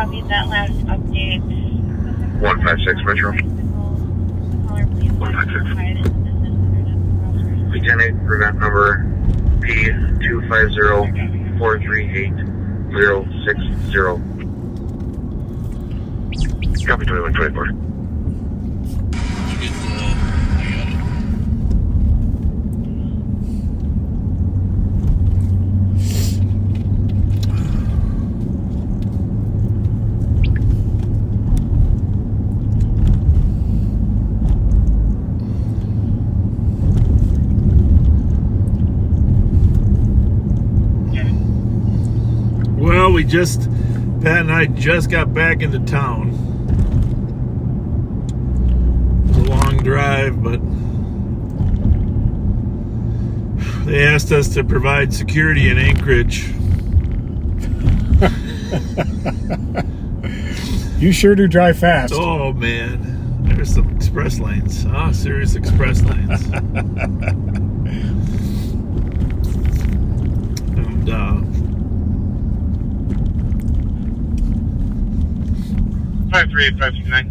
copy that last update. 156 Metro. 156. Lieutenant, prevent number P25043860. Copy 2124. Well, Pat and I just got back into town. It was a long drive, but they asked us to provide security in Anchorage. You sure do drive fast. Oh, man. There's some express lanes. Serious express lanes. And, 538-529.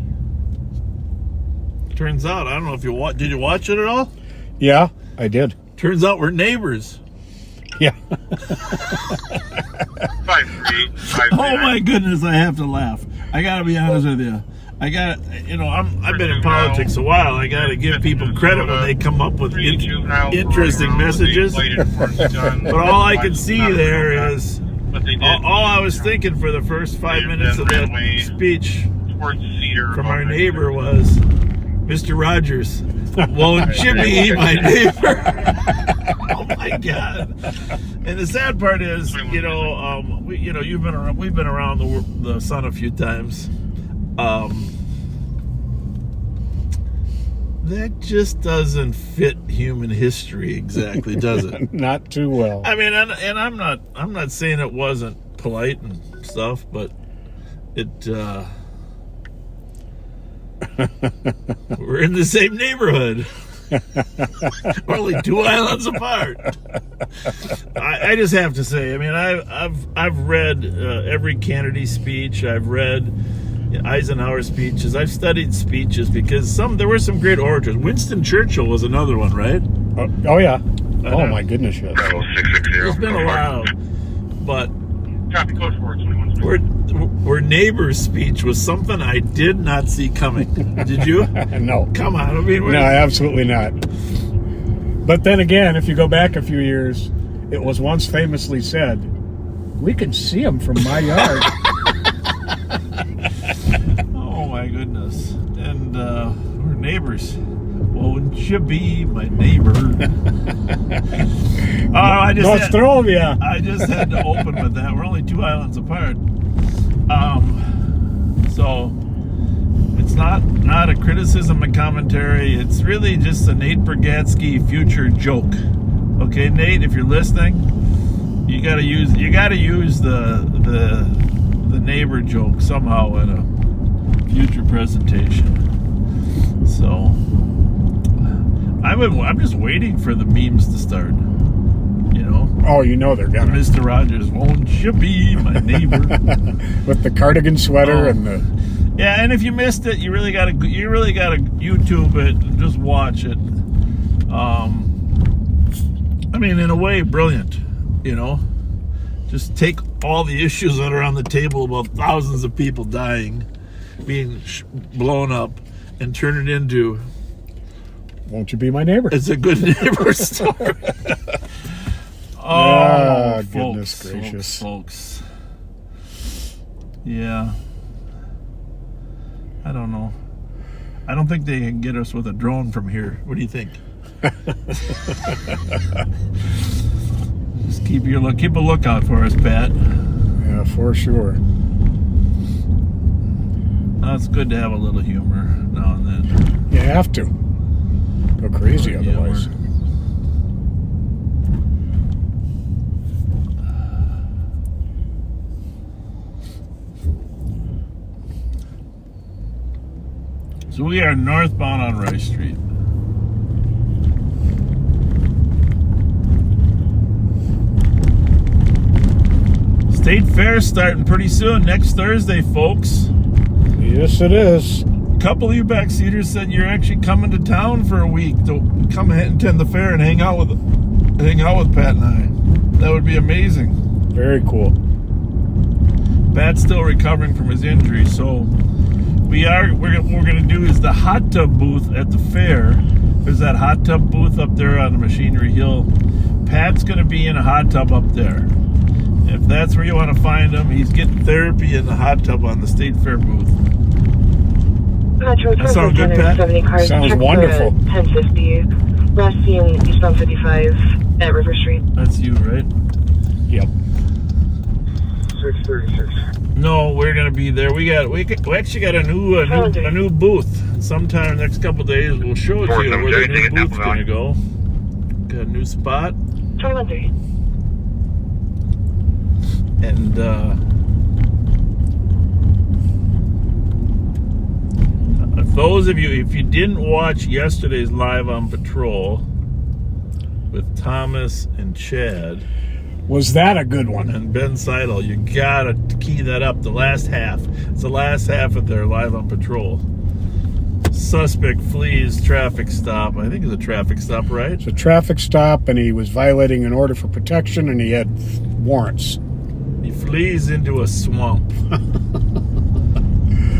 turns out, I don't know if did you watch it at all? Yeah, I did. Turns out we're neighbors. Yeah. 538-529. Oh my goodness, I have to laugh. I gotta be honest with you. I've been in politics a while. I gotta give people credit when they come up with interesting messages. But all I could see there is, all I was thinking for the first 5 minutes of that speech from our neighbor was, Mr. Rogers, won't you be my neighbor? Oh my God! And the sad part is, we've been around the sun a few times. That just doesn't fit human history exactly, does it? Not too well. I mean, and I'm not saying it wasn't polite and stuff, but we're in the same neighborhood. We're only 2 islands apart. I just have to say, I mean, I've read every Kennedy speech. I've read Eisenhower speeches. I've studied speeches because there were some great orators. Winston Churchill was another one, right? Oh yeah. Oh my goodness, yes. Bravo 660. There's been a while, but Copy code 421. Our neighbor's speech was something I did not see coming. Did you? No. Come on. I mean, No, absolutely not. But then again, if you go back a few years, it was once famously said, "We can see them from my yard." Oh my goodness. And we're neighbors. Won't you be my neighbor? I just had to open with that. We're only 2 islands apart. So it's not a criticism and commentary. It's really just a Nate Bergatsky future joke. Okay, Nate, if you're listening, you gotta use the neighbor joke somehow in a future presentation. So I'm just waiting for the memes to start. Oh, they're gonna. Mr. Rogers, won't you be my neighbor? With the cardigan sweater and the. Yeah, and if you missed it, you really gotta YouTube it and just watch it. I mean, in a way, brilliant. Just take all the issues that are on the table about thousands of people dying, being blown up, and turn it into, "Won't you be my neighbor?" It's a good neighbor story. Oh, goodness gracious. Folks. Yeah. I don't know. I don't think they can get us with a drone from here. What do you think? Just keep a lookout for us, Pat. Yeah, for sure. It's good to have a little humor now and then. You have to. Go crazy otherwise. So we are northbound on Rice Street. State Fair's starting pretty soon, next Thursday, folks. Yes, it is. A couple of you backseaters said you're actually coming to town for a week to come and attend the fair and hang out with Pat and I. That would be amazing. Very cool. Pat's still recovering from his injury, so what we're going to do is the hot tub booth at the fair. There's that hot tub booth up there on the Machinery Hill. Pat's going to be in a hot tub up there. If that's where you want to find him, he's getting therapy in the hot tub on the State Fair booth. That sounds good, Pat? Sounds wonderful. 1050. Last seen eastbound 55 at River Street. That's you, right? Yep. 636. No, we're going to be there. We actually got a new booth. Sometime next couple days, we'll show it to you where the new booth's going to go. Got a new spot. 213. And those of you, if you didn't watch yesterday's Live on Patrol with Thomas and Chad, Was that a good one? and Ben Seidel, you gotta key that up. The last half. It's the last half of their Live on Patrol. Suspect flees traffic stop. I think it's a traffic stop, right? It's a traffic stop, and he was violating an order for protection, and he had warrants. He flees into a swamp.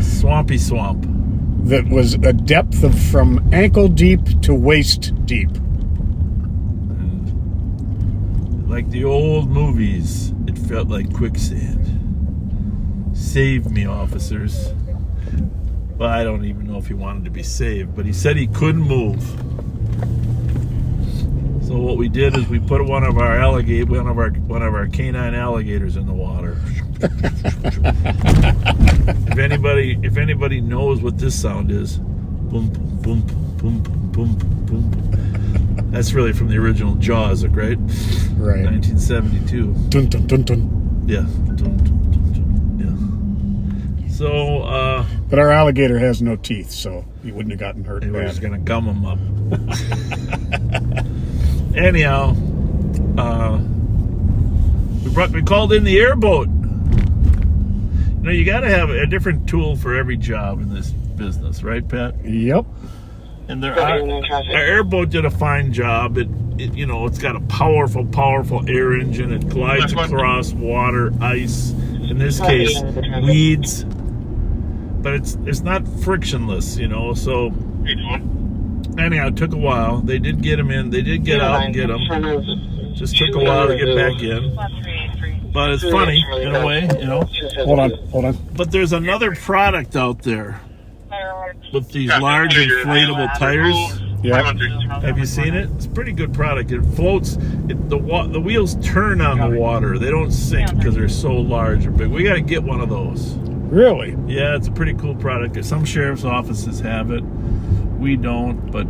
Swampy swamp. That was a depth of from ankle deep to waist deep. And like the old movies, it felt like quicksand. Save me, officers. Well, I don't even know if he wanted to be saved, but he said he couldn't move. So what we did is we put one of our canine alligators in the water. If anybody knows what this sound is, boom, boom, boom, boom, boom, boom. That's really from the original Jaws, right? Right. 1972. Dun, dun, dun, dun. Yeah. Dun, dun, dun, dun. Yeah. So, But our alligator has no teeth, so he wouldn't have gotten hurt we're bad. just gonna gum them up. Anyhow, we called in the airboat. You know, you got to have a different tool for every job in this business, right, Pat? Yep. And our airboat did a fine job. It's got a powerful air engine. It glides across water, ice, in this case, weeds. But it's not frictionless, So anyhow, it took a while. They did get him in. They did get out and get him. Just took a while to get back in. But it's funny in a way, Hold on. But there's another product out there with these large inflatable tires. Yeah. Have you seen it? It's a pretty good product. It floats. The wheels turn on the water. They don't sink because they're so large or big. We got to get one of those. Really? Yeah, it's a pretty cool product. Some sheriff's offices have it. We don't. But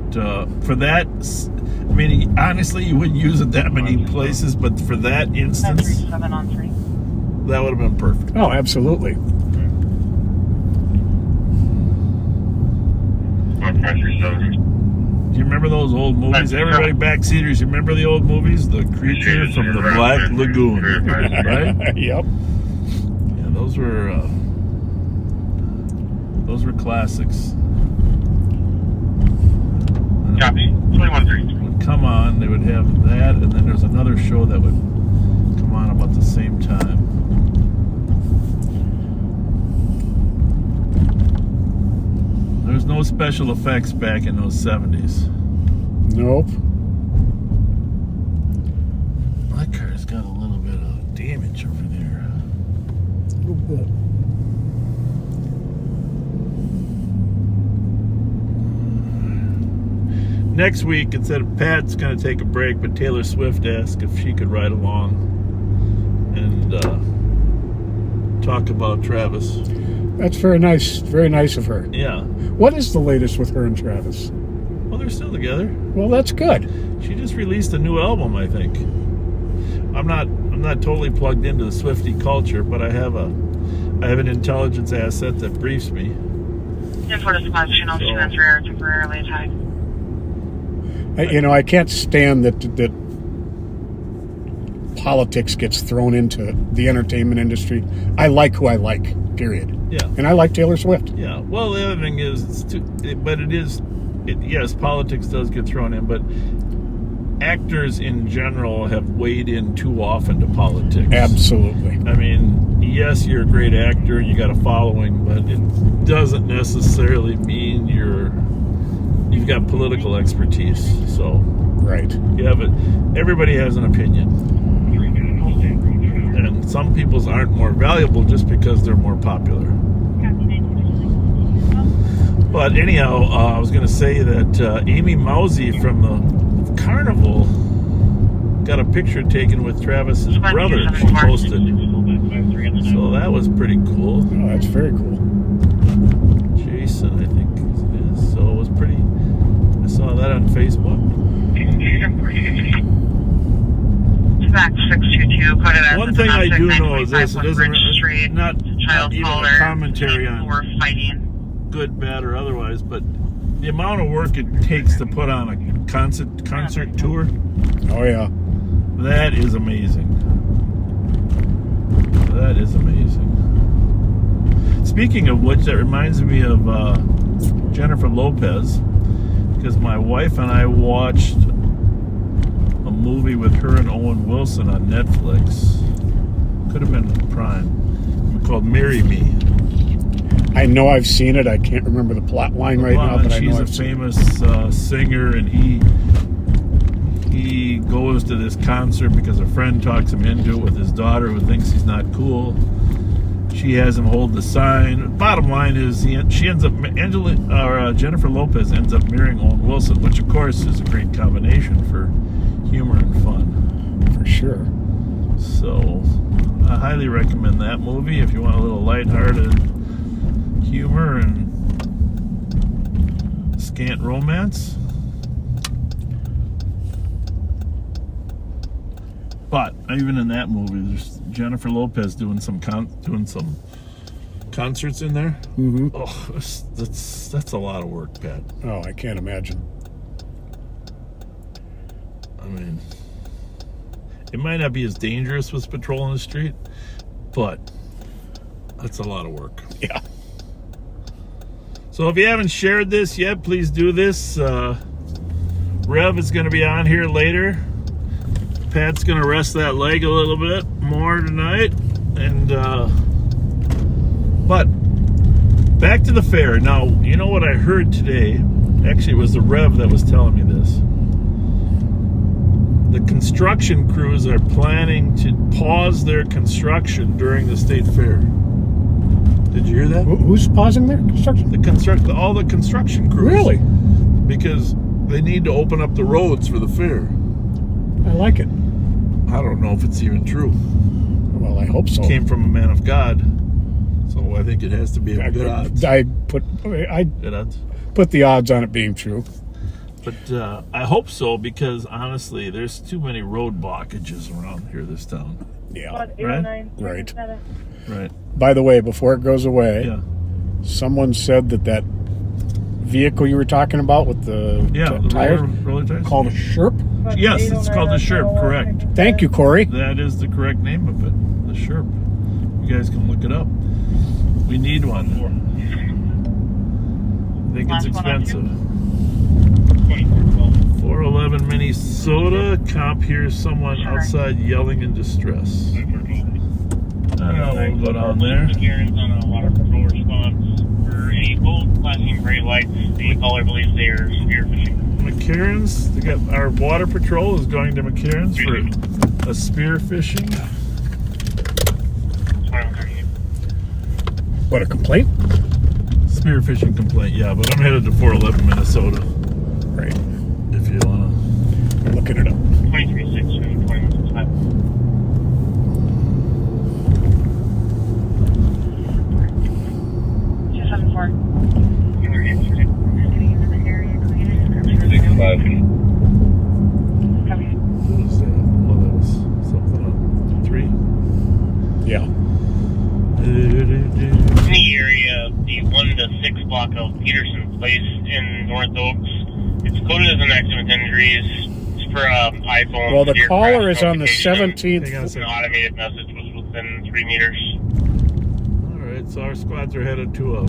for that, I mean, honestly, you wouldn't use it that many places. But for that instance, that would have been perfect. Oh, absolutely. Do you remember those old movies? Everybody backseaters, you remember the old movies? The Creature from the Black Lagoon, right? Yep. Yeah, those were classics. Copy. 21-3. Would come on, they would have that, and then there's another show that would come on about the same time. There's no special effects back in those 70s. Nope. My car's got a little bit of damage over there. A little bit. Next week, instead of Pat's going to take a break, but Taylor Swift asked if she could ride along and talk about Travis. That's very nice of her. Yeah. What is the latest with her and Travis? Well, they're still together. Well, that's good. She just released a new album, I think. I'm not totally plugged into the Swiftie culture, but I have an intelligence asset that briefs me. Temporarily tied. I can't stand that politics gets thrown into the entertainment industry. I like who I like, period. Yeah. And I like Taylor Swift. Yeah. Well, the other thing is, yes, politics does get thrown in, but actors in general have weighed in too often to politics. Absolutely. I mean, yes, you're a great actor and you got a following, but it doesn't necessarily mean you've got political expertise. So Right. you have it. Everybody has an opinion, and some people's aren't more valuable just because they're more popular. But anyhow, I was going to say that Amy Mousy from the Carnival got a picture taken with Travis's brother. She posted, so that was pretty cool. Oh, that's very cool. Jason, I think it is. So it was pretty. I saw that on Facebook. Back 622, put it as One a thing I domestic, do know is this: it 925 doesn't Bridge Street, not child even caller, a commentary on or fighting. good, bad, or otherwise, but the amount of work it takes to put on a concert tour, Oh, yeah. that is amazing. That is amazing. Speaking of which, that reminds me of Jennifer Lopez, because my wife and I watched a movie with her and Owen Wilson on Netflix. Could have been Prime. Called Marry Me. I know I've seen it. I can't remember the plot line right now, but I know I've She's a seen it. famous singer, and he goes to this concert because a friend talks him into it with his daughter, who thinks he's not cool. She has him hold the sign. Bottom line is, she ends up Jennifer Lopez ends up marrying Owen Wilson, which of course is a great combination for humor and fun. For sure. So I highly recommend that movie if you want a little lighthearted humor and scant romance. But even in that movie, there's Jennifer Lopez doing some concerts in there. Mm-hmm. Oh, that's a lot of work, Pat. Oh, I can't imagine. I mean, it might not be as dangerous with patrolling the street, but that's a lot of work. Yeah. So if you haven't shared this yet, please do this. Rev is going to be on here later. Pat's going to rest that leg a little bit more tonight. And but back to the fair. Now, you know what I heard today? Actually, it was the Rev that was telling me this. The construction crews are planning to pause their construction during the state fair. Did you hear that? Who's pausing their construction? All the construction crews. Really? Because they need to open up the roads for the fair. I like it. I don't know if it's even true. Well, I hope so. It came from a man of God, so I think it has to be a good odds. I put the odds on it being true. But I hope so, because honestly, there's too many road blockages around here, this town. Yeah. Right? Right. By the way, before it goes away, Yeah. someone said that vehicle you were talking about with the tires roller tires called a Sherp. Yes, it's called the Sherp. Correct. Thank you, Corey. That is the correct name of it, the Sherp. You guys can look it up. We need one. I think it's expensive. 411 Minnesota. Cop hears someone outside yelling in distress. We'll go down there. McCarran's on a water patrol response for any bold flashing gray lights. The caller believes they are spearfishing. McCarran's, they got our water patrol is going to McCarran's for a spear fishing. What, a complaint? Spear fishing complaint, yeah, but I'm headed to 411 Minnesota. Right. If you wanna. I'm looking it up. 23-6 and 21-5. What was that? Oh, that was something on 3. Yeah. In the area of the 1 to 6 block of Peterson Place in North Oaks, it's coded as an accident with injuries. for iPhone. Well, the your caller crash is on the notification. 17th. Hang on a An second. automated message was within 3 meters. All right, so our squads are headed to a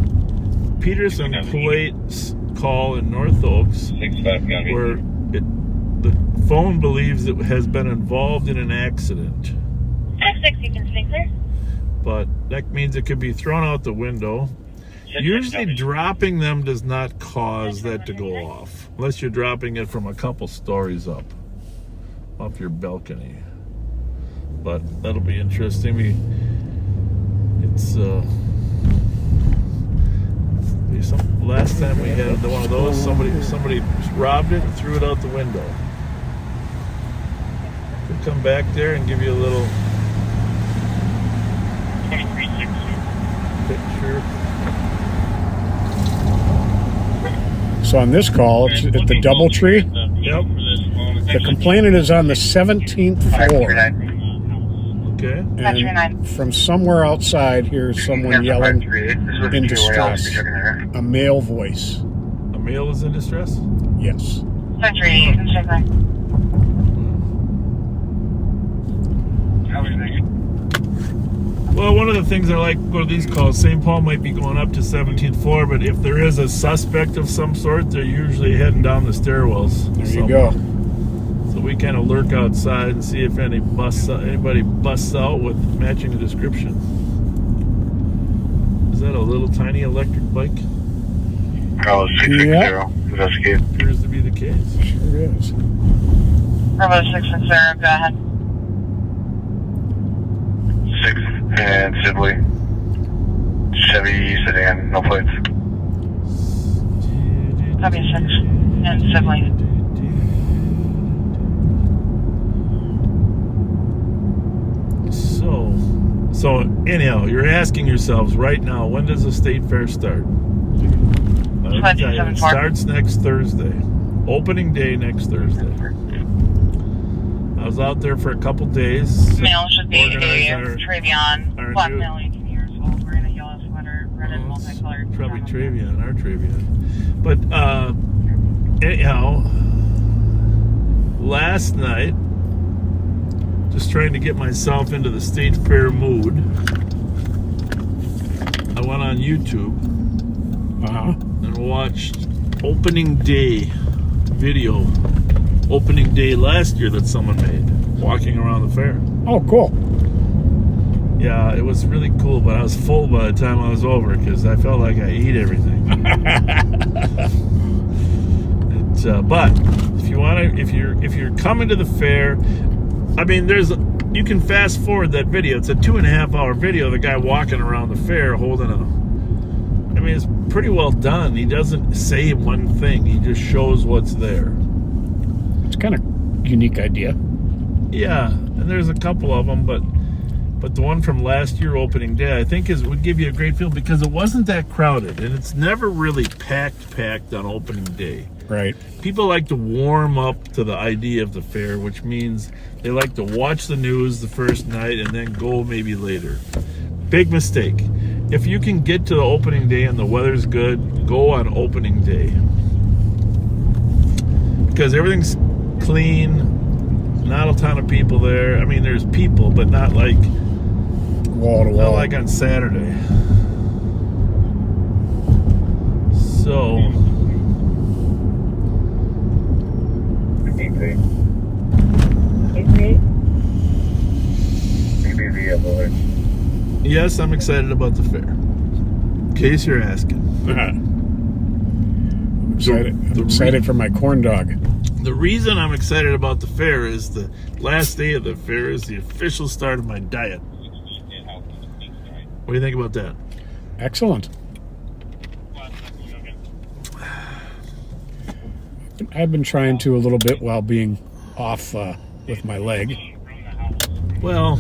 Peterson Plates call in North Oaks, where the phone believes it has been involved in an accident. X6, you can speak, sir. But that means it could be thrown out the window. Usually dropping them does not cause that to go off, unless you're dropping it from a couple stories up, off your balcony. But that'll be interesting. Last time we had one of those, somebody robbed it and threw it out the window. Could come back there and give you a little 2360. picture. So on this call, it's at the Doubletree. Yep. The complainant is on the 17th floor. Okay. And from somewhere outside, here's someone yelling in distress. A male voice. A male is in distress? Yes. Century, you can speak, sir. Well, one of the things I like about these calls, St. Paul might be going up to 17th floor, but if there is a suspect of some sort, they're usually heading down the stairwells. There you go. So we kind of lurk outside and see if anybody busts out with matching the description. Is that a little tiny electric bike? Call 660. Investigate. Appears to be the case. Sure is. Bravo 660, go ahead. 6 and Sibley. Chevy sedan, no plates. W6 and Sibley. So anyhow, you're asking yourselves right now, when does the state fair start? It starts next Thursday. Opening day next Thursday. I was out there for a couple days. Male should be a our Travion, black new- male, 18 years old, wearing a yellow sweater, red and multicolored. Probably pajamas. Travion, our Travion. But anyhow, last night, just trying to get myself into the state fair mood, I went on YouTube and watched opening day video. Opening day last year that someone made, walking around the fair. Oh, cool. Yeah, it was really cool, but I was full by the time I was over because I felt like I ate everything. But if you want to, if you're coming to the fair, I mean, you can fast forward that video. It's a 2.5 hour video. The guy walking around the fair holding I mean, it's pretty well done. He doesn't say one thing. He just shows what's there. It's kind of unique idea. Yeah, and there's a couple of them, but the one from last year opening day, I think would give you a great feel because it wasn't that crowded, and it's never really packed on opening day. Right. People like to warm up to the idea of the fair, which means they like to watch the news the first night and then go maybe later. Big mistake. If you can get to the opening day and the weather's good, go on opening day. Because everything's clean, not a ton of people there. I mean, there's people, but not like Wall to wall. not like on Saturday. So yes, I'm excited about the fair. In case you're asking. I'm excited for my corn dog. The reason I'm excited about the fair is the last day of the fair is the official start of my diet. What do you think about that? Excellent. I've been trying to a little bit while being off with my leg Well,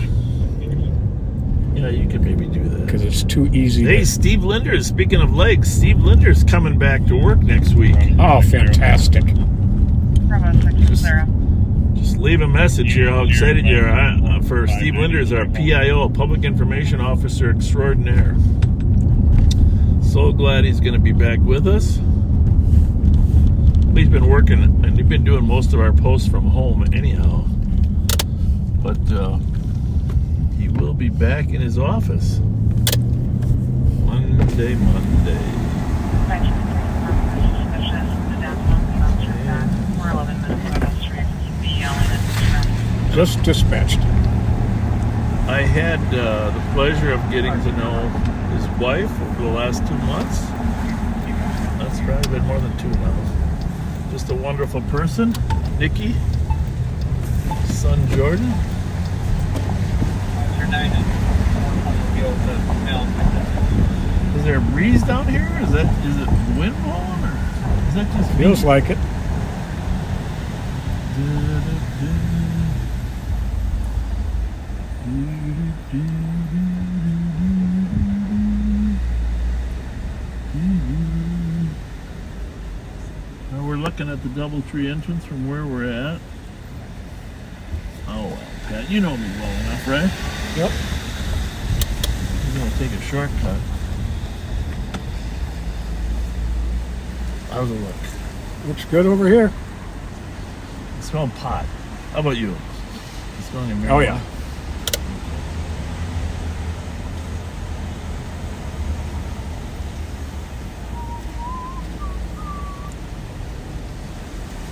yeah, you could maybe do that. because it's too easy. Hey, Steve Linders, speaking of legs, Steve Linders coming back to work next week. Oh, fantastic. Bravo 660. Just leave a message here how excited you are for Steve Linders, our PIO, Public Information Officer Extraordinaire. So glad he's going to be back with us. He's been working, and he's been doing most of our posts from home anyhow. But he will be back in his office Monday. Just dispatched. I had the pleasure of getting to know his wife over the last 2 months. That's probably been more than 2 now. Just a wonderful person. Nikki, son Jordan. Is there a breeze down here? Is it wind blowing, or is that just me? Feels like it. Now we're looking at the DoubleTree entrance from where we're at. Oh well, Pat, you know me well enough, right? Yep. We're gonna take a shortcut. How's it look? Looks good over here. I smell pot. How about you? You smelling marijuana? Oh, yeah.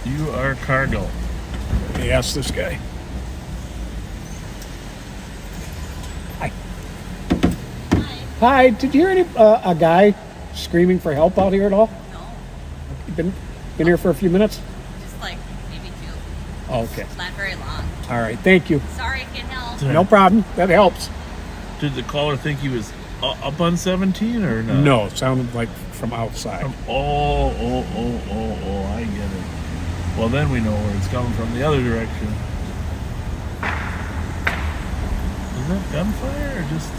You are cargo. Let me ask this guy. Hi. Hi. Did you hear any a guy screaming for help out here at all? No, You been here for a few minutes? just like maybe 2. Oh, okay. It's not very long. All right. Thank you. Sorry, can't help. No problem. That helps. Did the caller think he was up on 17 or no? No, it sounded like from outside. Oh, I get it. Well, then we know where it's coming from, the other direction. Is that gunfire or just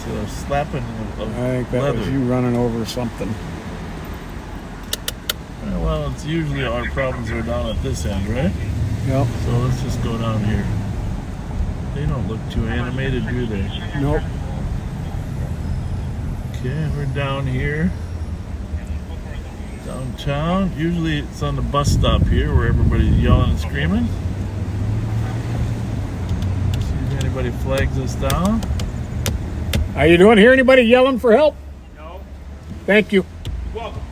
slapping of I think that leather? was you running over something. Well, it's usually our problems are down at this end, right? Yep. So let's just go down here. They don't look too animated, do they? Nope. Okay, we're down here. Downtown. Usually it's on the bus stop here where everybody's yelling and screaming. See if anybody flags us down. How you doing? Hear anybody yelling for help? No. Thank you. Welcome.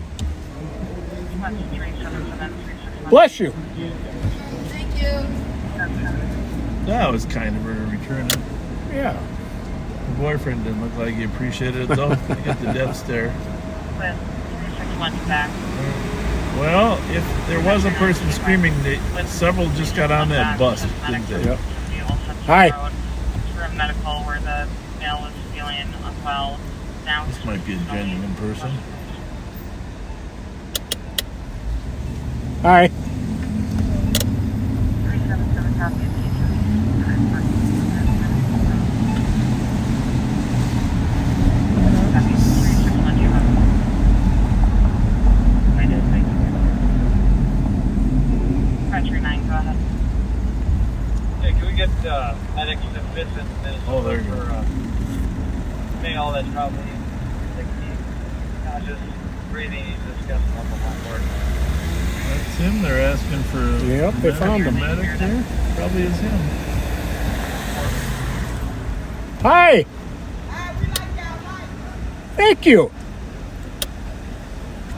Bless you. Thank you. That was kind of her returning. Yeah. Her boyfriend didn't look like he appreciated it though. He got the death stare. Back. Well, if there was a person screaming, several just got on that bus, didn't they? Yep. Hi. For a medical where the male was feeling unwell. Now This might be a genuine person. Hi. 377 copy of medics to visit Minnesota Oh, there you go. for male that's probably 60, conscious, breathing, he's discussing on the homework. That's him. They're asking for. Yep, they found him. Medic there. Probably is him. Hi. Thank you.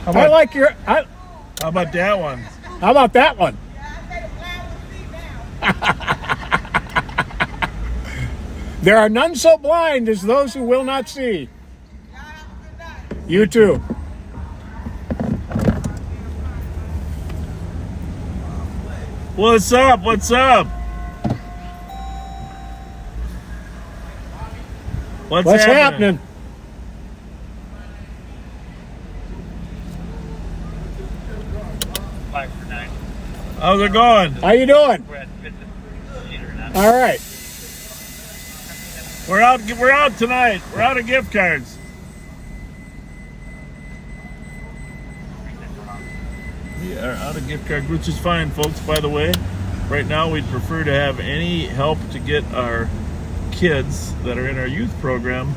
How I about, like your. how about that one? How about that one? There are none so blind as those who will not see. You too. What's up? What's up? What's happening? How's it going? How you doing? All right. We're out tonight. We're out of gift cards. We are out of gift cards, which is fine, folks, by the way. Right now, we'd prefer to have any help to get our kids that are in our youth program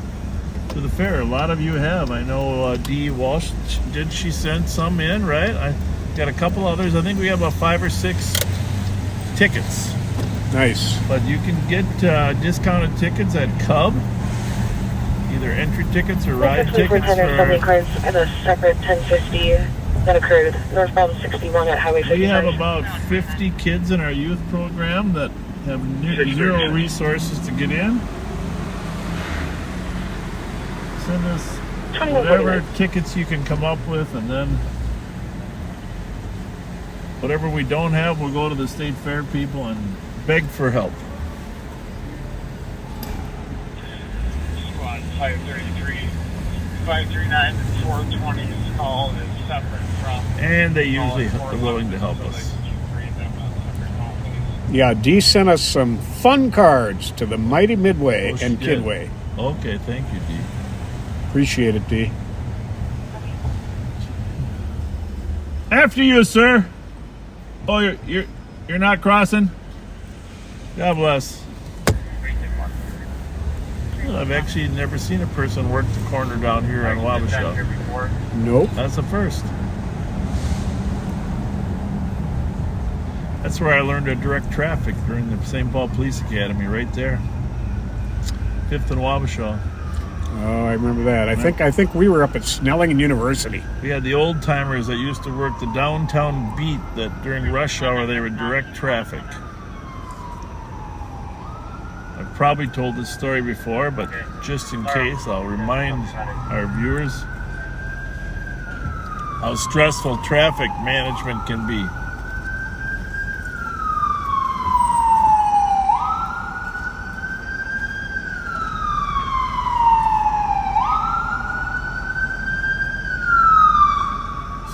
to the fair. A lot of you have. I know Dee Walsh, did she send some in, right? Got a couple others. I think we have about 5 or 6 tickets. Nice. But you can get discounted tickets at Cub. Either entry tickets or ride tickets for... 70 cars at a separate 1050 that occurred northbound 61 at Highway 55. We have about 50 kids in our youth program that have zero resources to get in. Send us whatever tickets you can come up with, and then whatever we don't have, we'll go to the state fair people and beg for help. Squad 533, 539 and 420's call is separate from... And they usually are willing to help us. Yeah, Dee sent us some fun cards to the Mighty Midway and did. Kidway. Okay, thank you, Dee. Appreciate it, Dee. After you, sir. Oh, you're not crossing? God bless. Well, I've actually never seen a person work the corner down here on Wabasha. Nope. That's the first. That's where I learned to direct traffic during the St. Paul Police Academy, right there. 5th and Wabasha. Oh, I remember that. I think we were up at Snelling University. We had the old timers that used to work the downtown beat that during rush hour they would direct traffic. I've probably told this story before, but just in case, I'll remind our viewers how stressful traffic management can be.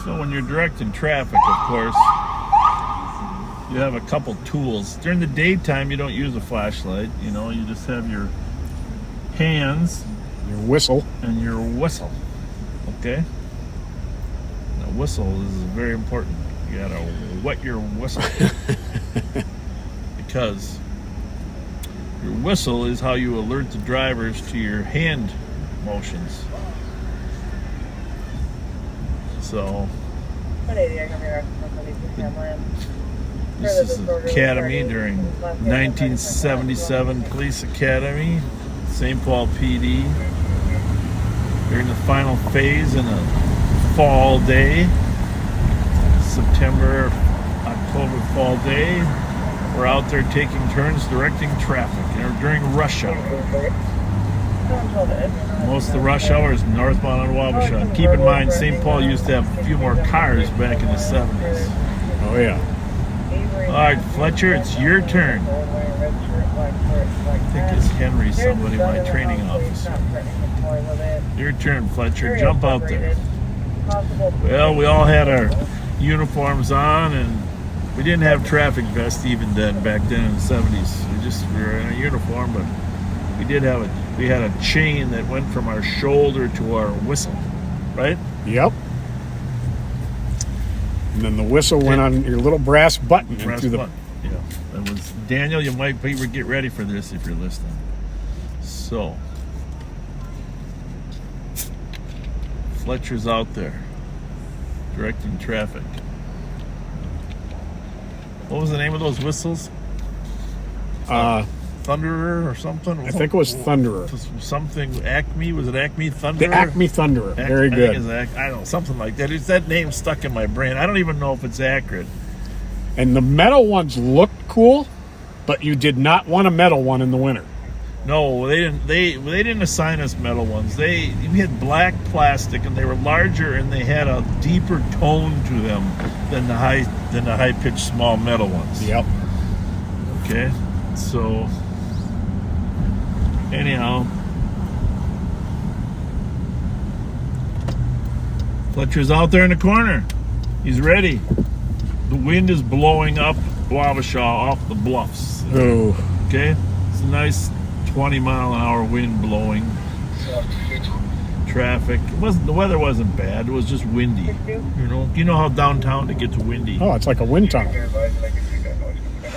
So when you're directing traffic, of course, you have a couple tools. During the daytime, you don't use a flashlight. You know, you just have your hands, your whistle, and your whistle. Okay? Now, whistle is very important. You gotta wet your whistle. Because your whistle is how you alert the drivers to your hand motions. So, this is Academy during 1977 Police Academy, St. Paul PD. During the final phase in a fall day, September, October fall day, we're out there taking turns directing traffic during rush hour. Most of the rush hour is northbound on Wabasha. And keep in mind, St. Paul used to have a few more cars back in the 70s. Oh, yeah. All right, Fletcher, it's your turn. I think it's Henry, somebody, my training officer. Your turn, Fletcher. Jump out there. Well, we all had our uniforms on, and we didn't have traffic vests even then, back then in the 70s. We were in a uniform, but we had a chain that went from our shoulder to our whistle, right? Yep. And then the whistle went on your little brass button. Yeah, that was Daniel. You might get ready for this if you're listening. So, Fletcher's out there directing traffic. What was the name of those whistles? Thunderer or something? I think it was Thunderer. Something Acme. Was it Acme Thunderer? The Acme Thunderer. Very good. I don't know, something like that. It's that name stuck in my brain. I don't even know if it's accurate. And the metal ones looked cool, but you did not want a metal one in the winter. No, they didn't. They didn't assign us metal ones. We had black plastic, and they were larger, and they had a deeper tone to them than the high pitched small metal ones. Yep. Okay, so anyhow, Fletcher's out there in the corner. He's ready. The wind is blowing up Wabasha off the bluffs. Oh. Okay, it's a nice 20-mile-an-hour wind blowing. Traffic. The weather wasn't bad. It was just windy. You know how downtown it gets windy. Oh, it's like a wind tunnel.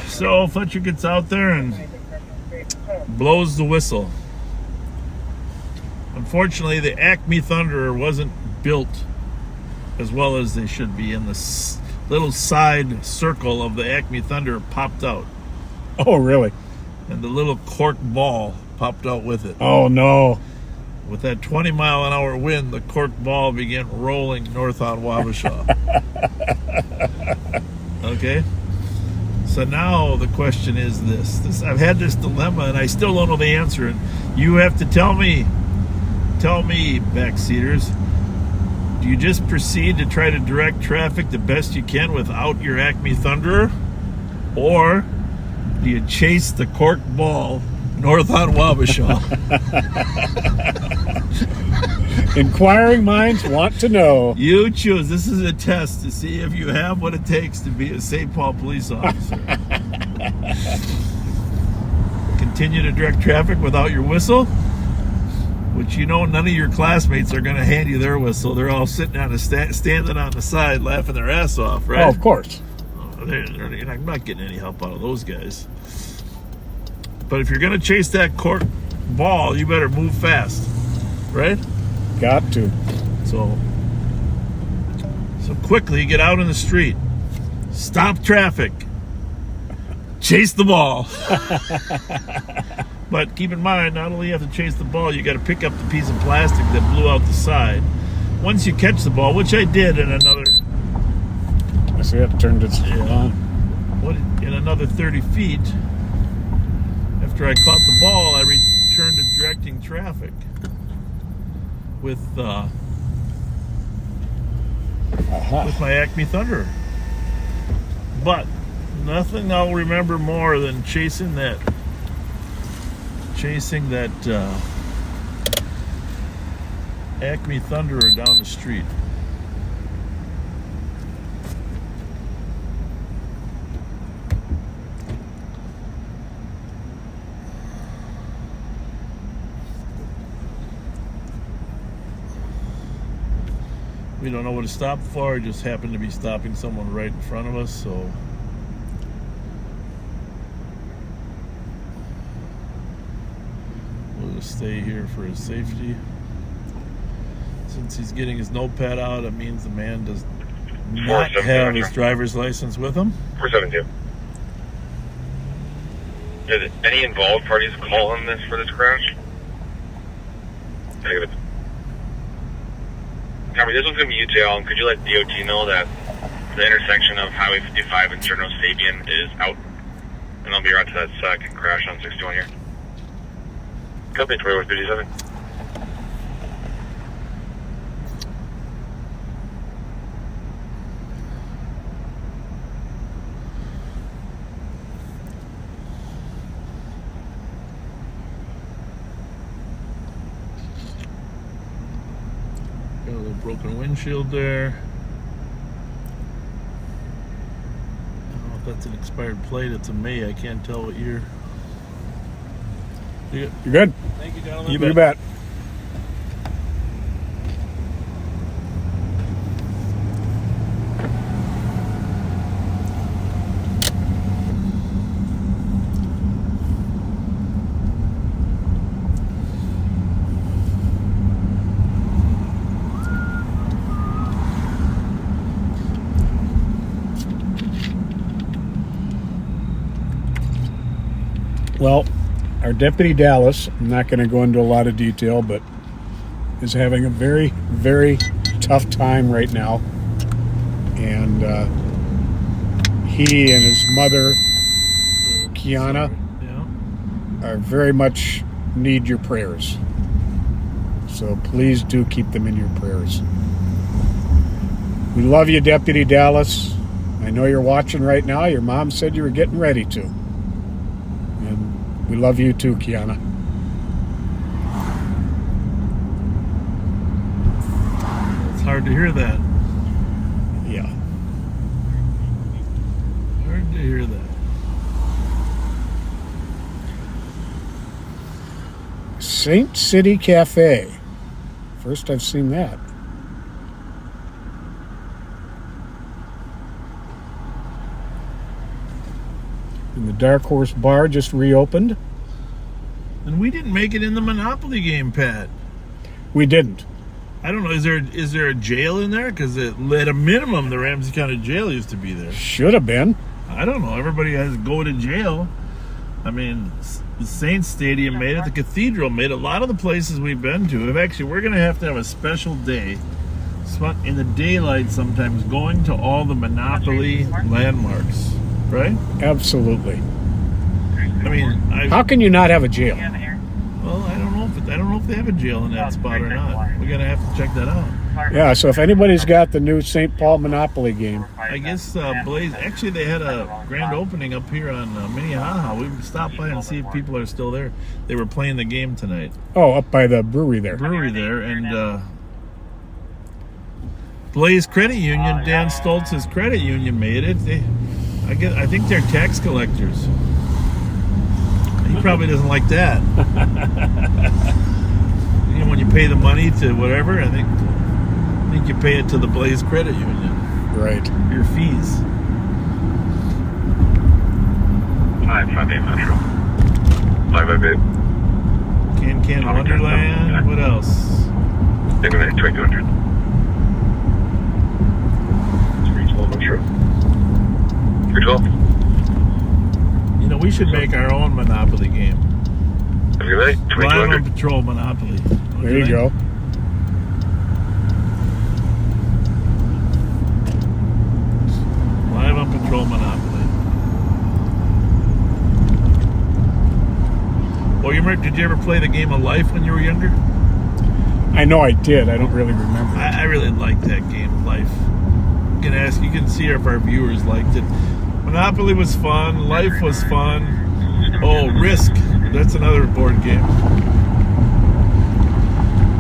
So Fletcher gets out there and blows the whistle. Unfortunately, the Acme Thunderer wasn't built as well as they should be, and little side circle of the Acme Thunder popped out, Oh, really? and the little cork ball popped out with it. Oh, no. With that 20-mile-an-hour wind, the cork ball began rolling north on Wabasha. Okay? So now the question is this. I've had this dilemma, and I still don't know the answer. And you have to tell me, backseaters, do you just proceed to try to direct traffic the best you can without your Acme Thunderer? Or do you chase the cork ball north on Wabasha? Inquiring minds want to know. You choose. This is a test to see if you have what it takes to be a St. Paul police officer. Continue to direct traffic without your whistle, which you know none of your classmates are going to hand you their whistle. They're all sitting on standing on the side laughing their ass off, right? Oh, of course. I'm not getting any help out of those guys. But if you're going to chase that cork ball, you better move fast, right? Got to. So quickly get out in the street, stop traffic, chase the ball. But keep in mind, not only you have to chase the ball, you got to pick up the piece of plastic that blew out the side. Once you catch the ball, which I did in another, I see it turned its on. in another 30 feet, after I caught the ball, I returned to directing traffic with my Acme Thunder. But nothing I'll remember more than chasing that Acme Thunderer down the street. We don't know what to stop for. It just happened to be stopping someone right in front of us, so we'll just stay here for his safety. Since he's getting his notepad out, it means the man does not have his driver's license with him. 472. Did any involved parties call on this for this crash? Negative. Copy, this one's going to be UTL, and could you let DOT know that the intersection of Highway 55 and Cherno Sabian is out? And I'll be right to that second crash on 61 here. Copy, 2157. Got a little broken windshield there. I don't know if that's an expired plate. It's a May. I can't tell what year. You're good. Thank you, gentlemen. You bet. Well, our Deputy Dallas, I'm not going to go into a lot of detail, but is having a very, very tough time right now. And he and his mother, Kiana, are very much need your prayers. So please do keep them in your prayers. We love you, Deputy Dallas. I know you're watching right now. Your mom said you were getting ready to. And we love you too, Kiana. It's hard to hear that. Yeah. Hard to hear that. Saint City Cafe. First I've seen that. And the Dark Horse Bar just reopened. And we didn't make it in the Monopoly game, Pat. We didn't. I don't know. Is there a jail in there? Because at a minimum, the Ramsey County Jail used to be there. Should have been. I don't know. Everybody has to go to jail. I mean, the Saints Stadium made it. The Cathedral made it. A lot of the places we've been to have actually. We're going to have a special day in the daylight sometimes going to all the Monopoly landmarks, right? Absolutely. I mean, how can you not have a jail? Well, I don't know if they have a jail in that spot or not. We're gonna have to check that out. Yeah. So if anybody's got the new St. Paul Monopoly game, I guess Blaze. Actually, they had a grand opening up here on Minnehaha. We stopped by and see if people are still there. They were playing the game tonight. Oh, up by the brewery there. And Blaze Credit Union, Dan Stoltz's credit union made it. I think they're tax collectors. He probably doesn't like that. You know, when you pay the money to whatever, I think you pay it to the Blaze Credit Union. Right. Your fees. 558 Metro. 558. Can Wonderland. What else? 2200. 312 Metro. 312. You know, we should make our own Monopoly game. Have a good night. Live 2200. on Patrol Monopoly. There you go. Live on Patrol Monopoly. Well, did you ever play the game of Life when you were younger? I know I did. I don't really remember. I really liked that game, Life. You can see if our viewers liked it. Monopoly was fun. Life was fun. Oh, Risk. That's another board game.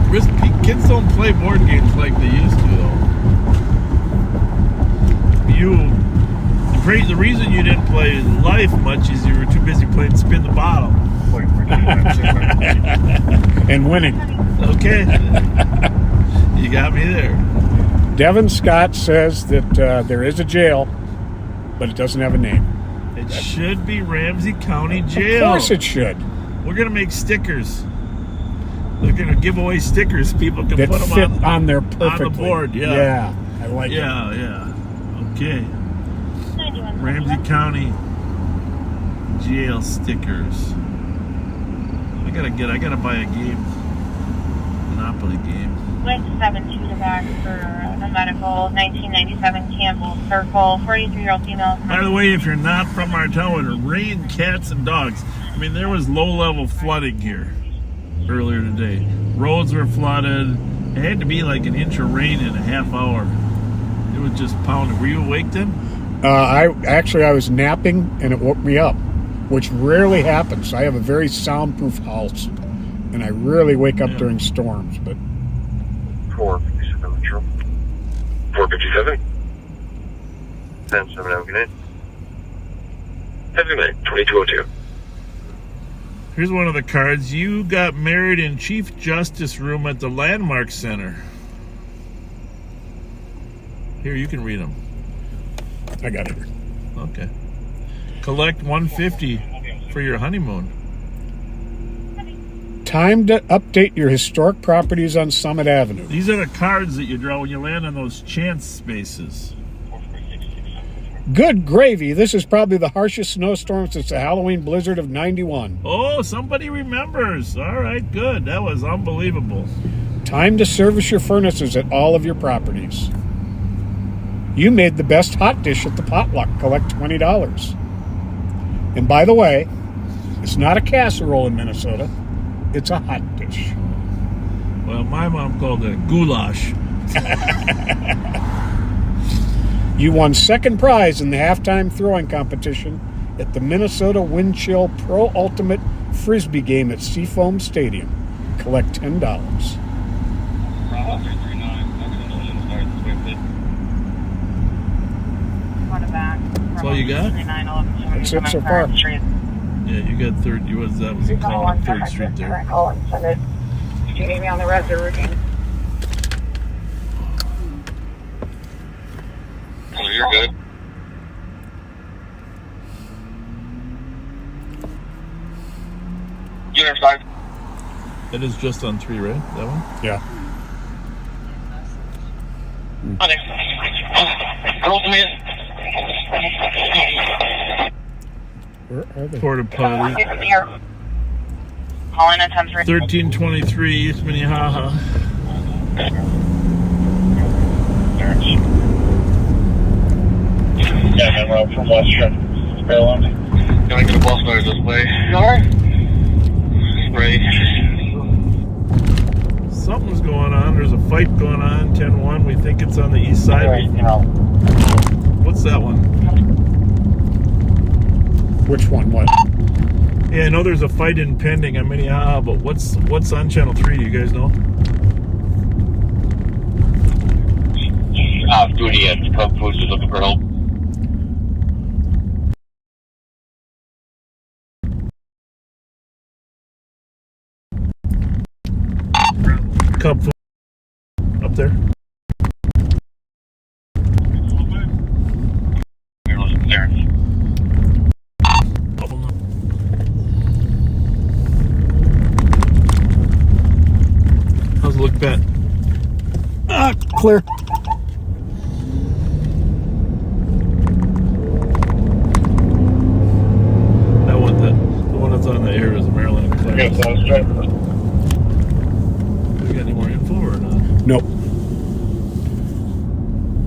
Risk. Kids don't play board games like they used to, though. The reason you didn't play Life much is you were too busy playing Spin the Bottle. And winning. Okay. You got me there. Devin Scott says that there is a jail, but it doesn't have a name. It should be Ramsey County Jail. Of course it should. We're going to make stickers. They're going to give away stickers. People can That put them fit on there perfectly. on the board. Yeah. Yeah, I like it. Yeah. Okay. Ramsey County Jail stickers. I gotta buy a game. Monopoly game. Went 7-2 to back for the medical 1997 Campbell Circle, 43-year-old female. By the way, if you're not from our town, it rained cats and dogs. I mean, there was low-level flooding here earlier today. Roads were flooded. It had to be like an inch of rain in a half hour. It was just pounding. Were you awake then? I was napping and it woke me up, which rarely happens. I have a very soundproof house, and I rarely wake up during storms. But 457 Metro. 457. 10-7, have a good night. Have a good night. 2202. Here's one of the cards. You got married in Chief Justice Room at the Landmark Center. Here, you can read them. I got it. Okay. Collect $150 for your honeymoon. Time to update your historic properties on Summit Avenue. These are the cards that you draw when you land on those chance spaces. Good gravy. This is probably the harshest snowstorm since the Halloween blizzard of 91. Oh, somebody remembers. All right, good. That was unbelievable. Time to service your furnaces at all of your properties. You made the best hot dish at the potluck. Collect $20. And by the way, it's not a casserole in Minnesota. It's a hot dish. Well, my mom called it goulash. You won second prize in the halftime throwing competition at the Minnesota Wind Chill Pro Ultimate Frisbee game at Seafoam Stadium. Collect $10. That's all you got? That's it so far. Yeah, you got third. That was a call on 3rd Street there. You need me on the rest of the routine. Oh, you're good. Unit 5. That is just on 3, right? That one? Yeah. Where are they? Porta potty. Here. Calling a 10-3. 1323 East Minnehaha. Yeah, man, we're up from Western Maryland. Gonna get a bus noise this way. You alright? Ready. Something's going on. There's a fight going on. 10-1. We think it's on the east side. Alright, you know. What's that one? Which one? What? Yeah, I know there's a fight impending on Minnehaha, but what's on Channel 3? Do you guys know? Duty at Cub Foods is looking for help. Cub food up there. How's it look, Bet? Clear. That one, the one that's on the air is Maryland and Clarence. Yes, I was driving. Do we got any more info or not? Nope.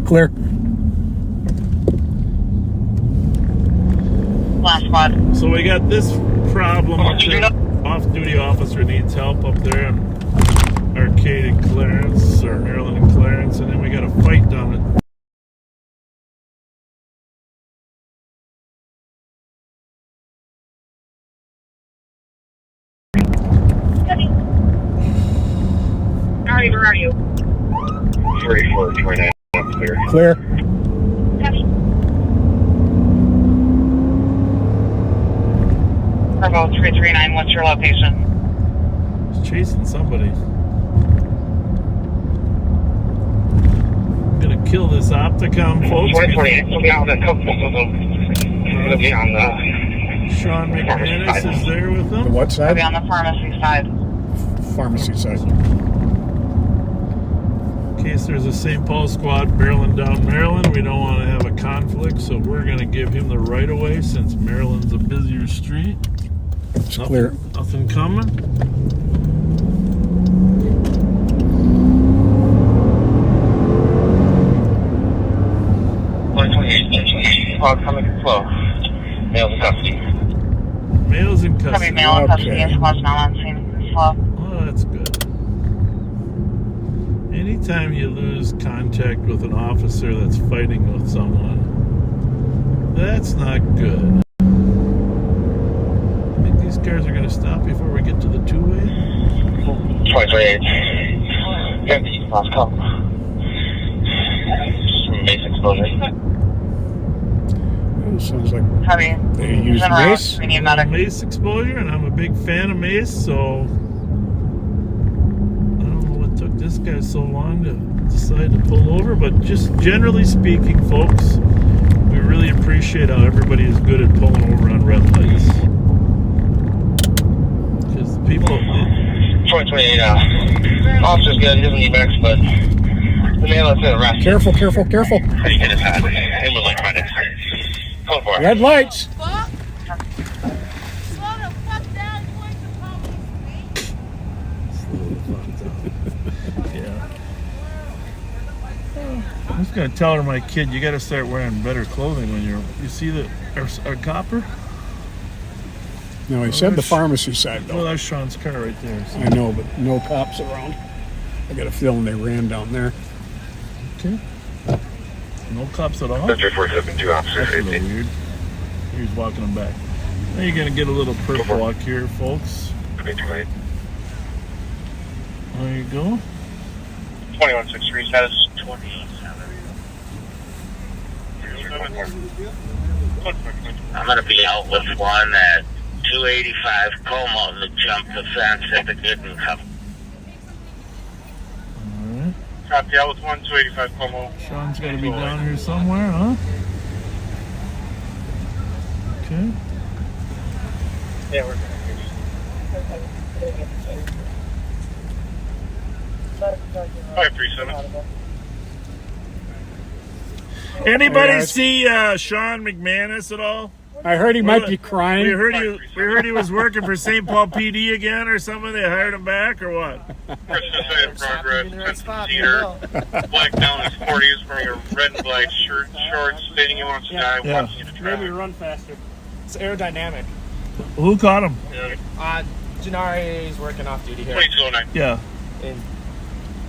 Clear. Last squad. So we got this problem. The off-duty officer needs help up there in Arcade and Clarence, or Maryland and Clarence, and then we got a fight down at Alright, where are you? 3429, I'm clear. Clear. Bravo 339, what's your location? He's chasing somebody. I'm gonna kill this Opticom, folks. 2028, we'll be out at Cub Foods. We'll be on the... Sean McManus is there with The them. what I'll side? be on the pharmacy side. Pharmacy side. In case there's a St. Paul squad barreling down Maryland, we don't want to have a conflict, so we're gonna give him the right of way since Maryland's a busier street. It's clear. Nothing coming. Coming slow. Males in custody. Males in Probably custody. male in custody, Okay. squad's not on scene. Slow. Oh, that's good. Anytime you lose contact with an officer that's fighting with someone, that's not good. I think these cars are going to stop before we get to the two-way. 2028. Empty. Last call. Some basic exposure. It sounds like Heavy. they He's used en route. mace. We need medic. Mace exposure, and I'm a big fan of mace, so I don't know what took this guy so long to decide to pull over, but just generally speaking, folks, we really appreciate how everybody is good at pulling over on red lights. Because the people... 2028, officer's good, he doesn't need medics, but the male that's in arrest. Careful, careful, careful. How do you get his hat? It was like medics. Go for it. Red lights. Fuck. Slow the fuck down. You want to police me? Yeah. I'm just gonna tell her, my kid, you gotta start wearing better clothing when you see our copper. No, he said the pharmacy side Well, though. that's Sean's car right there. So. I know, but no cops around. I got a feeling they ran down there. Okay. No cops at all. 3472, officer That's a little safety. weird. He's walking them back. Now you're gonna get a little perp walk here, folks. 28. There you go. 2163, status 27. I'm gonna be out with one at 285 Como to jump the fence at the Gooden Cup. Alright. Copy out with 1, 285 Como. Sean's gotta be down here somewhere, huh? Okay. Yeah, we're good. 537. Anybody Yes. see Sean McManus at all? I heard he might be crying. We heard he was working for St. Paul PD again or something. They hired him back or what? Christmas in progress. Cedar. Black down his 40s, wearing a red and black shirt, shorts, stating he wants to die, Yeah. watching you to Maybe traffic. run faster. It's aerodynamic. Who caught him? Janari is working off duty here. 2209. Yeah. And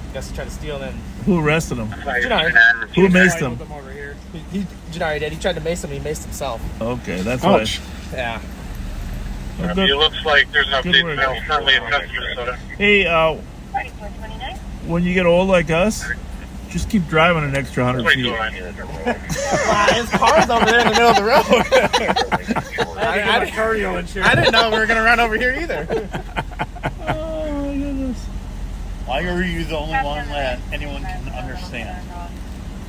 I guess he tried to steal and Who arrested him? Janari. Who maced him? Over here. Janari did. He tried to mace him. He maced himself. Okay, that's right. Ouch. Yeah. It looks like there's an Good update work. now currently assessed Minnesota. Hey, 2429. when you get old like us, just keep driving an extra 100 feet. 2209. Wow, his car's over there in the middle of the road. I didn't know we were going to run over here either. Oh my goodness. Why are you the only one that anyone can understand?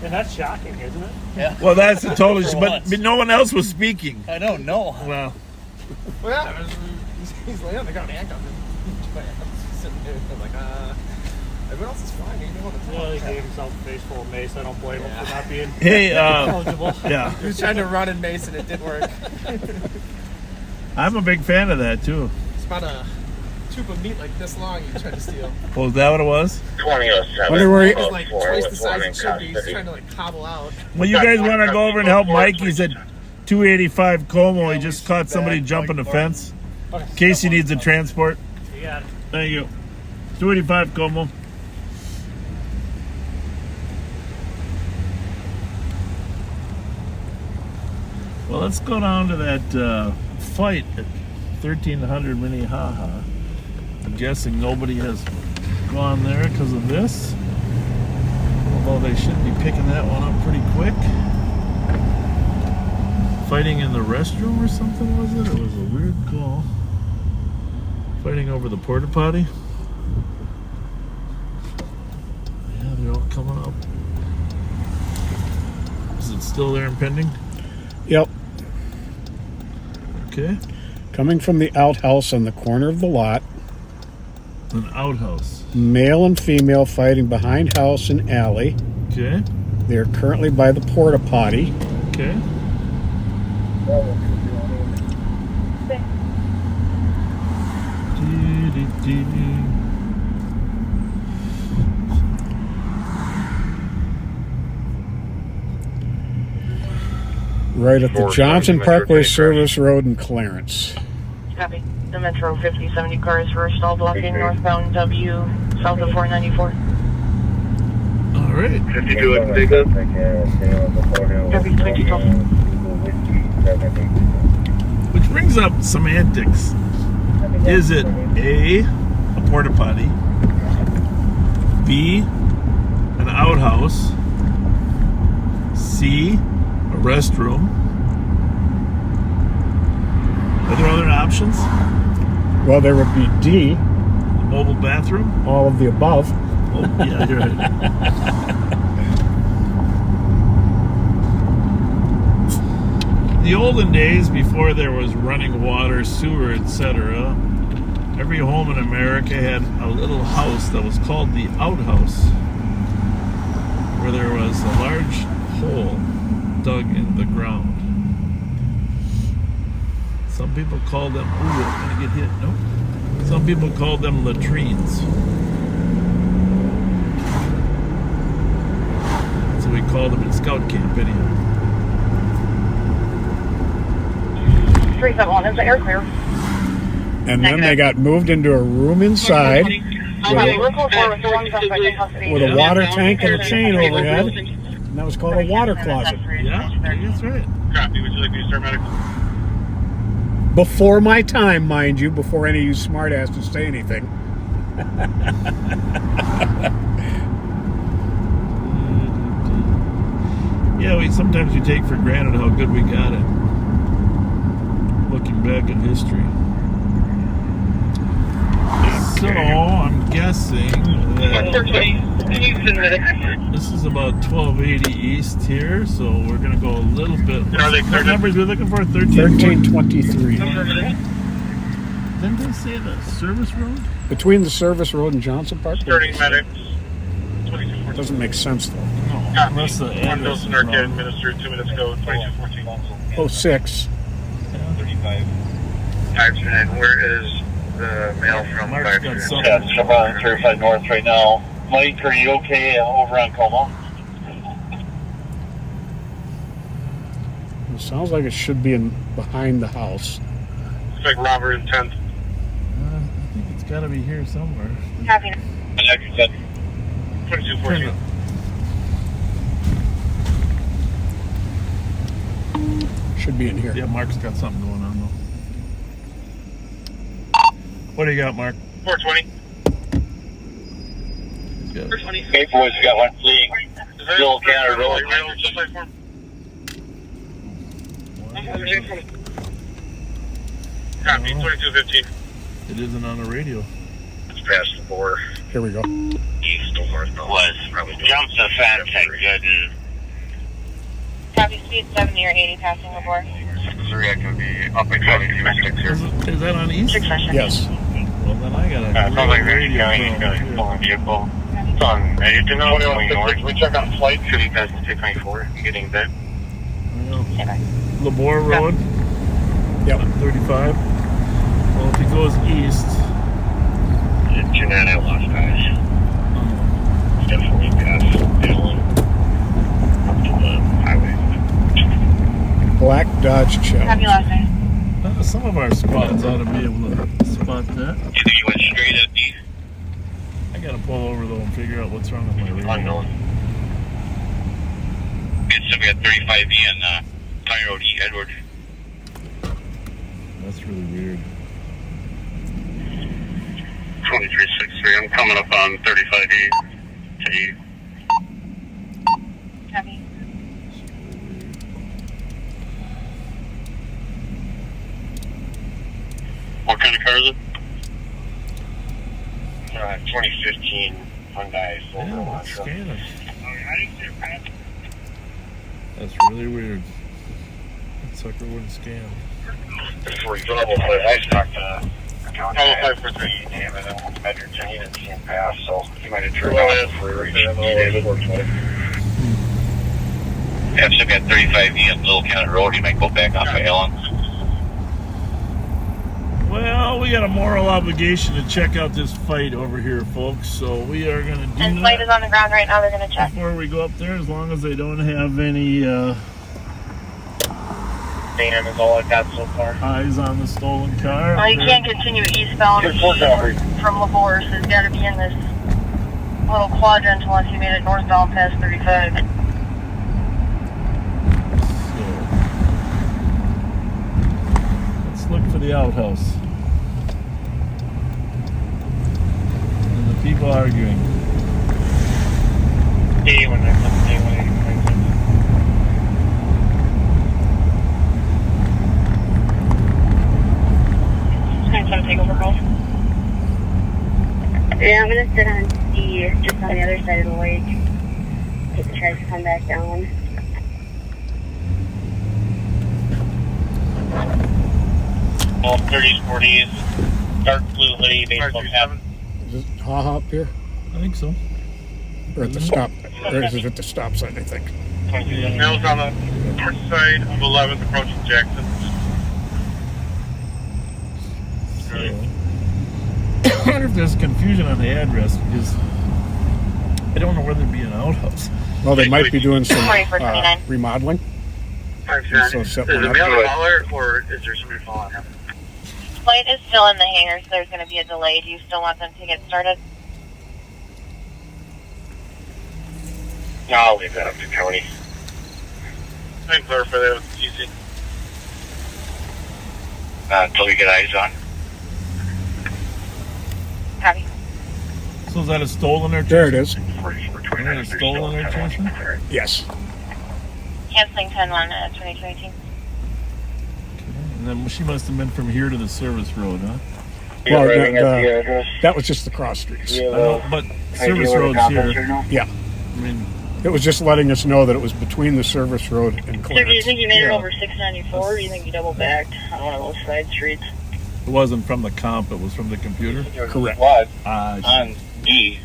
And that's shocking, isn't it? Yeah. Well, that's a total. For But once. no one else was speaking. I don't know. Well, Well, yeah, he's laying on the ground handcuffed. Sitting there, like, everyone else is fine. You know what it's Well, he gave himself a face full of mace. I don't blame him for not being hey, eligible. yeah, He was trying to run and mace and it didn't work. I'm a big fan of that too. It's about a tube of meat like this long he tried to steal. Well, is that what it was? 2007. Wonder where he- It's like twice the size it should be. He's trying to like hobble out. Well, you guys want to go over and help Mike? He's at 285 Como. He just caught somebody jumping the fence. Casey needs a transport. You got it. Thank you. 285 Como. Well, let's go down to that fight at 1300 Minnehaha. I'm guessing nobody has gone there because of this. Although they should be picking that one up pretty quick. Fighting in the restroom or something, was it? It was a weird call. Fighting over the porta potty. Yeah, they're all coming up. Is it still there and pending? Yep. Okay. Coming from the outhouse on the corner of the lot. An outhouse. Male and female fighting behind house and alley. Okay. They are currently by the porta potty. Okay. Right at the Forward, Johnson Metro Parkway Train Service Road in Clarence. Copy. The Metro 5070 cars were stall blocking northbound W south of 494. All right. 52 looking to take that. Copy, 2212. Which brings up semantics. Is it A, a porta potty, B, an outhouse, C, a restroom? Are there other options? Well, there would be D, A mobile bathroom? all of the above. Oh, yeah, you're right. The olden days, before there was running water, sewer, etc., every home in America had a little house that was called the outhouse, where there was a large hole dug in the ground. Some people called them, ooh, I'm gonna get hit. Nope. Some people called them latrines. So we called them in scout camp anyhow. 371, is the air clear? And then they got moved into a room inside We're close for with the ones up by custody. with a water tank and a chain overhead. And that was called a water closet. Yeah, that's right. Copy. Would you like me to start medical? Before my time, mind you, before any of you smartasses say anything. Yeah, sometimes we take for granted how good we got it. Looking back at history. So, I'm guessing that this is about 1280 east here, so we're going to go a little bit. What numbers are we looking for? 1323. Didn't they say the service road? Between the service road and Johnson Park. Starting medics. Doesn't make sense though. No. Unless the One address Bill is Snark wrong. administered 2 minutes ago, 2214. 06. 35. 510. Where is the mail from? Mark's got something. Yeah, it's around 35 North right now. Mike, are you okay over on Como? It sounds like it should be in behind the house. Looks like robber intent. I think it's got to be here somewhere. Copy. 2214. Should be in here. Yeah, Mark's got something going on though. What do you got, Mark? 420. He's got 420. Hey, boys, we got one fleeing. Bill Canada Road. Copy, 2215. It isn't on the radio. It's past the border. Here we go. East or north. Was jumps the fence and good and Copy, speed 70 or 80 passing the board. 3, I can be up at 2260 here. Is that on East? Yes. Well, then I got Sounds like radio. pulling vehicle. It's on ready to know. We check on flight. Shooting past the 224. Getting there. Labor Road. Yep. 35. Well, if he goes east, Engine and I lost guys. Definitely past Allen. Up to the highway. Black Dodge Copy, Challenge. last name. some of our spots ought to be able to spot that. you think you went straight at me? I gotta pull over though and figure out what's wrong with my radio. Unknown. Get somebody at 35E and County Road E, Edward. That's really weird. 2363. I'm coming up on 35E to E. Copy. What kind of car is it? 2015 Hyundai Silver Yeah, Elantra. it's scanning. That's really weird. That sucker wouldn't scan. Before you trouble, but I talked to Oh, 543. David and Edgerton. He didn't see him pass, so he might have turned Well, off before he reached David. Have somebody at 35E on Little County Road, you might go back off of Allen. Well, we got a moral obligation to check out this fight over here, folks. So we are gonna do And flight is that on the ground right now. They're going to check. before we go up there, as long as they don't have any Dan is all I've got so far. eyes on the stolen car. Well, you can't continue eastbound from Labor, so it's got to be in this little quadrant unless you made it northbound past 35. Let's look for the outhouse. And the people arguing. When I come Take over call. Yeah, I'm gonna sit on C, just on the other side of the lake. Take the tries to come back down. all 30s, 40s, dark blue hoodie, baseball cap. Is it Ha-Ha up here? I think so. Or at the stop? Or is it at the stop sign, I think? Mail's on the north side of 11th approaching Jackson. I wonder if there's confusion on the address because I don't know where there'd be an outhouse. Well, they might be doing some 2429. remodeling. So set Is one the up. mail caller or is there somebody following him? Flight is still in the hangar, so there's going to be a delay. Do you still want them to get started? No, I'll leave that up to Tony. I can clarify that with easy. Until we get eyes on. Copy. So is that a stolen or There it is. Is that a stolen or something? Yes. Canceling 10-1 at 2018. And then she must have been from here to the service road, huh? Well, that was just the cross streets. I know, but service road's here. Yeah. I mean, It was just letting us know that it was between the service road and So do you Clarence. think you made it Yeah. over 694 or do you think you double backed on one of those side streets? it wasn't from the comp, it was from the computer. Correct. What? Ah, On D.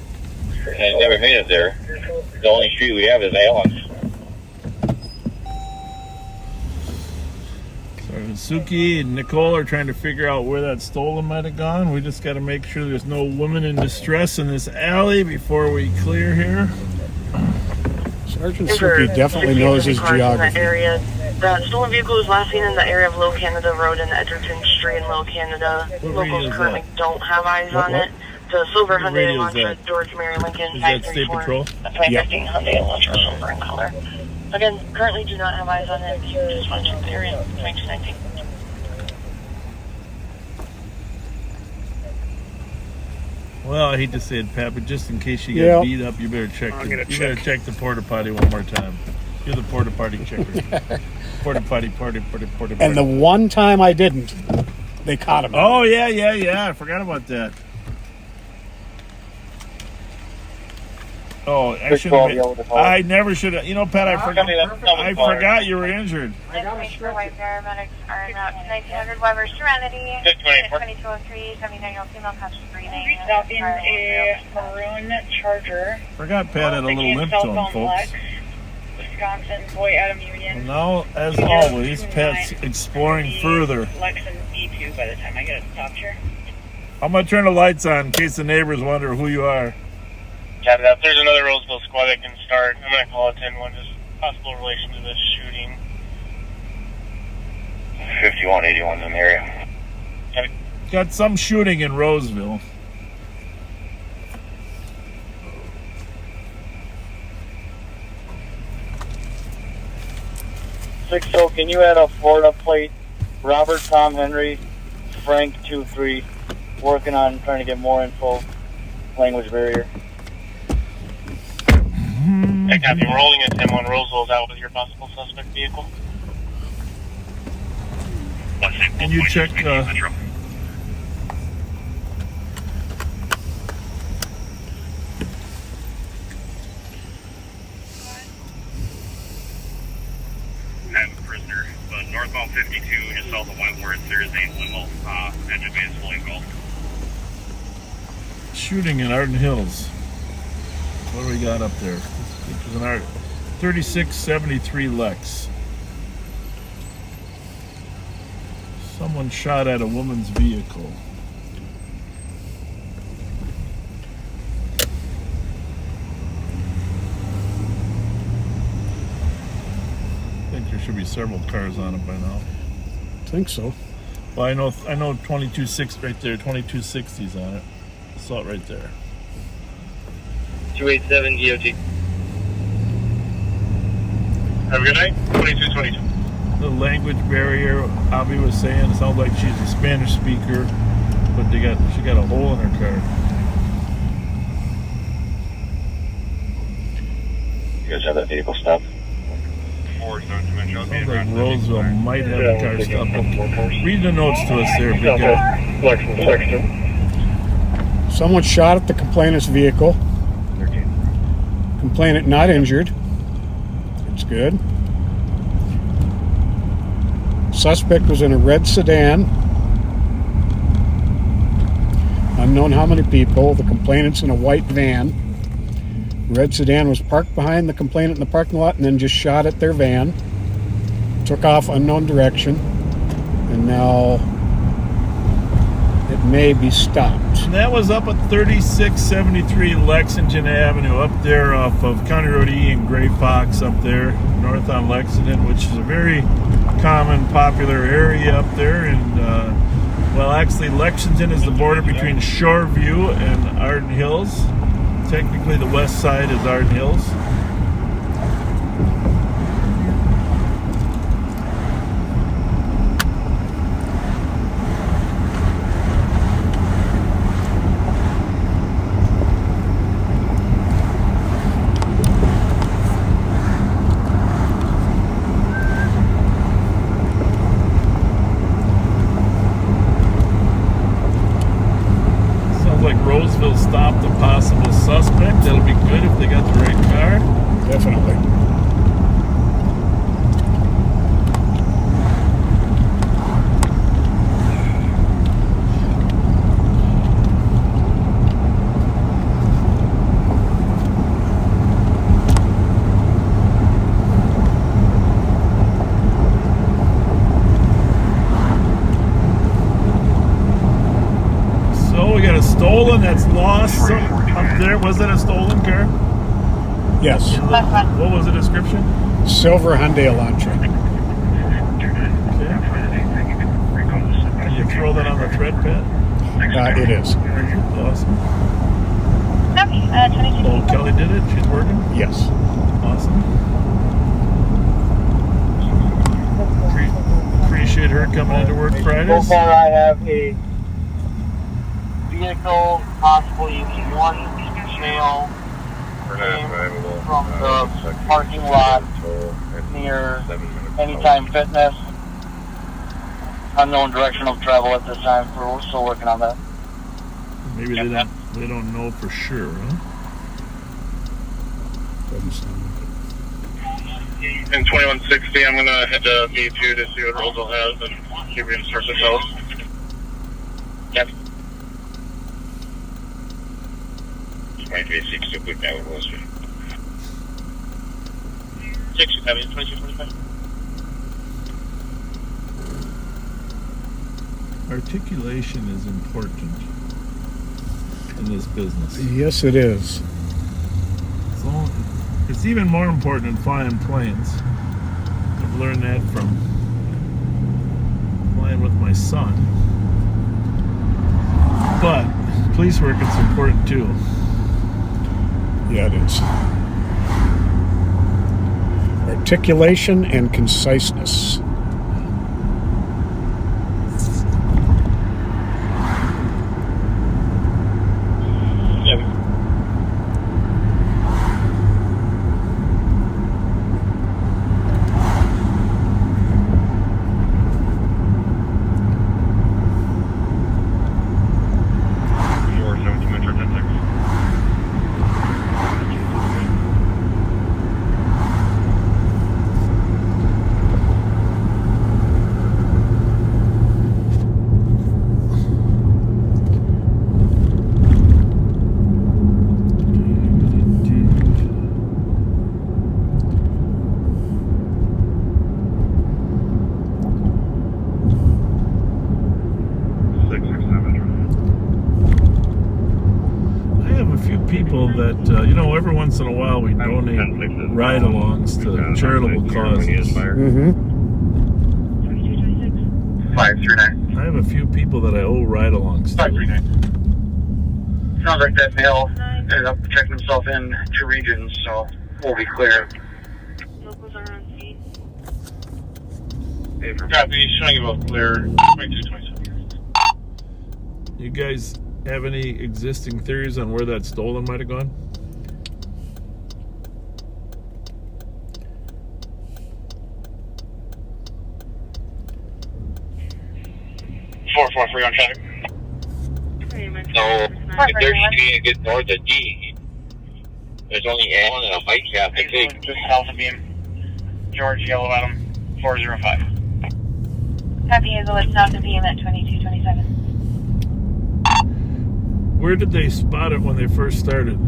And I never made it there. The only street we have is Allen's. So Suki and Nicole are trying to figure out where that stolen might have gone. We just got to make sure there's no women in distress in this alley before we clear here. Sergeant Suki definitely knows his geography. The stolen vehicle was last seen in the area of Little Canada Road and Edgerton Street in Little Canada. Locals currently don't have eyes on it. The silver Hyundai Elantra, George Mary Lincoln, Is that State Patrol? 2015 Hyundai Elantra, silver in color. Again, currently do not have eyes on it. Just want to check the area. 2219. Well, I hate to say it, Pat, but just in case you get beat up, you better check. Better check the porta potty one more time. You're the porta potty checker. porta potty. And the one time I didn't, they caught him. Oh yeah. I forgot about that. Oh, I never should have. You know, Pat, I forgot you were injured. White paramedics are in route to 1900 Weber Serenity. 2203, 79-year-old female conscious breathing. Out in a maroon Charger. Forgot Pat had a little limp to him, folks. Wisconsin Boy Adam Union. Well, now, as always, Pat's exploring further. Lexington E2 by the time I get it stopped here. I'm going to turn the lights on in case the neighbors wonder who you are. Got it. If there's another Roseville squad that can start, I'm going to call it 10-1, just possible relation to this shooting. 5181 in the area. Got some shooting in Roseville. So can you add a Florida plate? Robert Tom Henry Frank 23, working on trying to get more info. Language barrier. I copy. Rolling at 10-1. Roseville's out with your possible suspect vehicle. Can you check? Prisoner, but northbound 52, just south of Wentworth, there is a limo. Engine bay is fully engulfed. Shooting in Arden Hills. What do we got up there? This is an 3673 Lex. Someone shot at a woman's vehicle. I think there should be several cars on it by now. I think so. Well, I know 226 right there, 2260's on it. I saw it right there. 287 DOT. Have a good night. 2222. The language barrier, Avi was saying, it sounds like she's a Spanish speaker, but she got a hole in her car. You guys have that vehicle stopped? Sounds like Roseville might have the car stopped. Read the notes to us there, big guy. Someone shot at the complainant's vehicle. Complainant not injured. It's good. Suspect was in a red sedan. Unknown how many people. The complainant's in a white van. Red sedan was parked behind the complainant in the parking lot and then just shot at their van. Took off unknown direction. And now it may be stopped. And that was up at 3673 Lexington Avenue, up there off of County Road E and Gray Fox up there, north on Lexington, which is a very common, popular area up there. And, well, actually, Lexington is the border between Shoreview and Arden Hills. Technically, the west side is Arden Hills. Roseville stopped a possible suspect. That'll be good if they got the right car. lost some up there. Was it a stolen car? Yes. What was the description? Silver Hyundai Elantra. Can you throw that on the thread, Pat? It is. Awesome. Copy. 22. Oh, Kelly did it? She's working? Yes. Awesome. Appreciate her coming into work So Fridays. far, I have a vehicle, possibly one male, came from the parking lot near Anytime Fitness. Unknown direction of travel at this time. We're still working on that. Maybe they don't know for sure, huh? In 2160, I'm gonna head to B2 to see what Rosal has and give you source of cells. Yep. Might be 6 to put down was 6 to 2245. Articulation is important in this business. Yes, it is. It's even more important in flying planes. I've learned that from flying with my son. But police work is important too. Yeah, it is. Articulation and conciseness. That every once in a while we donate ride-alongs to charitable causes. 539. I have a few people that I owe ride-alongs to. 539. Sounds like that male ended up checking himself in 2 regions, so we'll be clear. Locals are on scene. Copy, showing about clear 2227. You guys have any existing theories on where that stolen might have gone? Free on traffic. No, if they're shooting a good north of D, there's only Allen and a bike path, I think. Just south of Beam. George, Yellow Adam, 405. Copy, Hazelwood, south of Beam at 2227. Where did they spot it when they first started?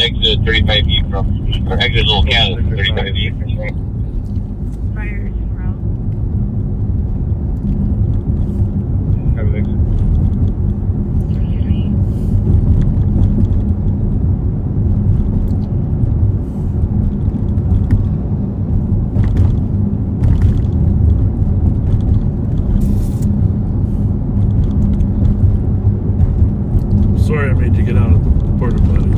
Exit 35 feet from, or exit Little Canada, 35 feet. Fire route. Sorry I made you get out of the porta potty.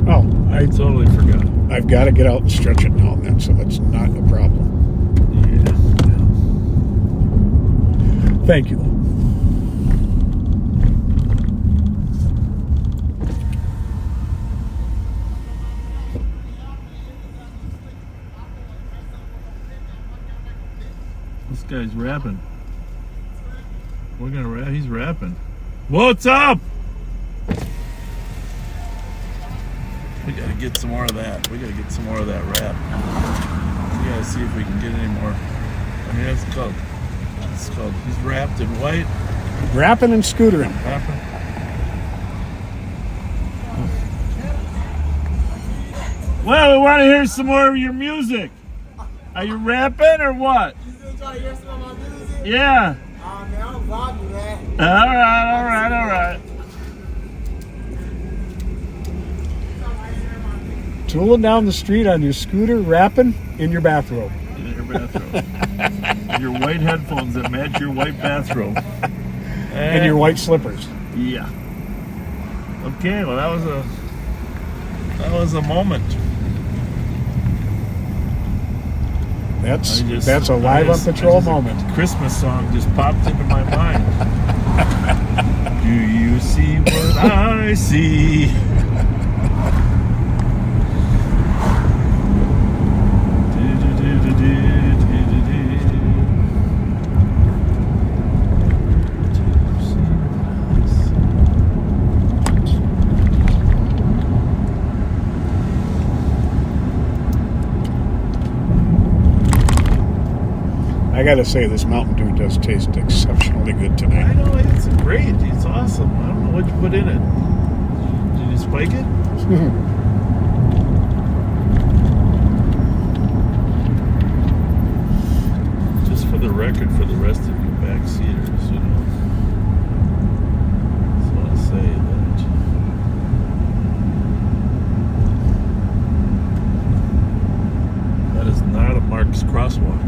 Oh, I totally forgot. I've got to get out and stretch it now and then, so that's not a problem. Yeah. Thank you. This guy's rapping. We're gonna rap. He's rapping. What's up? We gotta get some more of that. We gotta get some more of that rap. We gotta see if we can get any more. I mean, it's called. He's wrapped in white. Rapping and scootering. Rapping. Well, we want to hear some more of your music. Are you rapping or what? You still trying to hear some of my music? Yeah. Man, I'm vibing, man. All right. Tooling down the street on your scooter, rapping in your bathrobe. In your bathrobe. Your white headphones that match your white bathrobe. And your white slippers. Yeah. Okay, well that was a moment. That's a live on patrol moment. Christmas song just popped into my mind. Do you see what I see? I gotta say, this Mountain Dew does taste exceptionally good tonight. I know, it's great. It's awesome. I don't know what you put in it. Did you spike it? Just for the record, for the rest of you backseaters, you know. Just want to say that is not a Mark's crosswalk.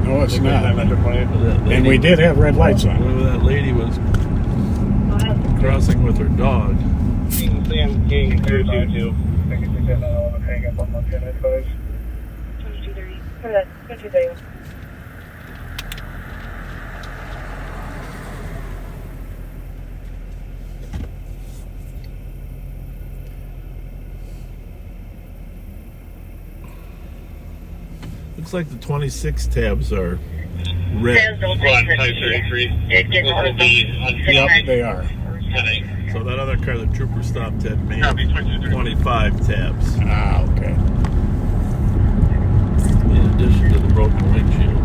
No, it's not. And we did have red lights on. Where that lady was crossing with her dog. Looks like the 26 tabs are red. Yep, they are. So that other car the trooper stopped at may have 25 tabs. Ah, okay. In addition to the broken windshield.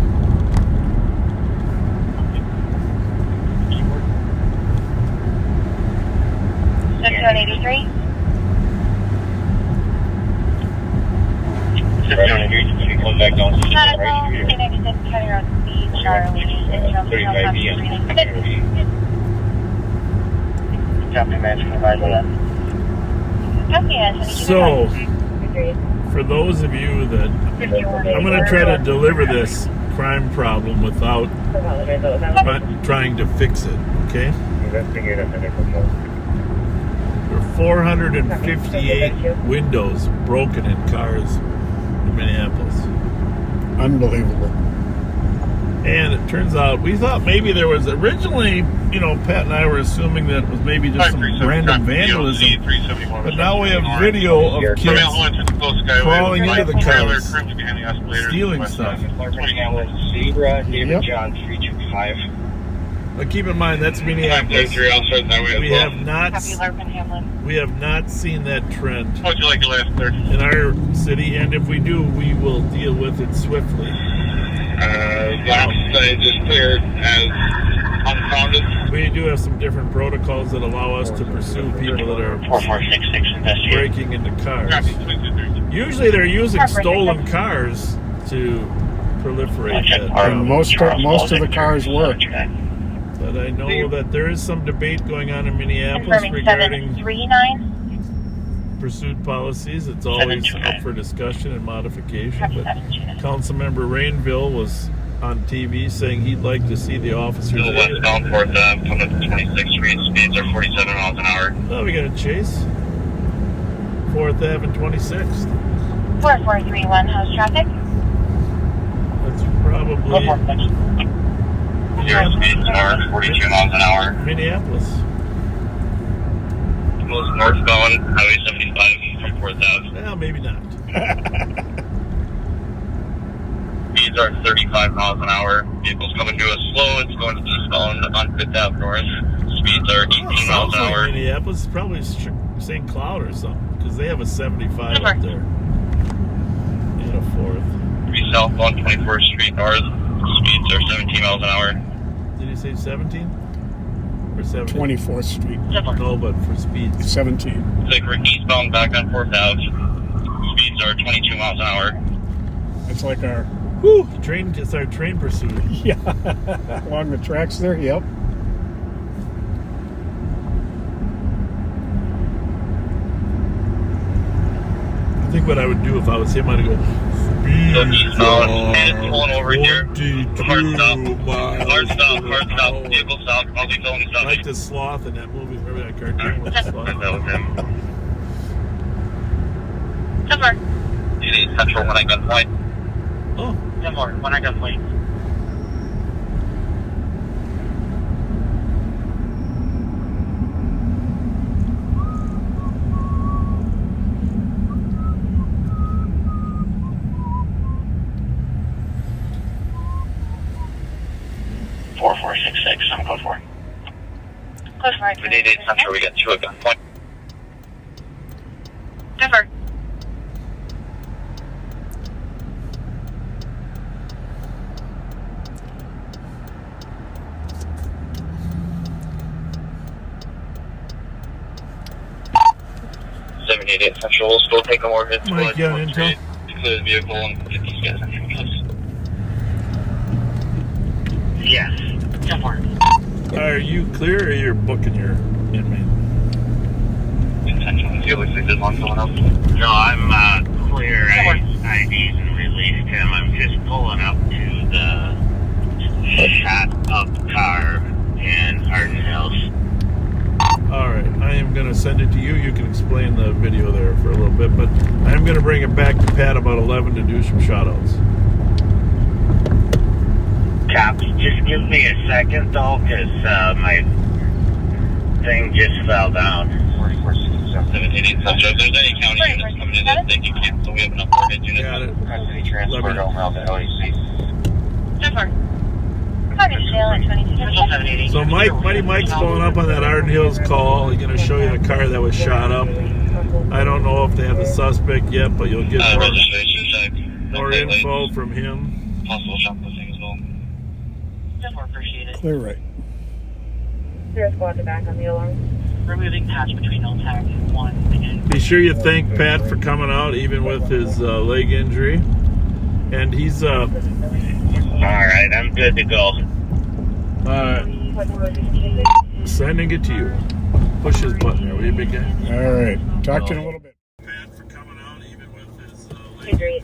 So, for those of you that, I'm going to try to deliver this crime problem without trying to fix it, okay? There are 458 windows broken in cars in Minneapolis. Unbelievable. And it turns out, we thought maybe there was originally, you know, Pat and I were assuming that it was maybe just some random vandalism. But now we have video of kids crawling into the cars, stealing stuff. Zebra, David John 325. But keep in mind, that's Minneapolis. We have not seen that trend in our city, and if we do, we will deal with it swiftly. Last just cleared as unfounded. We do have some different protocols that allow us to pursue people that are breaking into cars. Usually they're using stolen cars to proliferate that. And most of the cars work. But I know that there is some debate going on in Minneapolis regarding pursuit policies. It's always up for discussion and modification. But Councilmember Rainville was on TV saying he'd like to see the officers. Westbound 4th Ave, coming up to 26th Street, speeds are 47 miles an hour. Oh, we got a chase. 4th Ave and 26th. 4431, how's traffic? That's probably... Zero speeds are 42 miles an hour. Minneapolis. Goes northbound, Highway 75 from 4th Ave. Well, maybe not. Speeds are 35 miles an hour. Vehicles coming to us slow. It's going to eastbound on 5th Ave North. Speeds are 18 miles an hour. Minneapolis is probably St. Cloud or something, because they have a 75 up there. And a 4th. 3 southbound 24th Street North. Speeds are 17 miles an hour. Did you say 17? Or 17? 24th Street. No, but for speeds. 17. It's like we're eastbound back on 4th Ave. Speeds are 22 miles an hour. It's like our Whew, the train gets our train pursuit. Yeah. Along the tracks there, yep. I think what I would do if I was him, I'd go, speed pulling over here. 22 miles Hard stop, per hard stop. hour. Vehicle stop. Probably felony stop. Like the sloth in that movie. Remember that cartoon with the sloth? That was him. 10-4. DD Central when I got point. Oh. 10-4, when I got point. I'm code 4. Close right. We need Central. We got 2 at gunpoint. 10-4. Central. We'll still take them over his Mike, you got intel? Clear the vehicle and get these guys in handcuffs. Yes. 10-4. Are you clear or you're booking your inmate? Intentionally, he looks like there's one going up. No, I'm clear. IDs and released him. I'm just pulling up to the shot up car in Arden Hills. Alright, I am going to send it to you. You can explain the video there for a little bit, but I'm going to bring it back to Pat about 11 to do some shout-outs. Cops, just give me a second though, because my thing just fell down. 788 Central. If there's any county units coming in, they can cancel. We have enough warhead units. Got it. Custody transfer to LAC. 10-4. So Mighty Mike's going up on that Arden Hills call. He's going to show you the car that was shot up. I don't know if they have the suspect yet, but you'll get more info from him. Possible shoplifting as well. 10-4, appreciate it. Clear right. 0 squad to back on the alarm. Removing patch between no tag 1 and... Be sure you thank Pat for coming out, even with his leg injury. And he's... Alright, I'm good to go. Sending it to you. Push his button there, will you, big guy? All right. Talk to you in a little bit. Pat for coming out, even with his leg Agreed. injury.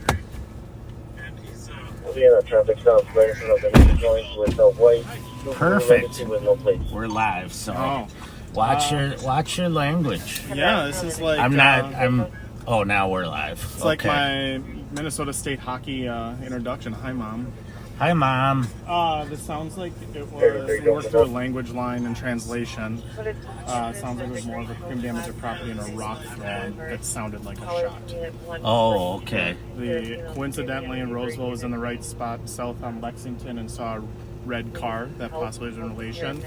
And he's... We'll be in a traffic stop right in front of the joint with a white... Perfect. With no plates. We're live, so watch your language. Yeah, this is like... Oh, now we're live. It's like my Minnesota State hockey introduction. Hi, Mom. Hi, Mom. This sounds like it was worked through a language line and translation. It sounds like it was more of a crime damage of property and a rock thrown that sounded like a shot. Oh, okay. Coincidentally, Roseville was in the right spot south on Lexington and saw a red car that possibly was in relation.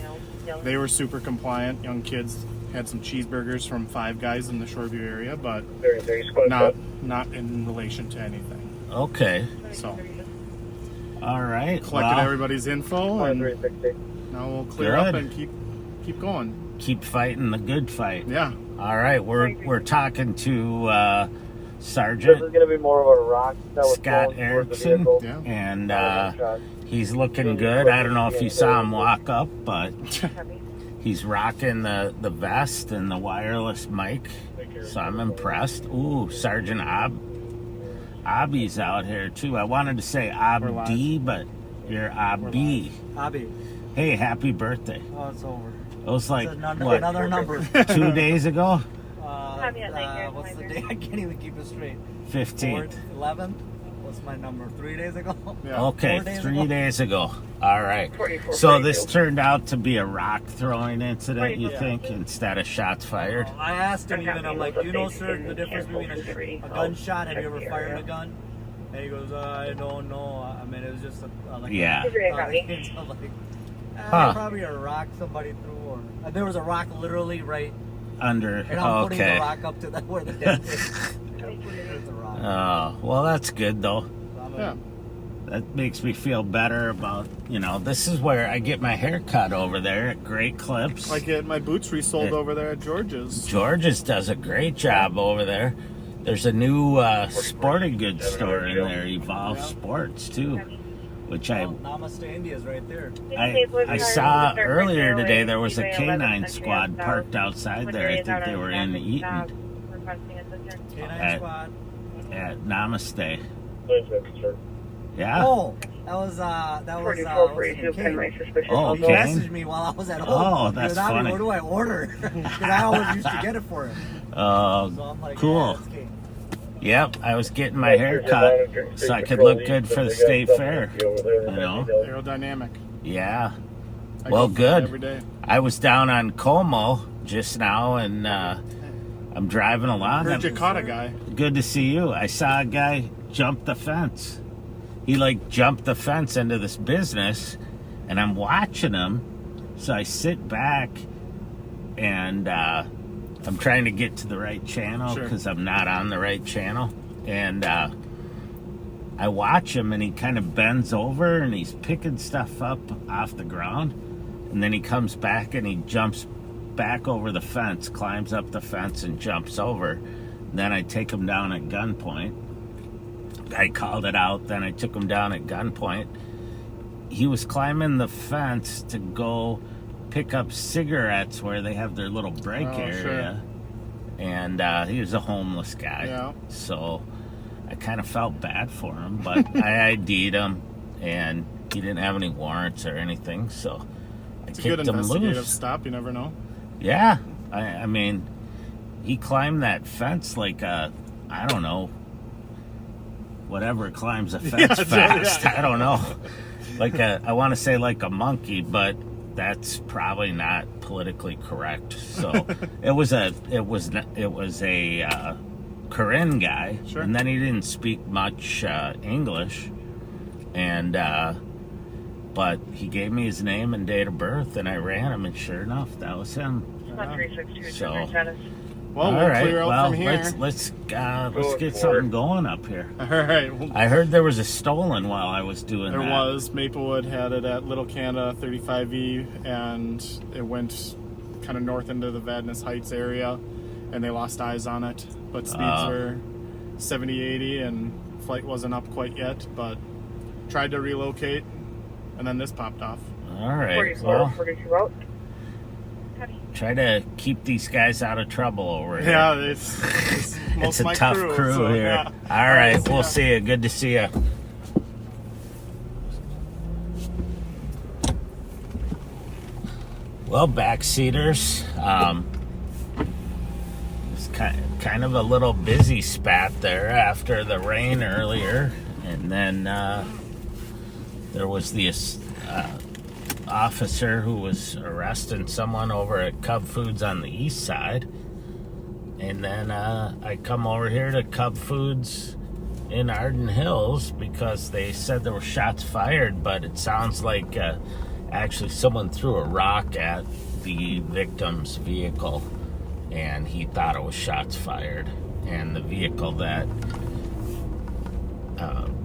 They were super compliant. Young kids had some cheeseburgers from Five Guys in the Shoreview area, but not in relation to anything. Okay. So... All right. Collected everybody's info, and now we'll clear up and keep going. Keep fighting the good fight. Yeah. All right. We're talking to Sergeant. This is going to be more of a rock Scott Erickson, and he's looking good. I don't know if you saw him walk up, but he's rocking the vest and the wireless mic, so I'm impressed. Ooh, Sergeant Abby's out here too. I wanted to say Abdi, but you're Abi. Abi. Hey, happy birthday. Oh, it's over. It was like, another number. 2 days ago? What's the day? I can't even keep it straight. 15th. 11th? What's my number? 3 days ago? Yeah. Okay, 3 days ago. All right. So this turned out to be a rock throwing incident, you think, instead of shots fired? I asked him even, I'm like, do you know, sir, the difference between a gunshot? Have you ever fired a gun? And he goes, I don't know. I mean, it was just probably a rock somebody threw, or there was a rock literally right under. And I'm putting the rock up to where the dent is. Oh, well, that's good though. Yeah. That makes me feel better about, this is where I get my hair cut over there at Great Clips. I get my boots resold over there at George's. George's does a great job over there. There's a new sporting goods store in there, Evolve Sports, too, which Namaste India's right there. I saw earlier today. There was a K9 squad parked outside there. I think they were in Eaton K9 squad. at Namaste. Yeah. Oh, that was Kane. Oh, He Kane? messaged me while I was at home. Oh, that's He goes, "Abby, funny. what do I order?" Because I always used to get it for him. So I'm like, Cool. Yeah, that's Kane. Yep, I was getting my hair cut so I could look good for the state fair. You know? Aerodynamic. Yeah. I Well, go for it good. every day. I was down on Como just now, and I'm driving along. Heard you caught a guy. Good to see you. I saw a guy jump the fence. He jumped the fence into this business, and I'm watching him. So I sit back, and I'm trying to get to the right channel because I'm not on the right channel. And I watch him, and he kind of bends over, and he's picking stuff up off the ground. And then he comes back, and he jumps back over the fence, climbs up the fence, and jumps over. And then I take him down at gunpoint. I called it out, then I took him down at gunpoint. He was climbing the fence to go pick up cigarettes where they have their little break area. And he was a homeless guy. Yeah. So I kind of felt bad for him, but I ID'd him, and he didn't have any warrants or anything, so I It's a good kicked him investigative loose. stop. You never know. Yeah. I mean, he climbed that fence like I don't know, whatever climbs a fence fast. I don't know. I want to say like a monkey, but that's probably not politically correct. So it was a Korean guy, and then he didn't speak much English, and but he gave me his name and date of birth, and I ran him, and sure enough, that was him. So, Well, all we'll right, clear out from here. let's get something going up here. All right. I heard there was a stolen while I was doing There that. was. Maplewood had it at Little Canada 35E, and it went kind of north into the Vadnais Heights area, and they lost eyes on it. But speeds were 70, 80, and flight wasn't up quite yet, but tried to relocate, and then this popped off. All right. Well, try to keep these guys out of trouble over here. Yeah, it's It's a tough crew so, here. yeah. All right, we'll see you. Good to see you. Well, backseaters, it's kind of a little busy spat there after the rain earlier, and then there was the officer who was arresting someone over at Cub Foods on the east side. And then I come over here to Cub Foods in Arden Hills because they said there were shots fired, but it sounds like actually someone threw a rock at the victim's vehicle, and he thought it was shots fired. And the vehicle that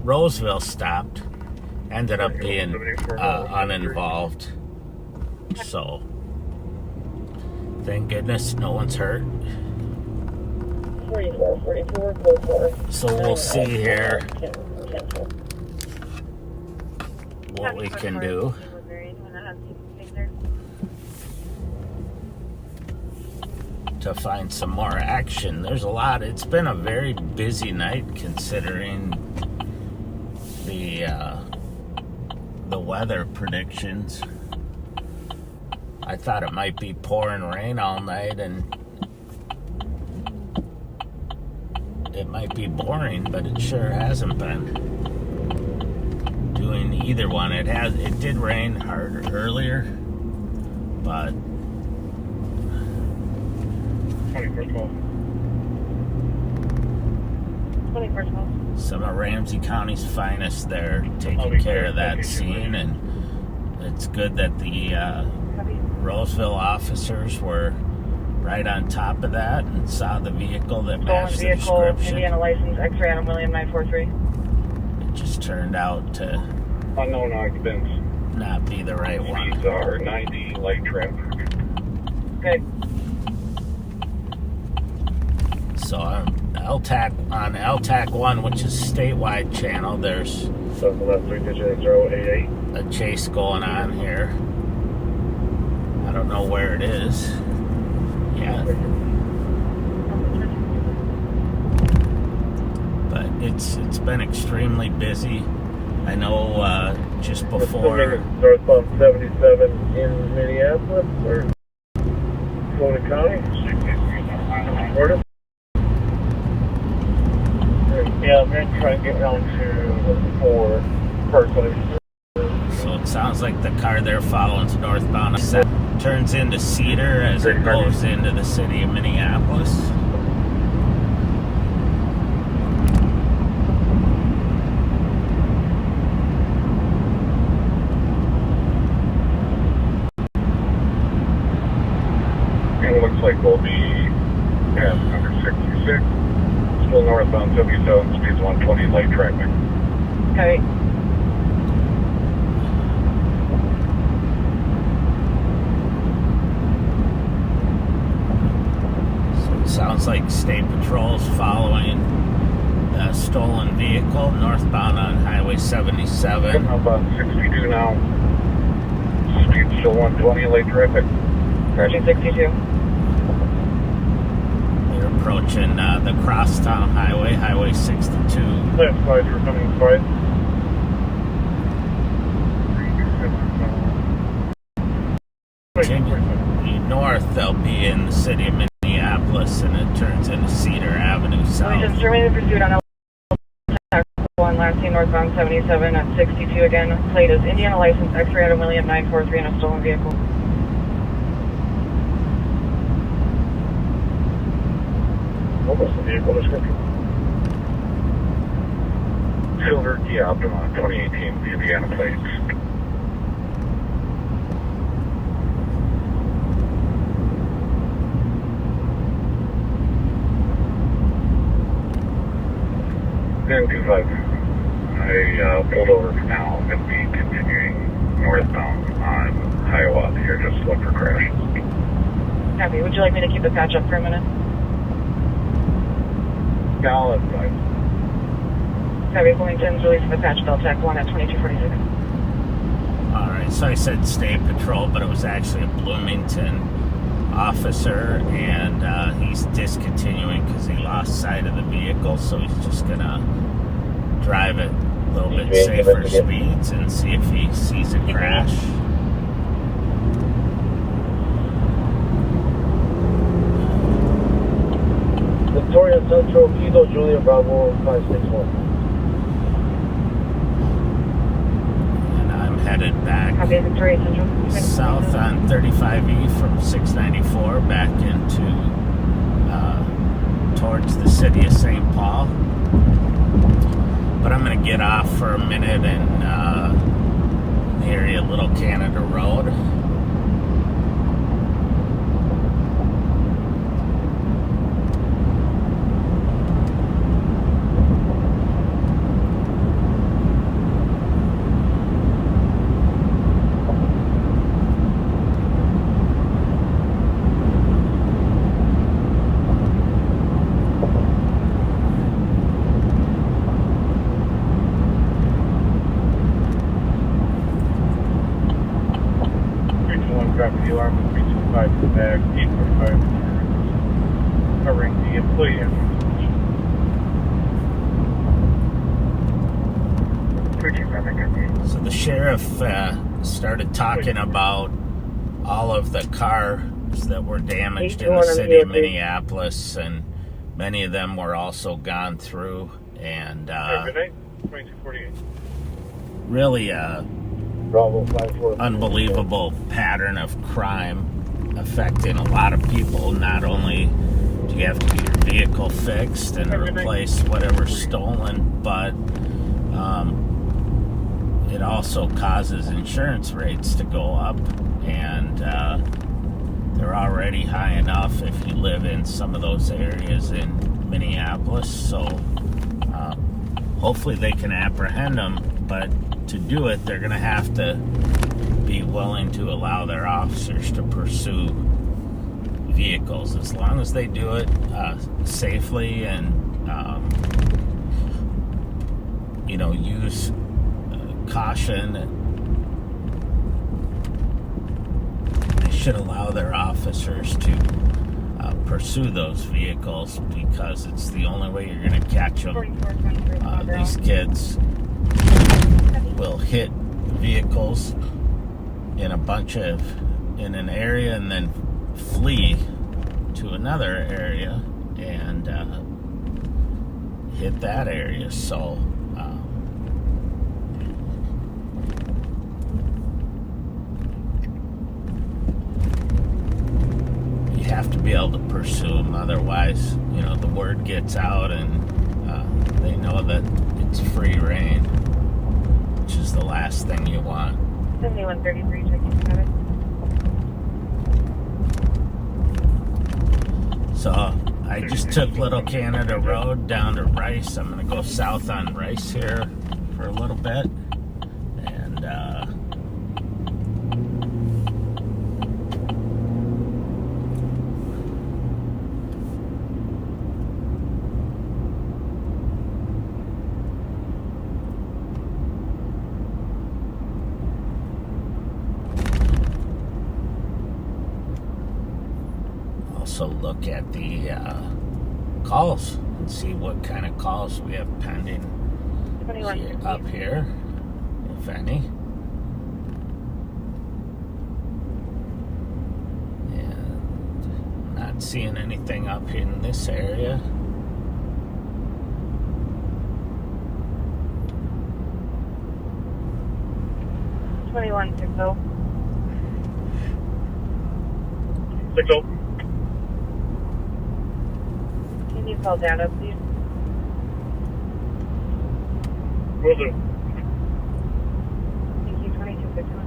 Roseville stopped ended up being uninvolved. So, thank goodness no one's hurt. 44, So we'll see here what we can do. To find some more action. There's a lot. It's been a very busy night considering the weather predictions. I thought it might be pouring rain all night, and it might be boring, but it sure hasn't been doing either one. It did rain hard earlier, but 24. some of Ramsey County's finest there taking care of that scene, and it's good that the Roseville officers were right on top of that and saw the vehicle that matched the description. Indiana license, X-ray Adam William 943. It just turned out to unknown occupants. Not be the right one. These are 90 light traffic. Good. So I'm LTAC on LTAC 1, which is statewide channel. There's a chase going on here. I don't know where it is yet, but it's been extremely busy. I know just before northbound 77 in Minneapolis or Florida County. Florida. Yeah, I'm going to try and get down to 4 personally. So it sounds like the car they're following is northbound. Turns into Cedar as it goes into the city of Minneapolis. It looks like we'll be past number 66. Still northbound 77, speeds 120, light traffic. Okay. Sounds like State Patrol's following the stolen vehicle northbound on Highway 77. About 62 now. Speed still 120, light traffic. Approaching 62. They're approaching the Crosstown Highway, Highway 62. Left side, you're coming right. Continue north, they'll be in the city of Minneapolis, and it turns into Cedar Avenue South. Just terminated pursuit on one last seen northbound 77 at 62 again. Plate is Indiana license X-ray Adam William 943 in a stolen vehicle. What was the vehicle description? Silver Kia Optima 2018 Indiana plates. Then 25. I pulled over for now. I'm going to be continuing northbound on Hiawatha here just to look for crashes. Copy. Would you like me to keep the patch up for a minute? Now that's fine. Copy. Bloomington's releasing the patch belt tech 1 at 2246. Alright, so I said State Patrol, but it was actually a Bloomington officer, and he's discontinuing because he lost sight of the vehicle, so he's just gonna drive at a little bit safer speeds and see if he sees a crash. Victoria Central, Kilo Julia Bravo 561. And I'm headed back Copy. Victoria Central. south on 35E from 694 back into towards the city of St. Paul. But I'm going to get off for a minute in the area of Little Canada Road. Traffic alarm with 325 in the back, 845 covering the employee entrance. So the sheriff started talking about all of the cars that were damaged in the city of Minneapolis, and many of them were also gone through, and really unbelievable pattern of crime affecting a lot of people. Not only do you have to get your vehicle fixed and replace whatever's stolen, but it also causes insurance rates to go up, and they're already high enough if you live in some of those areas in Minneapolis. So hopefully they can apprehend them, but to do it, they're going to have to be willing to allow their officers to pursue vehicles. As long as they do it safely and use caution. They should allow their officers to pursue those vehicles because it's the only way you're going to catch them. These kids will hit vehicles in an area and then flee to another area and hit that area. So you have to be able to pursue them, otherwise the word gets out and they know that it's free reign, which is the last thing you want. 7133, checking status. So I just took Little Canada Road down to Rice. I'm going to go south on Rice here for a little bit. And also look at the calls and see what kind of calls we have pending up here, if any. And not seeing anything up in this area. Twenty-one 60. 60. Can you call data, please? Will do. Thank you, 2251.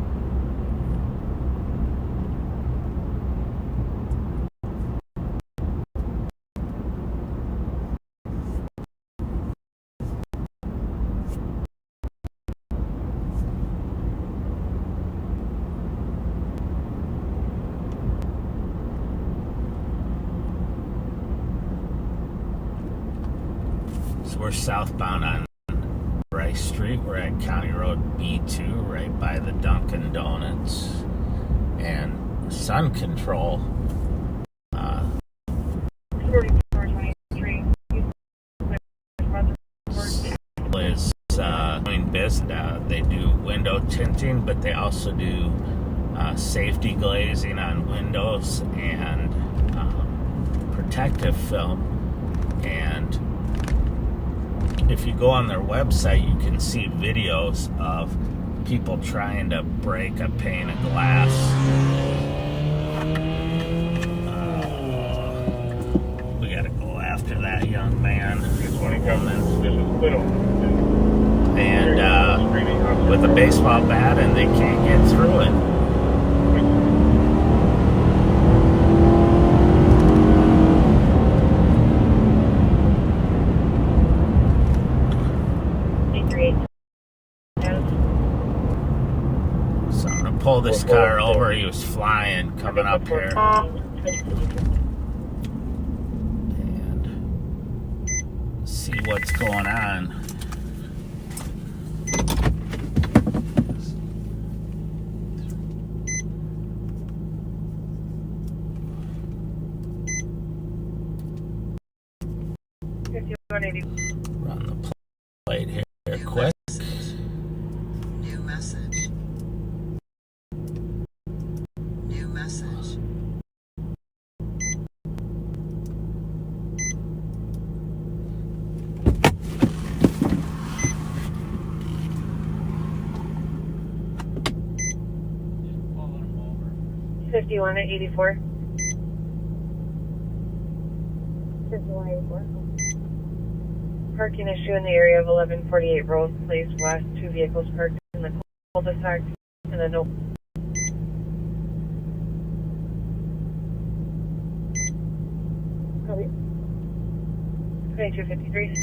So we're southbound on Rice Street. We're at County Road B2, right by the Dunkin' Donuts. And Sun Control 4423. is doing business. They do window tinting, but they also do safety glazing on windows and protective film. And if you go on their website, you can see videos of people trying to break a pane of glass. We gotta go after that young man. And with a baseball bat, and they can't get through it. So I'm gonna pull this car over. He was flying coming up here. And see what's going on. Run the plate here quick. New message. New message. Fifty-one at 84. 5184. Parking issue in the area of 1148 Rose Place West. 2 vehicles parked in the cul-de-sac and a no. Copy. 2253.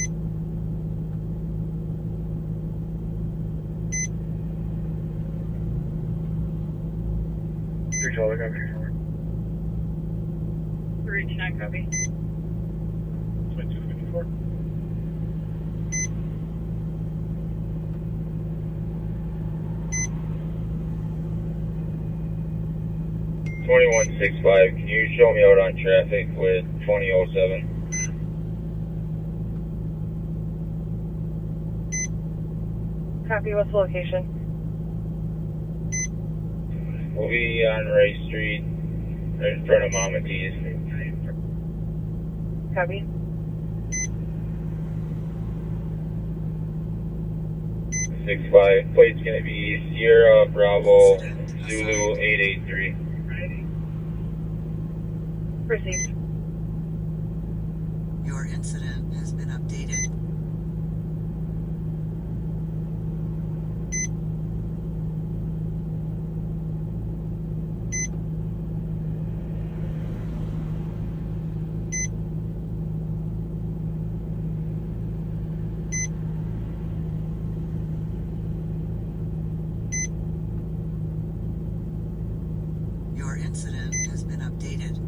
Reaching out, copy. 2254. 2165, can you show me out on traffic with 2007? Copy, what's the location? We'll be on Ray Street, right in front of Mama T's. Copy. Plate's gonna be Sierra Bravo Zulu 883. Received. Your incident has been updated. Your incident has been updated.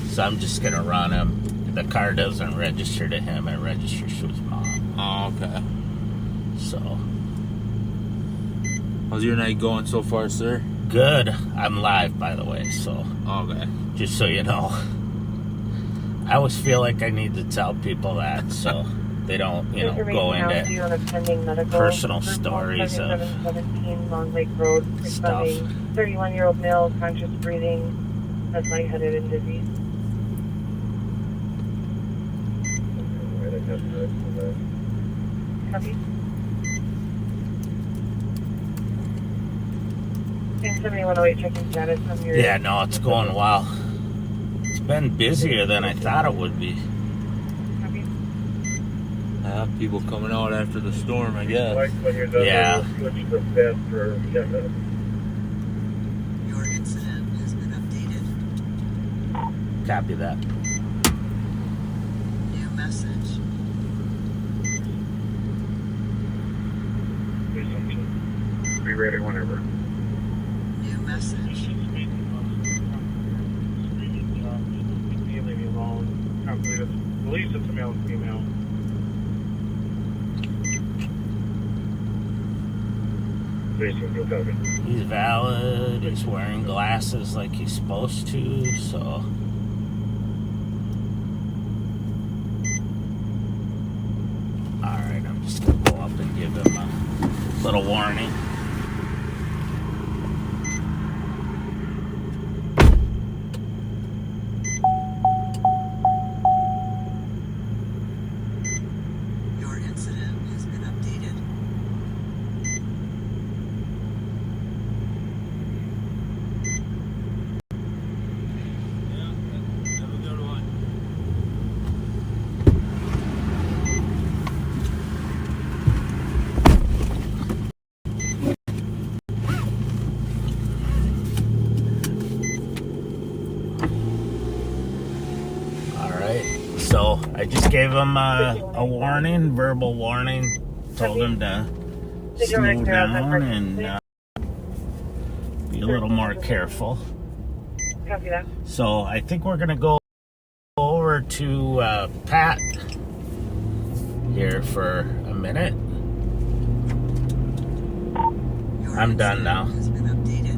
So I'm just gonna run him. The car doesn't register to him; it registers to his mom. Oh, okay. So, how's your night going so far, sir? good. I'm live, by the way. So, okay. Just so you know, I always feel like I need to tell people that, so they don't, go into personal stories of 717 Long Lake Road, stuff. 31-year-old male, conscious breathing, that's lightheaded and dizzy. Copy. Thing 7108 checking status on your... Yeah, no, it's going well. It's been busier than I thought it would be. Copy. People coming out after the storm, I guess. Yeah. Your incident has been updated. Copy that. New message. Be ready whenever. New message. Leave me alone. I believe it's, at least it's a male and female. He's valid. He's wearing glasses like he's supposed to, so. Alright, I'm just gonna go up and give him a little warning. Your incident has been updated. So I just gave him a warning, verbal warning. Told him to slow down and be a little more careful. Copy that. So I think we're gonna go over to Pat here for a minute. I'm done now. Has been updated.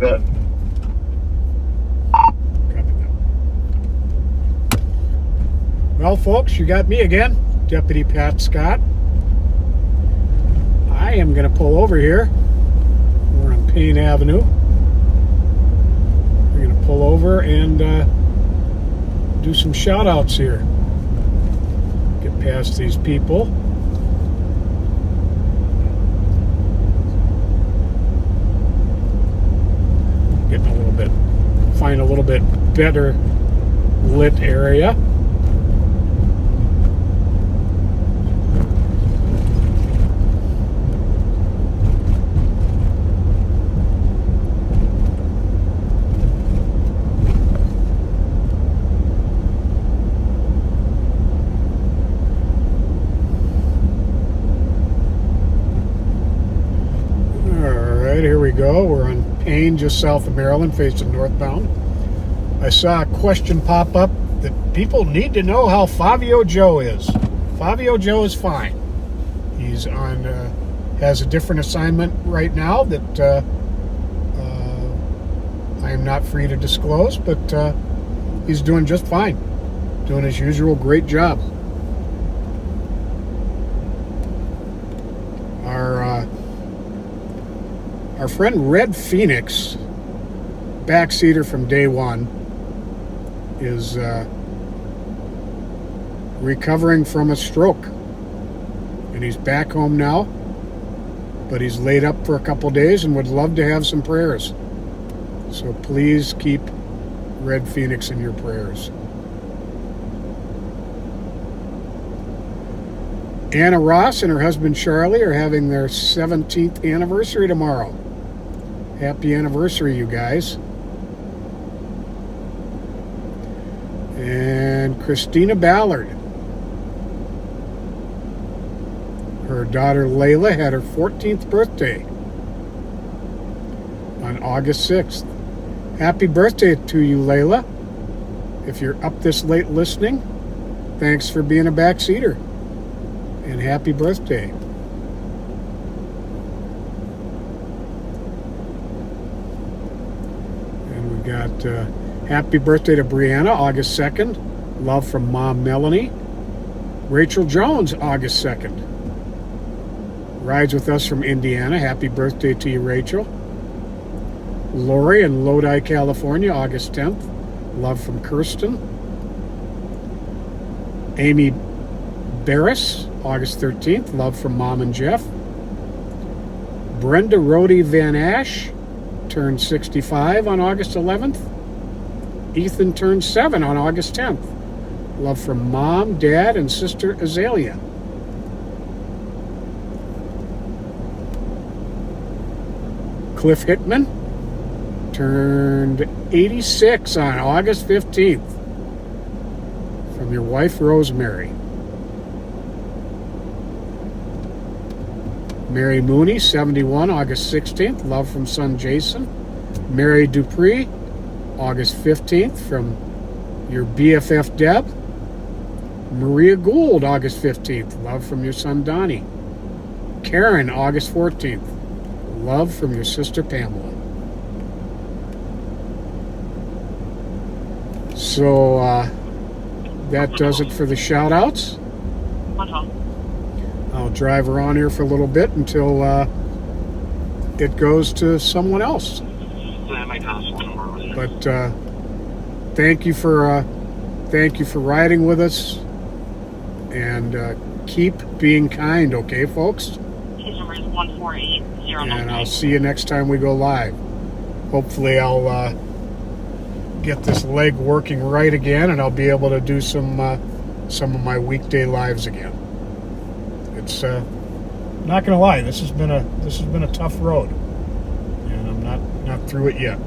Good. Well, folks, you got me again, Deputy Pat Scott. I am going to pull over here. We're on Payne Avenue. We're going to pull over and do some shout-outs here. Get past these people. Getting a little bit, find a little bit better lit area. Here we go. We're on Payne, just south of Maryland, facing northbound. I saw a question pop up that people need to know how Fabio Joe is. Fabio Joe is fine. He's on, has a different assignment right now that I am not free to disclose, but he's doing just fine. Doing his usual great job. Our friend Red Phoenix, backseater from day one, is recovering from a stroke. And he's back home now, but he's laid up for a couple days and would love to have some prayers. So please keep Red Phoenix in your prayers. Anna Ross and her husband Charlie are having their 17th anniversary tomorrow. Happy anniversary, you guys. And Christina Ballard. Her daughter Layla had her 14th birthday on August 6th. Happy birthday to you, Layla. If you're up this late listening, thanks for being a backseater. And happy birthday. Got happy birthday to Brianna, August 2nd. Love from Mom Melanie. Rachel Jones, August 2nd. Rides with us from Indiana. Happy birthday to you, Rachel. Lori in Lodi, California, August 10th. Love from Kirsten. Amy Barris, August 13th. Love from Mom and Jeff. Brenda Rhodey Van Ash turned 65 on August 11th. Ethan turned 7 on August 10th. Love from Mom, Dad, and Sister Azalea. Cliff Hickman turned 86 on August 15th. From your wife, Rosemary. Mary Mooney, 71, August 16th. Love from son Jason. Mary Dupree, August 15th, from your BFF Deb. Maria Gould, August 15th. Love from your son Donnie. Karen, August 14th. Love from your sister Pamela. So that does it for the shout outs. I'll drive around here for a little bit until it goes to someone else. But thank you for riding with us, and keep being kind, okay, folks? Case number is 1480. And I'll see you next time we go live. Hopefully, I'll get this leg working right again, and I'll be able to do some of my weekday lives again. It's not gonna lie, this has been a tough road, and I'm not through it yet.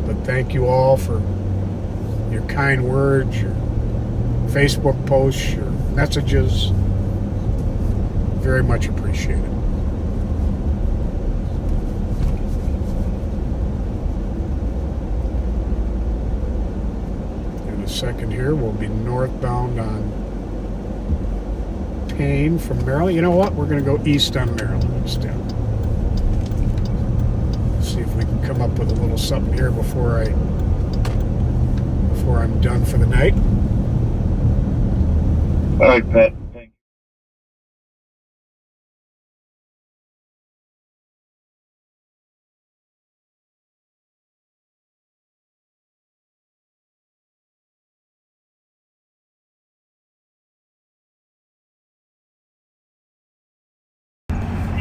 But thank you all for your kind words, your Facebook posts, your messages. Very much appreciated. In a second here, we'll be northbound on Champaign from Maryland. You know what? We're going to go east on Maryland instead. See if we can come up with a little something here before I'm done for the night. All right, Pat.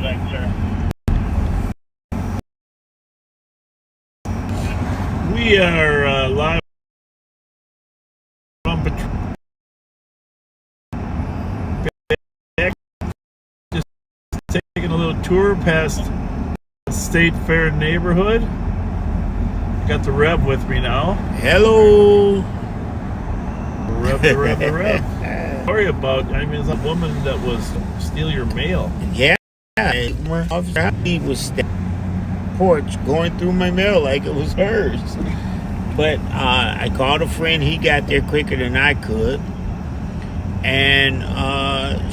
Thanks, sir. We are live on just taking a little tour past the State Fair neighborhood. Got the Rev with me now. Hello. The Rev. Sorry about, I mean, it's a woman that was steal your mail. Yeah. He was standing porch going through my mail like it was hers. But I called a friend. He got there quicker than I could. And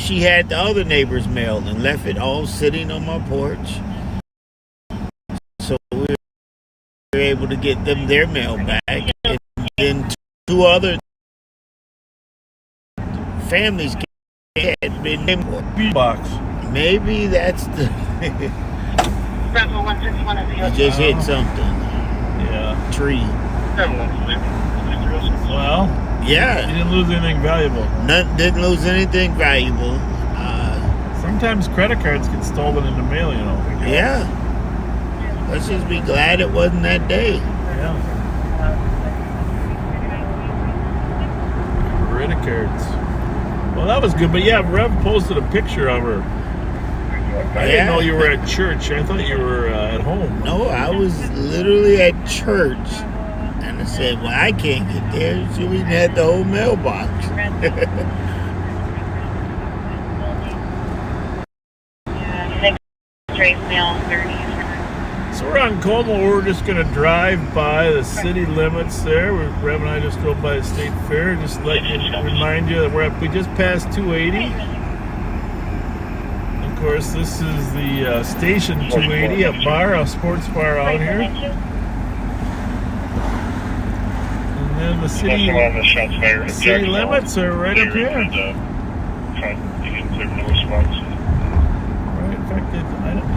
she had the other neighbor's mail and left it all sitting on my porch. So we were able to get them their mail back. And then two other families had been in box. Maybe that's the... Bravo 161 is You just hit something. Yeah. Tree. Well, yeah. You didn't lose anything valuable. Didn't lose anything valuable. Sometimes credit cards get stolen in the mail, you know. Yeah. Let's just be glad it wasn't that day. Yeah. Credit cards. Well, that was good. But yeah, Rev posted a picture of her. I didn't know you were at church. I thought you were at home. No, I was literally at church. And I said, well, I can't get there. So we had the whole mailbox. So we're on Como. We're just going to drive by the city limits there. Rev and I just drove by the State Fair. Just remind you that we just passed 280. Of course, this is the Station 280, a sports bar out here. And then the city limits are right up here. Right, in fact, it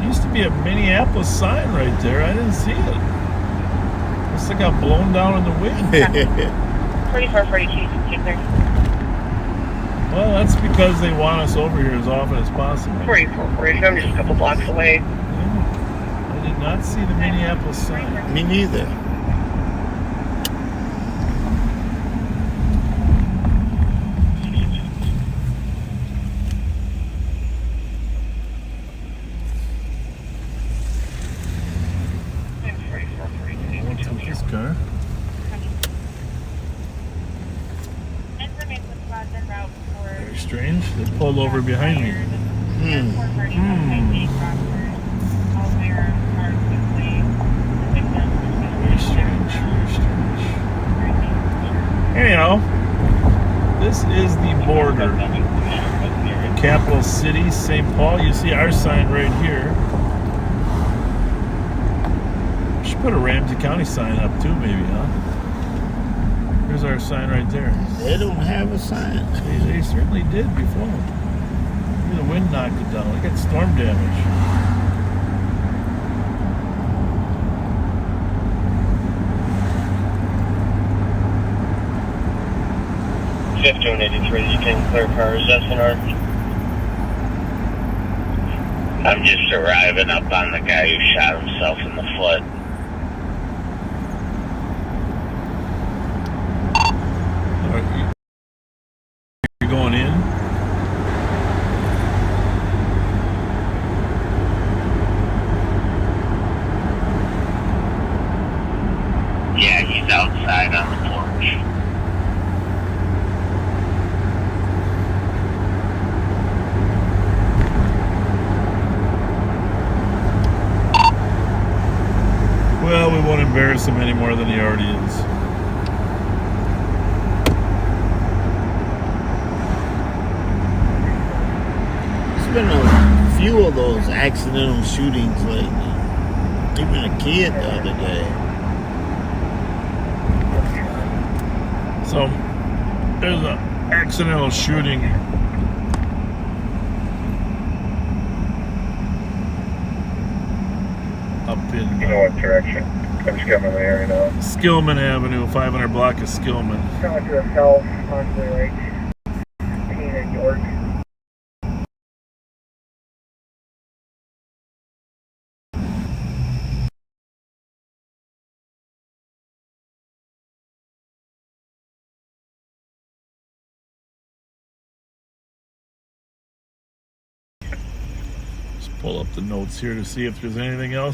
used to be a Minneapolis sign right there. I didn't see it. Must have got blown down in the wind. 4442, take 30. Well, that's because they want us over here as often as possible. 4442, I'm just a couple blocks away. Yeah. I did not see the Minneapolis sign. Me neither. What's with this car? Very strange. They pulled over behind me. Very strange. Very strange. Anyhow, this is the border. The capital city, St. Paul. You see our sign right here. Should put a Ramsey County sign up too, maybe, huh? Here's our sign right there. They don't have a sign. They certainly did before. Maybe the wind knocked it down. Look at storm damage. 1583, you can clear cars, SNR. I'm just arriving up on the guy who shot himself in the foot. You're going in? Yeah, he's outside on the porch. Well, we won't embarrass him any more than he already is. few of those accidental shootings lately. Even a kid the other day. So there's an accidental shooting up in You know what direction? I'm just getting in the area now. Skillman Avenue, 500 block of Skillman. Coming to the south onto the right. Heading to York. Just pull up the notes here to see if there's anything else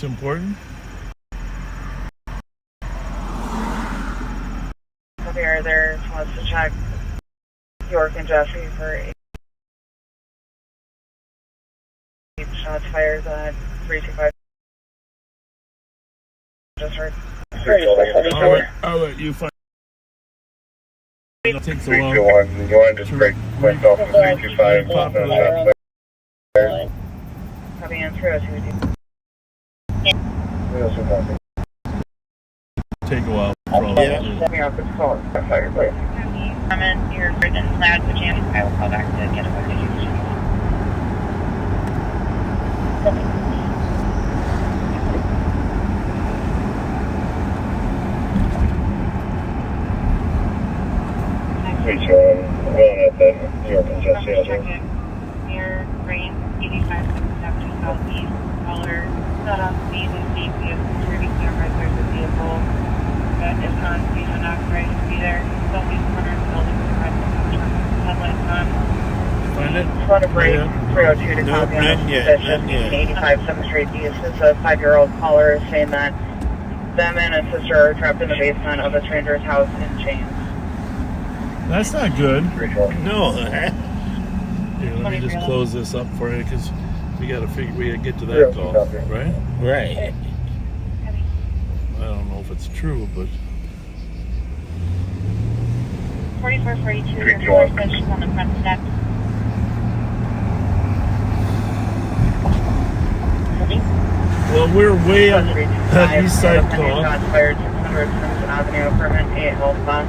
important. We are there. Just wants to check York and Jesse for 8 shots fired at 325. Just heard. I'll let you find. It takes a while. 321. You want to just break off the 325. Copy in 302. Take a while. I'm in your freaking plaid pajamas. I will call back to get a photo. Going at the New York and Jesse address. Near Green, 8570 Southeast, color, set up speed and safety of security cameras. There's a vehicle that is on speed and authorized to be there. Southeast corner of the building with the red headlights on. Find it? Front of break, 302 to Nope, copy on none yet, position. none yet. 85 7th Street East. It's a 5-year-old caller saying that them and his sister are trapped in the basement of a stranger's house in chains. That's not good. No. Here, let me just close this up for you because we got to get to that call, right? Right. I don't know if it's true, but 4442, your caller says she's on the front steps. well, we're way on that east side call. Shots fired 600 Simpson Avenue, apartment 8 Alpha.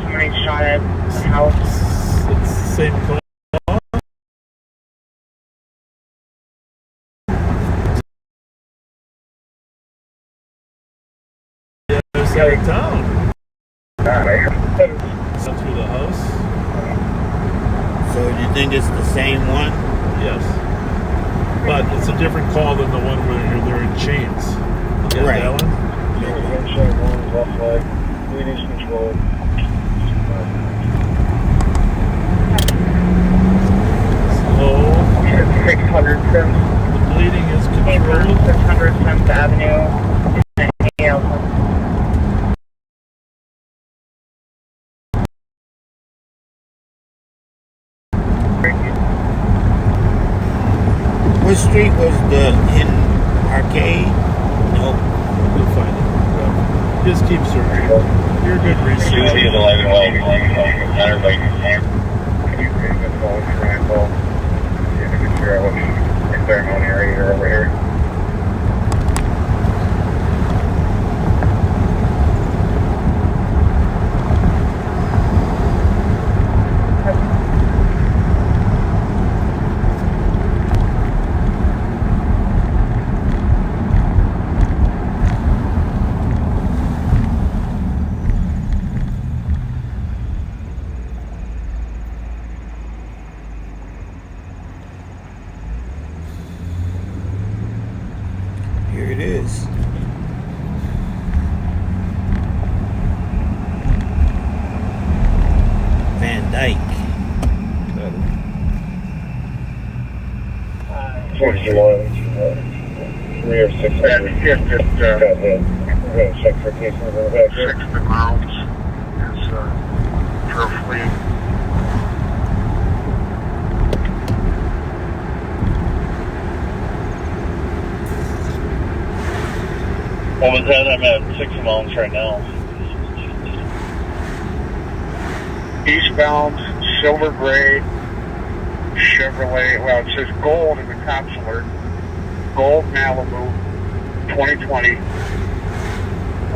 Somebody shot at the house. It's the same call. The other side of town. Up through the house. So do you think it's the same one? Yes. But it's a different call than the one where they're in chains. You got Right. that one? Left flag. Bleeding control. Slow. 600 Sims. The bleeding is controlled. 600 Sims Avenue. 8 Alpha. What street was the in Arcade? Nope. We'll find it. Just keep searching. You're a good researcher. Ceremony area over here. Here it is. Van Dyke. Got it. 41, 3 or 6. Just got hit. We're going to check for cases in the back here. 6 miles is for a fleet. What was that? I'm at 6 miles right now. Eastbound, silver gray, Chevrolet, well, it says gold in the cops alert. Gold Malibu 2020.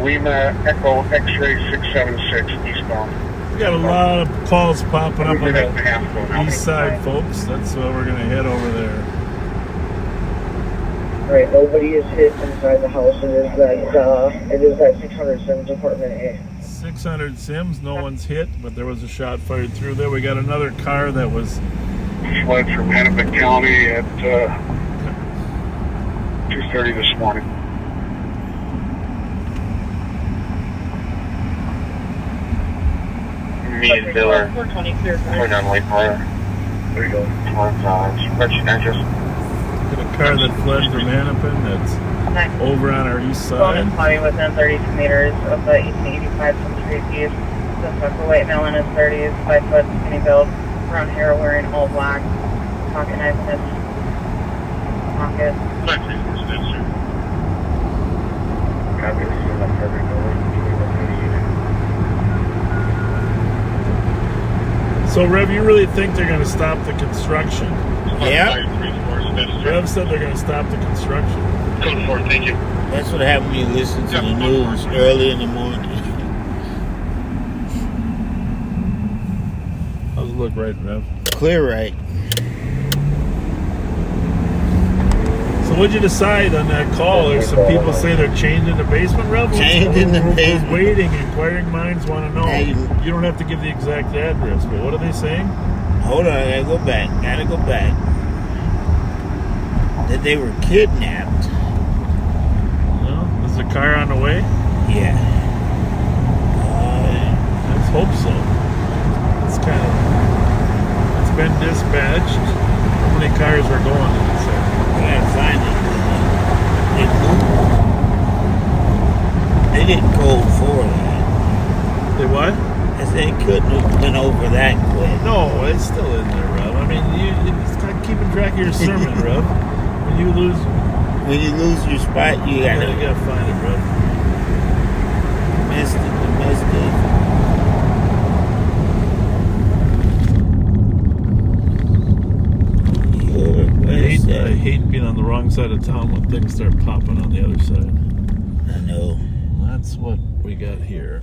Lima Echo X-ray 676 eastbound. We got a lot of calls popping up on the east side, folks. That's why we're going to head over there. Alright, nobody is hit inside the house. It is that 600 Sims apartment A. 600 Sims, no one's hit, but there was a shot fired through there. We got another car that was fled from Hennepin County at 2:30 this morning. Me and Miller. 420 clear. Going on Lake Fire. There you go. Registered address. got a car that fled from Hennepin that's over on our east side. Body within 32 meters of the 1885 Street East. Suspect, a white male in his 30s, 5 foot, skinny build, brown hair, wearing all black, pocket knife in his pocket. So, Rev, you really think they're going to stop the construction? Yeah. Rev said they're going to stop the construction. Code 4, thank you. That's what happened when you listen to the news early in the morning. How's it look right, Rev? Clear right. So what'd you decide on that call? There's some people say they're changing the basement, Rev? Changing the basement. We're waiting. Inquiring minds want to know. Hey, you don't have to give the exact address, but what are they saying? Hold on, I gotta go back. That they were kidnapped. Well, is the car on the way? Yeah. Let's hope so. It's been dispatched. How many cars are going? I gotta find it. They didn't go for that. They what? I said they couldn't have been over that quick. No, it's still in there, Rob. I mean, it's kind of keeping track of your sermon, Rob. When you lose your spot, you gotta find it, Rob. Missed it. I hate being on the wrong side of town when things start popping on the other side. I know. That's what we got here.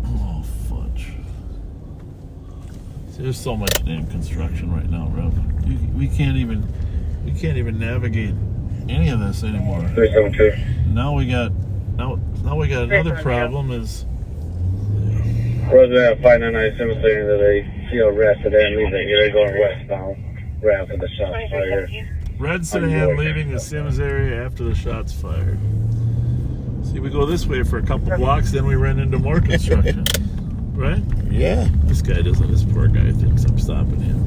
Oh, fudge. See, there's so much damn construction right now, Rob. We can't even navigate any of this anymore. 372. Now we got another problem is Roosevelt 599 saying that they feel arrested and leaving. They're going westbound right after the shots fired. Red sedan leaving the Sims area after the shots fired. See, we go this way for a couple blocks, then we run into more construction. Right? Yeah. This poor guy thinks I'm stopping him.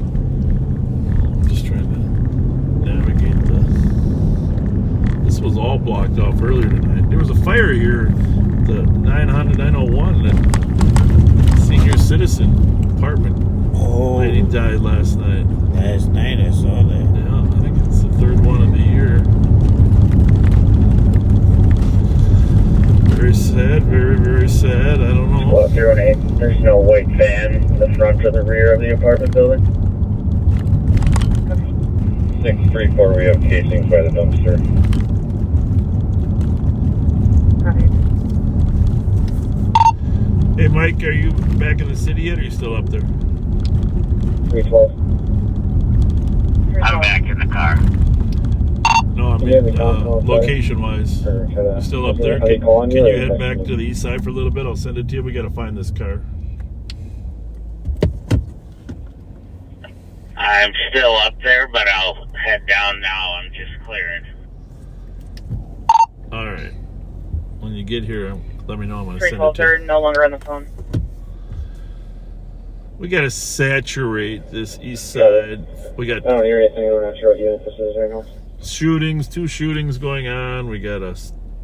I'm just trying to navigate this was all blocked off earlier tonight. There was a fire here, the 901, that senior citizen apartment. Oh. Lady died last night. Last night I saw that. Yeah, I think it's the third one of the year. Very sad, very, very sad. I don't know. Well, 08, there's no white van in the front or the rear of the apartment building. 634, we have casings by the dumpster. Hey, Mike, are you back in the city yet, or are you still up there? 312. I'm back in the car. No, I mean, location-wise. You still up there? Can you head back to the east side for a little bit? I'll send it to you. We got to find this car. I'm still up there, but I'll head down now. I'm just clearing. All right. When you get here, let me know. I'm going to send it to you. They're no longer on the phone. We got to saturate this east side. We got. I don't hear anything. I'm not sure what unit this is right now. Shootings, 2 shootings going on. We got a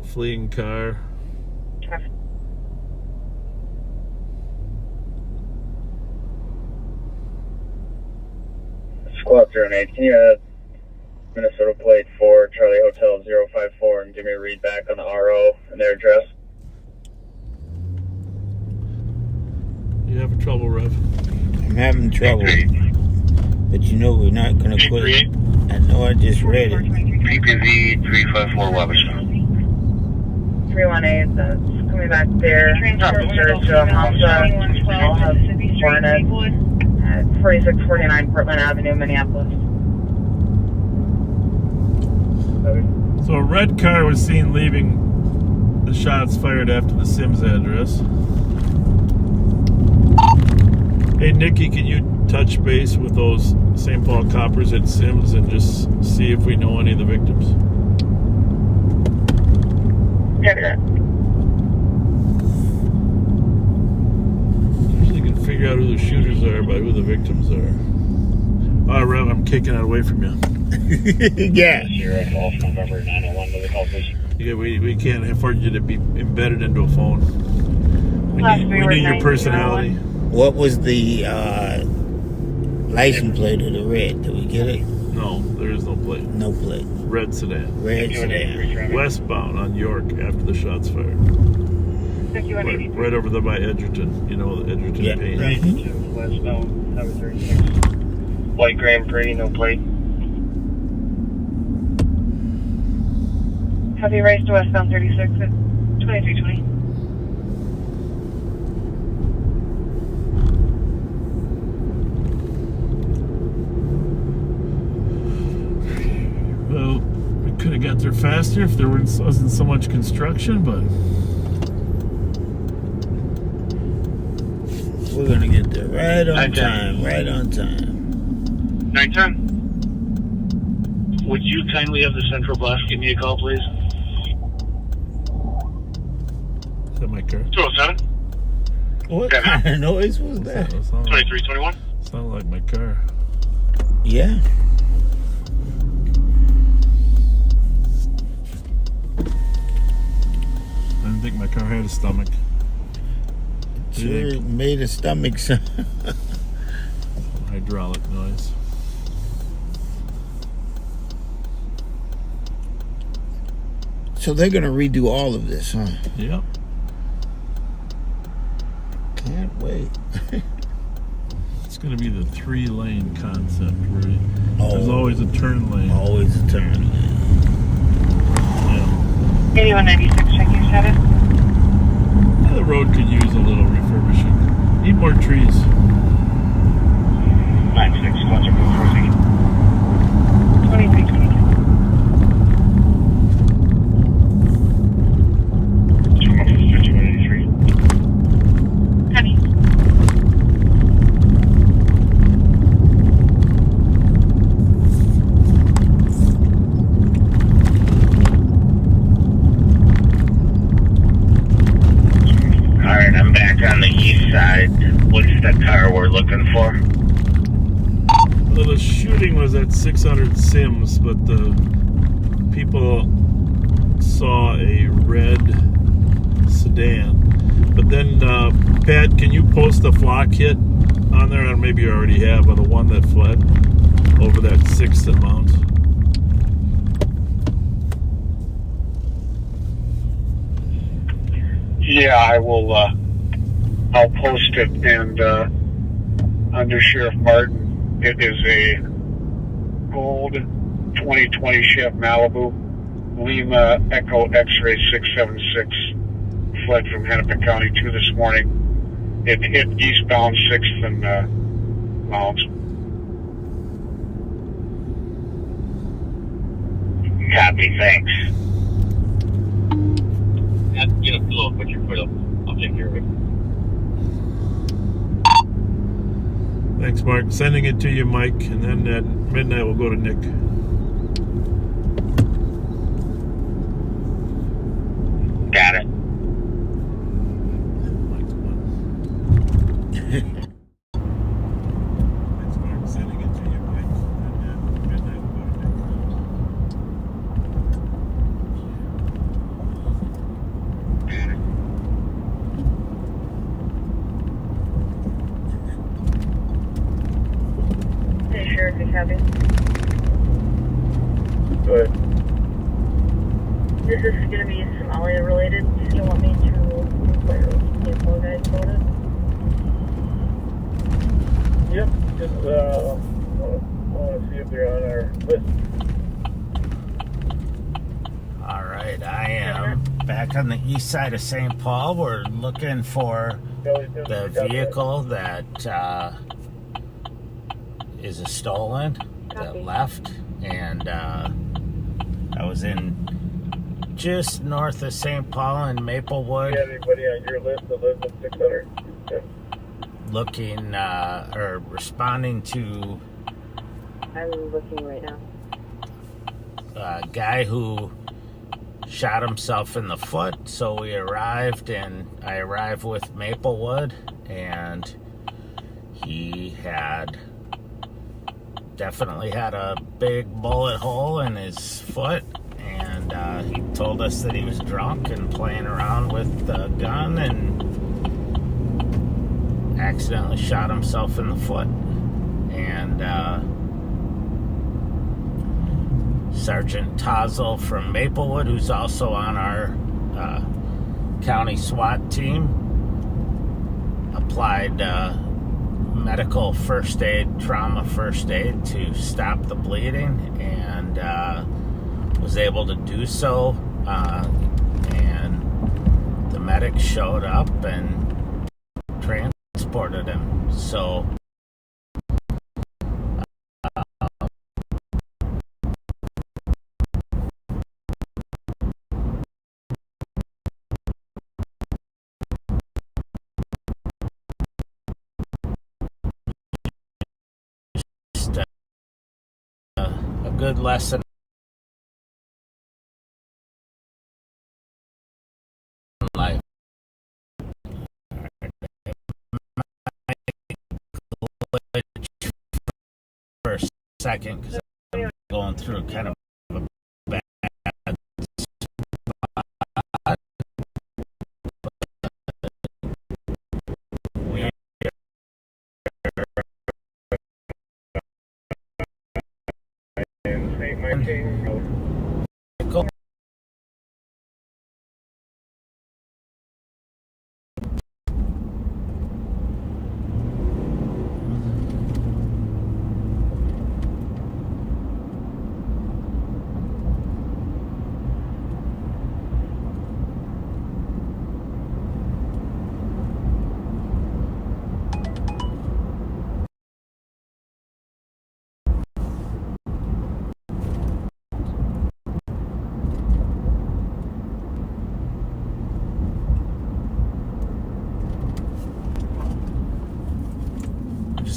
fleeing car. Squad 08, can you add Minnesota plate for Charlie Hotel 054 and give me a read back on the RO and their address? You having trouble, Rev? I'm having trouble. But you know we're not gonna quit. I know I just read it. PPV 354 Weberson. 318, that's coming back there. Officers to Hamza. I'll have Barnett at 4649 Portland Avenue, Minneapolis. So a red car was seen leaving the shots fired after the Sims address. Hey Nikki, can you touch base with those St. Paul coppers at Sims and just see if we know any of the victims? Usually can figure out who the shooters are by who the victims are. Oh, Rev, I'm kicking it away from you. Yeah. Sierra Golf, November 901 to the call, please. Yeah, we can't afford you to be embedded into a phone. We need your personality. What was the license plate of the red? Did we get it? No, there is no plate. No plate. Red sedan. Red sedan. Westbound on York after the shots fired. Right over there by Edgerton. You know, the Edgerton paint. Westbound, Highway 36. White Grand Prix, no plate. Heavy race to westbound 36 at 2320. Well, we could have got there faster if there wasn't so much construction, but we're gonna get there right on time. Right on time. 910. Would you kindly have the central bus give me a call, please? Is that my car? 207. What kind of noise was that? 2321. Sounded like my car. Yeah. I didn't think my car had a stomach. Sure made a stomach sound. Hydraulic noise. So they're gonna redo all of this, huh? Yep. Can't wait. It's gonna be the 3-lane concept, right? There's always a turn lane. Always a turn lane. Yeah. 8196, checking status. The road could use a little refurbishing. Need more trees. 96, watch it move proceed. 2320. Alright, I'm back on the east side. What's the car we're looking for? Well, the shooting was at 600 Sims, but the people saw a red sedan. But then, Pat, can you post a flock hit on there? Or maybe you already have, of the one that fled over that 6th at Mount. Yeah, I will, I'll post it, and, under Sheriff Martin, it is a gold 2020 Chevy Malibu, Lima Echo X-Ray 676, fled from Hennepin County 2 this morning. It hit eastbound 6th and, Mount. Copy, thanks. Get up below, put your foot up. I'll take care of it. Thanks, Mark. Sending it to you, Mike, and then at midnight we'll go to Nick. Got it. Thanks, Mark. Sending it to you, Mike, and at midnight we'll go to Nick. Hey, Sheriff, you copy? Good. This is going to be Somalia related. Do you want me to inquire with the apologize about it? Yep, just, want to see if they're on our list. All right, I am back on the east side of St. Paul. We're looking for the vehicle that is a stolen that left, and I was in just north of St. Paul in Maplewood. Do you have anybody on your list that lives in 600? Looking or responding to I'm looking right now. a guy who shot himself in the foot. So we arrived, and I arrived with Maplewood, and he definitely had a big bullet hole in his foot, and he told us that he was drunk and playing around with the gun and accidentally shot himself in the foot. And Sergeant Tozel from Maplewood, who's also on our county SWAT team, applied medical first aid, trauma first aid to stop the bleeding, and was able to do so. And the medic showed up and transported him. So just a good lesson in life. For a second, because I'm going through kind of a bad spot. We are In St. Martin Road.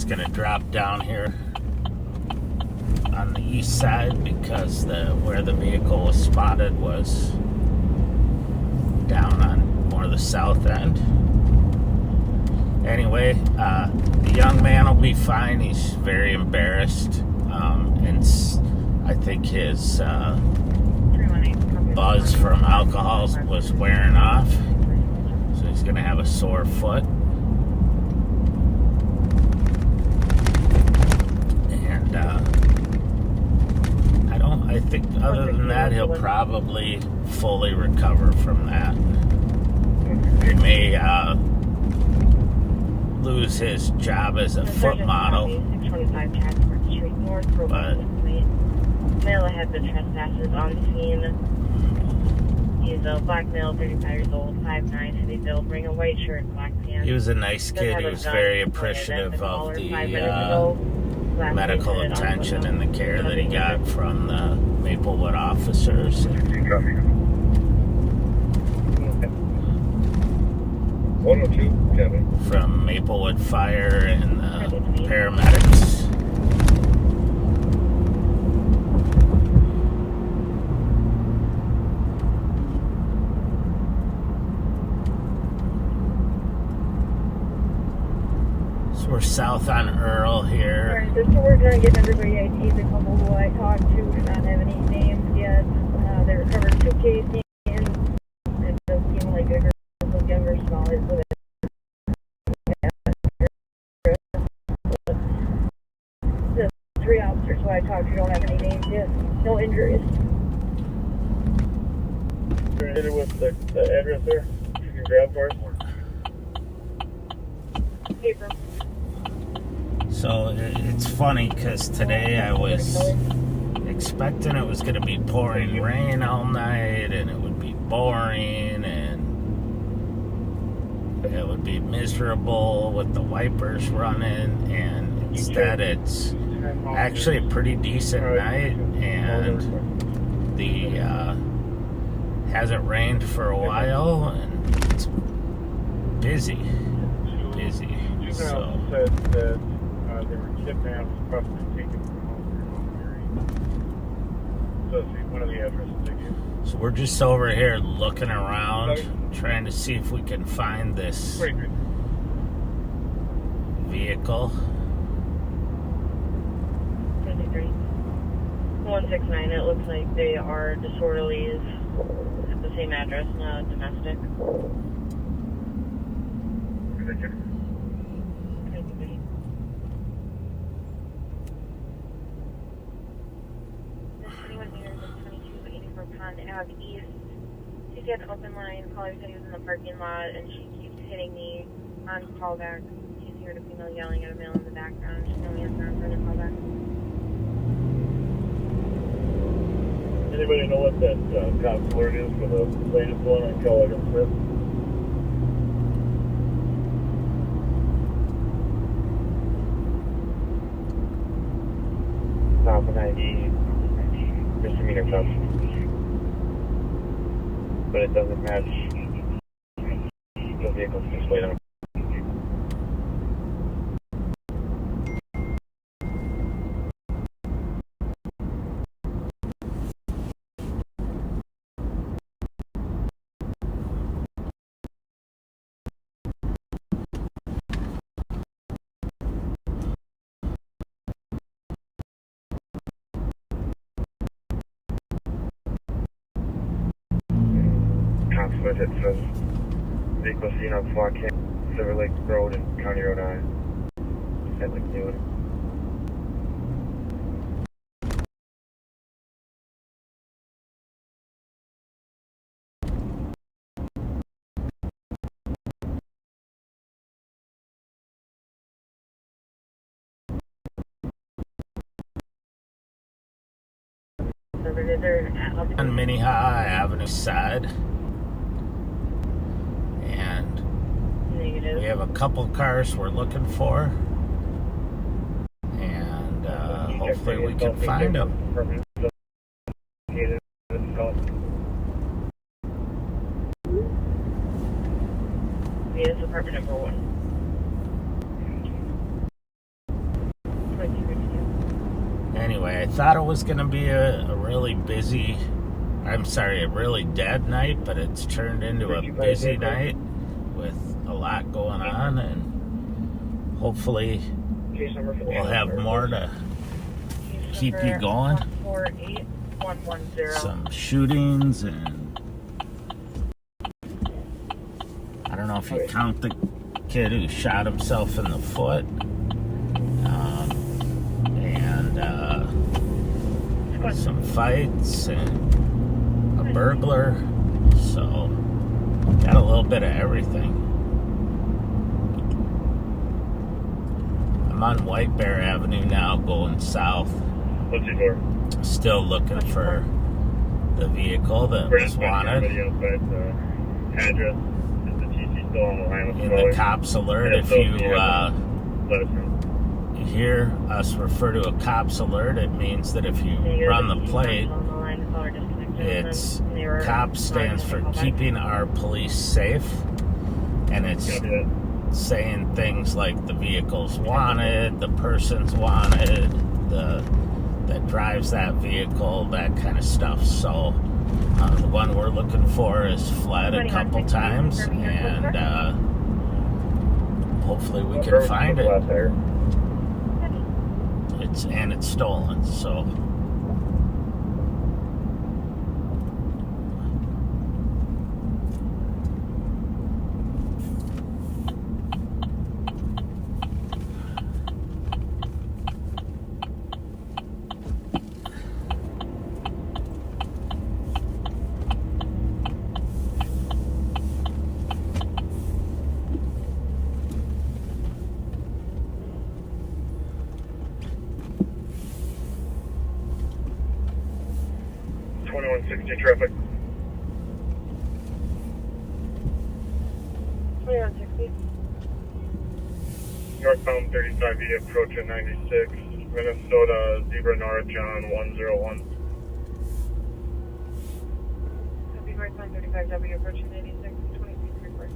Gonna drop down here on the east side because where the vehicle was spotted was down on more the south end. Anyway, the young man will be fine. He's very embarrassed, and I think his buzz from alcohol was wearing off, so he's gonna have a sore foot. I think other than that, he'll probably fully recover from that. He may lose his job as a foot model, but male had been trespasses on scene. He's a black male, 35 years old, 5'9", heavy build, wearing a white shirt, black pants. He was a nice kid. He was very appreciative of the medical attention and the care that he got from the Maplewood officers. 102, Kevin. From Maplewood Fire and the paramedics. So we're south on Earl here. Alright, so we're going to get everybody IDs. The couple who I talked to do not have any names yet. They recovered 2 cases. It does seem like a group of younger, smaller. The 3 officers who I talked to don't have any names yet. No injuries. Hit it with the address there. You can grab for us. Paper. So it's funny because today I was expecting it was going to be pouring rain all night and it would be boring and it would be miserable with the wipers running, and instead it's actually a pretty decent night, and the hasn't rained for a while and it's busy. So said that they were kidnapped, possibly taken from home. So see one of the addresses they gave. So we're just over here looking around, trying to see if we can find this vehicle. 169, it looks like they are disorderlies at the same address, not domestic. Pond Ave East. She had an open line. Caller said he was in the parking lot, and she keeps hitting me on callback. She's heard a female yelling at a male in the background. She's no answer on further callback. Anybody know what that cop alert is for the latest one on Keller and Smith? Top of 90, misdemeanor cuff. But it doesn't match the vehicle's displayed on. With it says vehicle seen on Flock Silver Lake Road and County Road I. At Lake Newton. On Minnehaha Avenue side. We have a couple cars we're looking for, and hopefully we can find them. Yes, apartment number 1. Anyway, I thought it was going to be a really dead night, but it's turned into a busy night with a lot going on, and hopefully we'll have more to keep you going. Some shootings, and I don't know if you count the kid who shot himself in the foot, and some fights and a burglar, so got a little bit of everything. I'm on White Bear Avenue now, going south. What's your door? Still looking for the vehicle that was wanted. Address. Is the TC still on the line with in the cops alert, if you hear us refer to a cops alert, it means that if you run the plate, it's COPS stands for Keeping Our Police Safe, and it's saying things like the vehicle's wanted, the person's wanted, that drives that vehicle, that kind of stuff. So the one we're looking for is fled a couple times, and hopefully we can find it. It's stolen, so. 2160 traffic. 2160. Northbound 35E approaching 96. Minnesota Zebra North John 101. Copy northbound 35W approaching 96. 2334.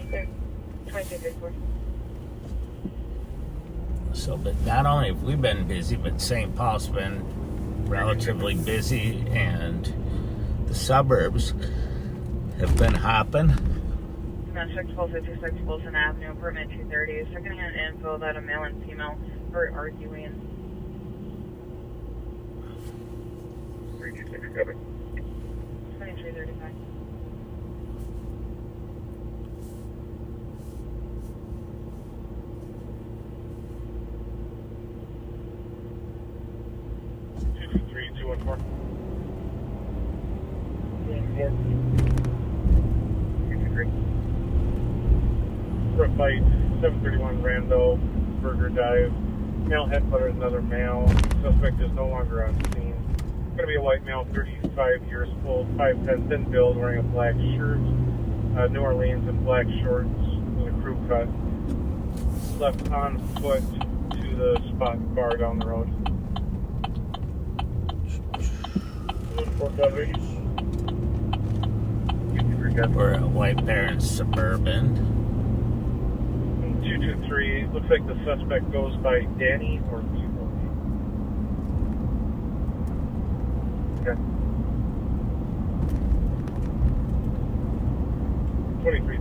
Okay. 2334. So, but not only have we been busy, but St. Paul's been relatively busy, and the suburbs have been hopping. Domestic 1256 Wilson Avenue, apartment 230. Secondhand info that a male and female are arguing. 326 copy. 2335. For a fight, 731 Rando, Burger Dive. Male headbutter is another male. Suspect is no longer on scene. Going to be a white male, 35 years old, 5'10", thin build, wearing a black shirt, New Orleans and black shorts, and a crew cut. Left on foot to the spot bar down the road. 4 We're at White Bear and Suburban. 223. Looks like the suspect goes by Danny or Leroy. Okay. 23.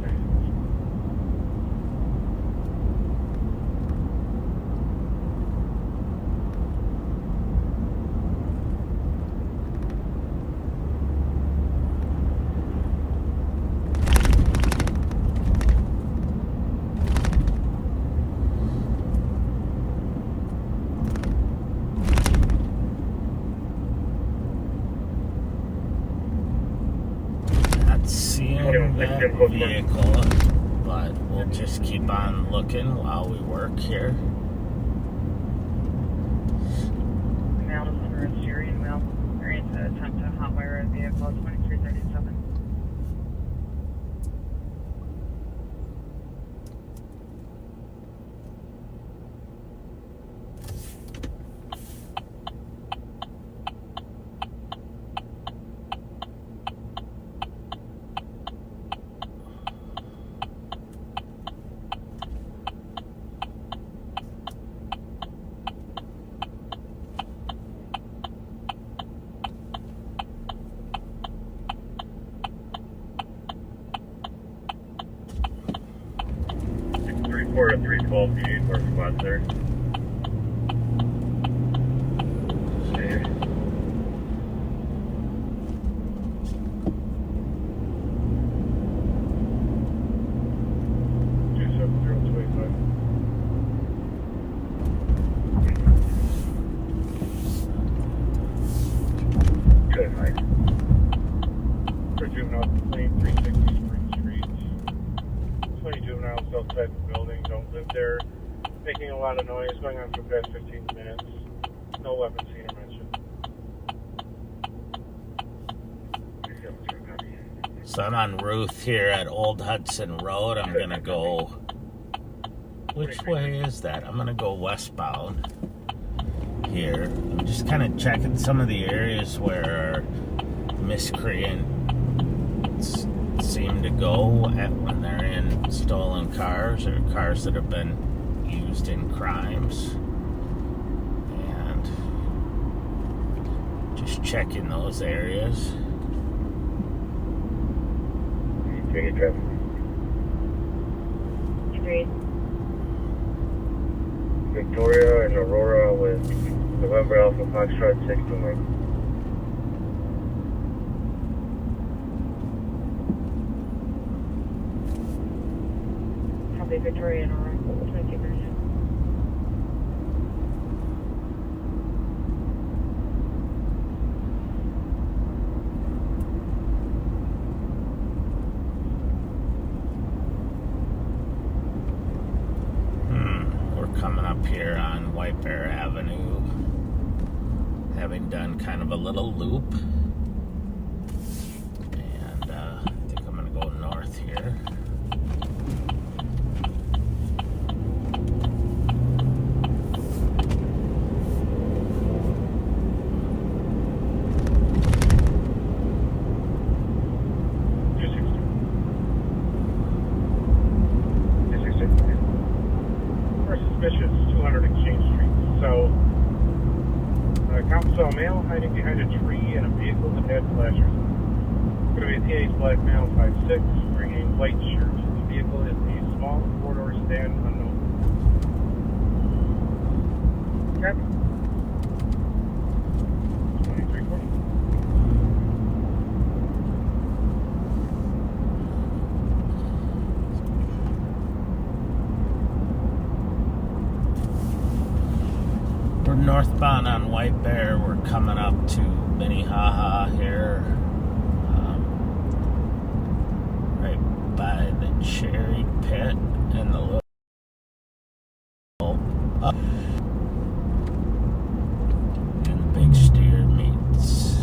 That vehicle, but we'll just keep on looking while we work here. Male is under a steering wheel. Variant to attempt to hotwire a vehicle. 2337. Or a 312 or squad there. Good night. For juvenile complaint, 360 Spring Street. 20 juveniles outside the building, don't live there. Making a lot of noise, going on for the past 15 minutes. No weapons seen or mentioned. So I'm on Ruth here at Old Hudson Road. I'm gonna go, which way is that? I'm gonna go westbound here. I'm just kind of checking some of the areas where miscreants seem to go at when they're in stolen cars or cars that have been used in crimes, and just checking those areas. Agreed. Victoria and Aurora with November Alpha Foxtrot 629. Copy Victoria and Aurora. 22 minutes. We're coming up here on White Bear Avenue. having done kind of a little loop. And I think I'm going to go north here. Saw a male hiding behind a tree and a vehicle that had flashers. Going to be a teenage black male, 5'6", wearing a white shirt. The vehicle is a small four-door sedan, unknown. Okay. 2340. We're northbound on White Bear. We're coming up to Minnehaha here, right by the Cherry Pit and the little and the Big Steer meets.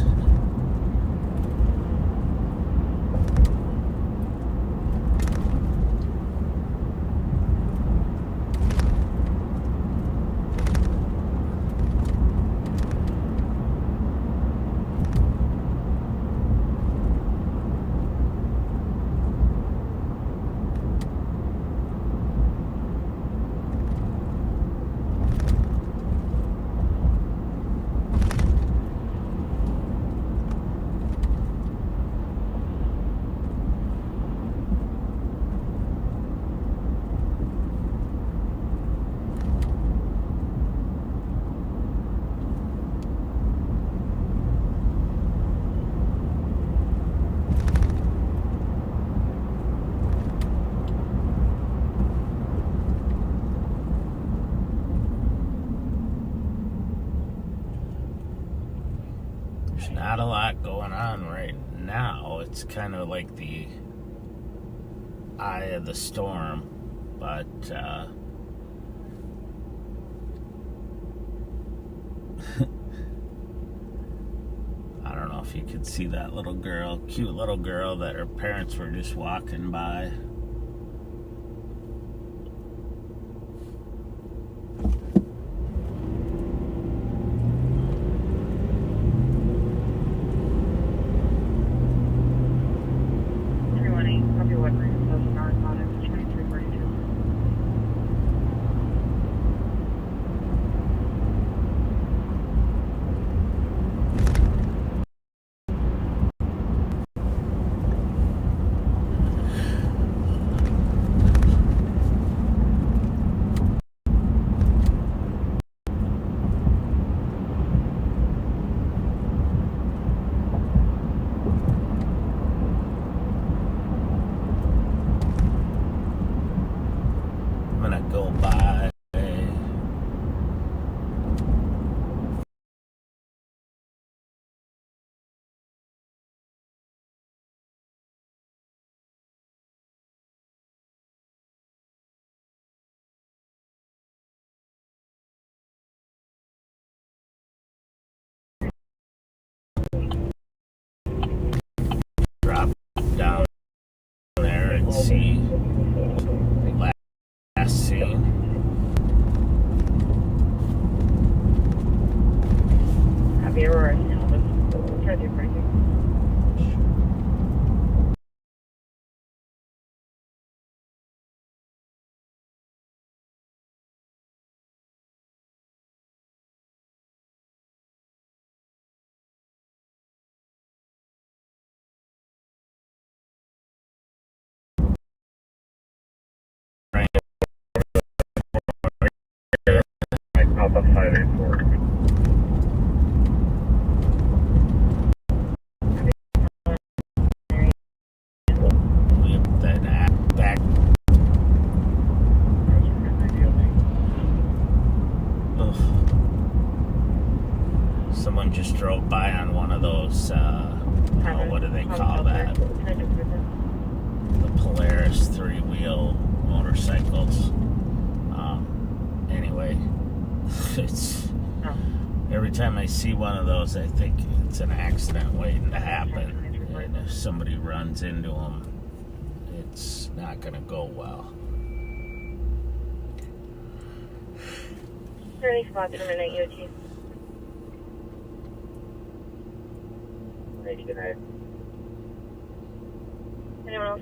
There's not a lot going on right now. It's kind of like the eye of the storm, but I don't know if you could see that little girl, cute little girl that her parents were just walking by. Go by drop down there and see last scene. Happy Aurora, try to break it. Alpha 584. Back. Someone just drove by on one of those, what do they call that? The Polaris 3-wheel motorcycles. Anyway, every time I see one of those, I think it's an accident waiting to happen. And if somebody runs into them, it's not going to go well. Any spots for midnight EOT? Thank you, good night. Anyone else?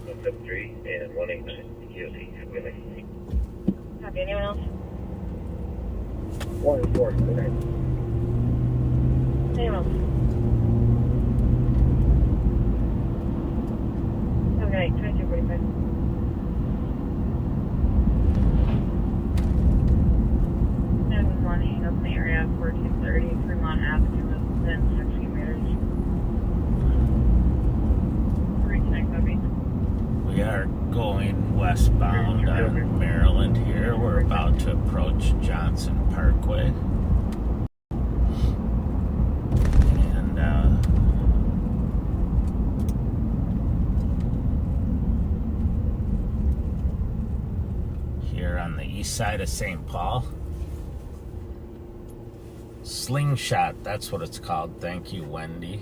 173 and 189 EOT. Really. Copy. Anyone else? 1-4, good night. Anyone else? Have a good night. 2245. Hang up in the area of 1430 Fremont Avenue within 60 meters. Reconnect, copy. We are going westbound on Maryland here. We're about to approach Johnson Parkway. And here on the east side of St. Paul. Slingshot, that's what it's called. Thank you, Wendy.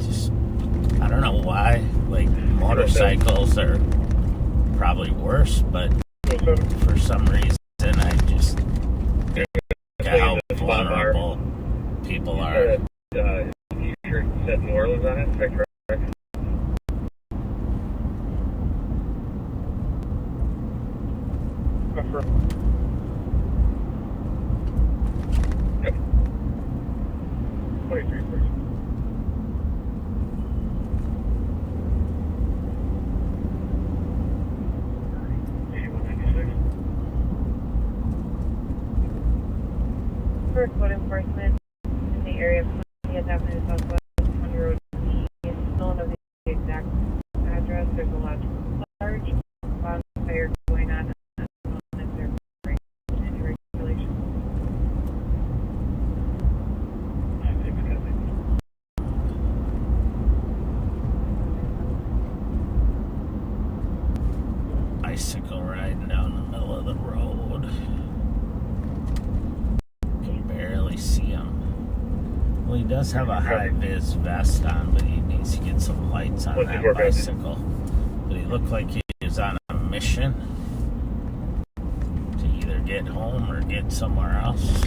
Just, I don't know why, like, motorcycles are probably worse, but for some reason I just think how vulnerable people are. Said New Orleans on it, is that correct? Yep. 23, please. For code enforcement in the area of 20th Avenue Southwest. The exact address. There's a large bonfire going on if they're breaking any regulations. Bicycle riding down the middle of the road. Can barely see him. Well, he does have a high-vis vest on, but he needs to get some lights on that bicycle. But he looked like he was on a mission to either get home or get somewhere else.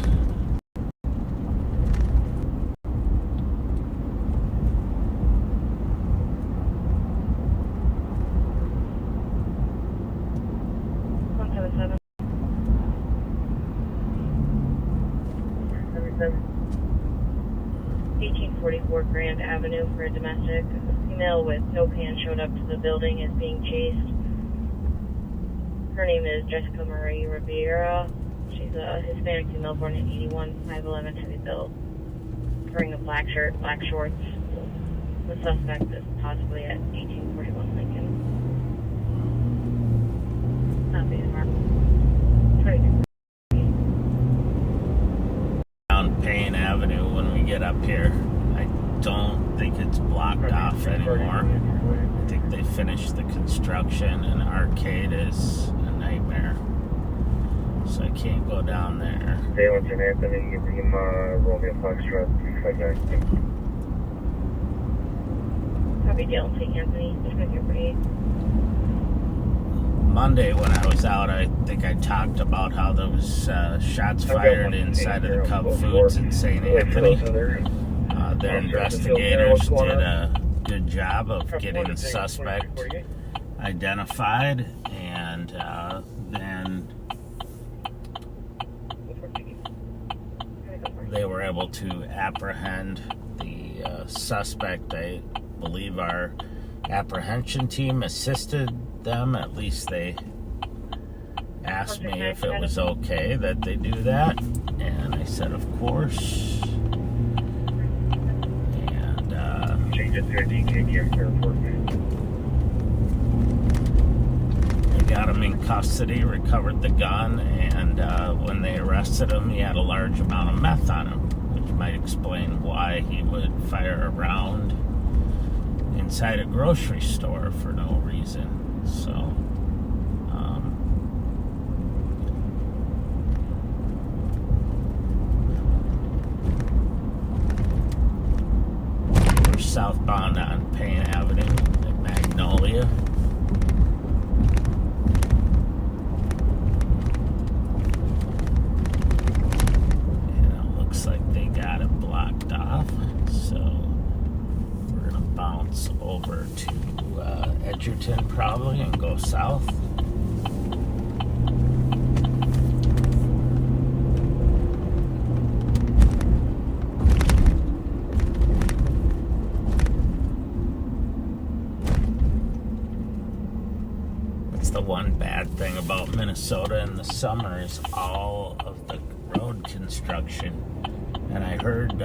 Grand Avenue for a domestic. A female with no pants showed up to the building, is being chased. Her name is Jessica Marie Rivera. She's a Hispanic female born in 81, 5'11", heavy build, wearing a black shirt, black shorts. The suspect is possibly at 1841 Lincoln. Not being marked. Down Payne Avenue when we get up here. I don't think it's blocked off anymore. I think they finished the construction, and Arcade is a nightmare. So I can't go down there. Dale and Anthony, Rima, Romeo Foxtrot, 359. Copy Dale and St. Anthony, 2348. Monday when I was out, I think I talked about how there was shots fired inside of the Cub Foods in St. Anthony. Their investigators did a good job of getting the suspect identified, and then they were able to apprehend the suspect. I believe our apprehension team assisted them. At least they asked me if it was okay that they do that, and I said of course. Change it to a DKBM airport. They got him in custody, recovered the gun, and when they arrested him, he had a large amount of meth on him, which might explain why he would fire a round inside a grocery store for no reason. So, we're southbound on Payne Avenue at Magnolia. And it looks like they got it blocked off. So we're going to bounce over to Edgerton probably and go south. That's the one bad thing about Minnesota in the summer is all of the road construction. And I heard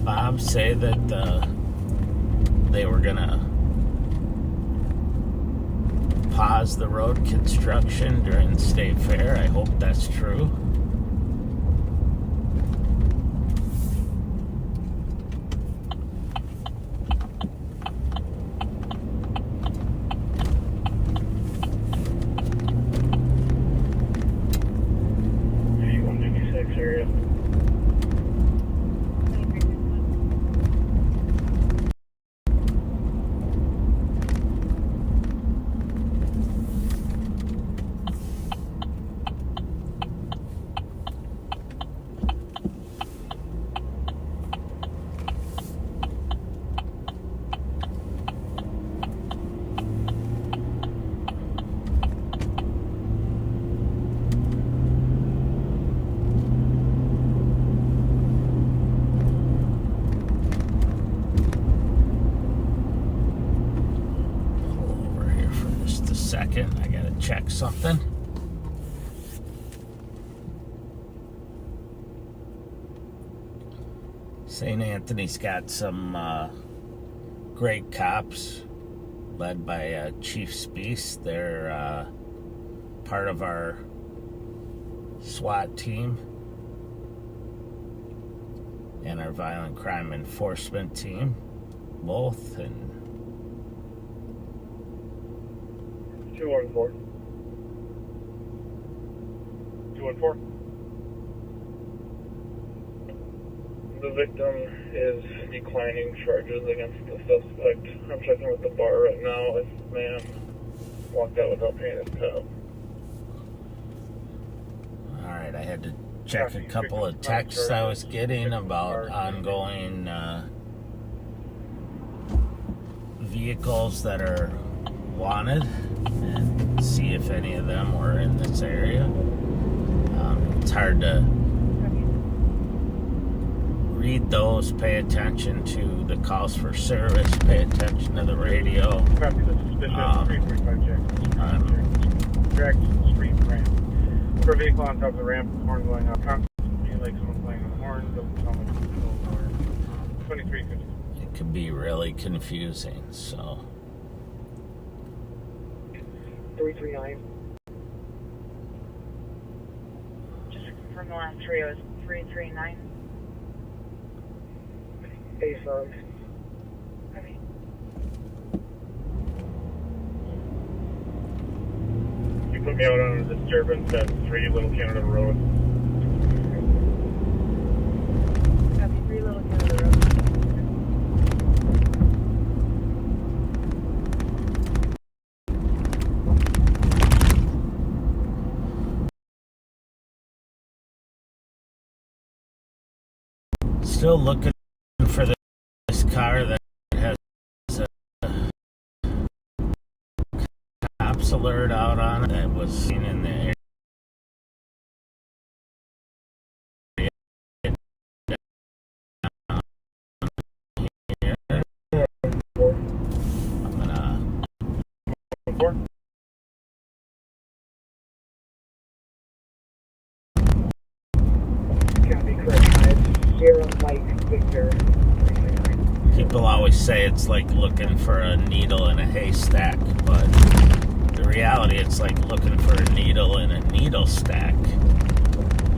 Bob say that they were gonna pause the road construction during the state fair. I hope that's true. Second, I gotta check something. St. Anthony's got some great cops led by Chief Speece. They're part of our SWAT team and our violent crime enforcement team, both. And 214. 214. The victim is declining charges against the suspect. I'm checking with the bar right now. This man walked out without paying his tab. Alright, I had to check a couple of texts I was getting about ongoing vehicles that are wanted and see if any of them were in this area. It's hard to read those, pay attention to the calls for service, pay attention to the radio. Copy the suspicious 345 Jack. Direct street ramp. For a vehicle on top of the ramp, the horn going out constantly, like someone playing on the horn, doesn't sound like a vehicle or 2350. It can be really confusing, so. 339. Just from the last three, it was 339. A-firm. Okay. You put me out on a disturbance at 3 Little Canada Road. Copy, 3 Little Canada Road. Still looking for this car that has a cops alert out on it that was seen in the area. I'm gonna Copy, correct. Sierra Mike Victor. People always say it's like looking for a needle in a haystack, but the reality it's like looking for a needle in a needle stack.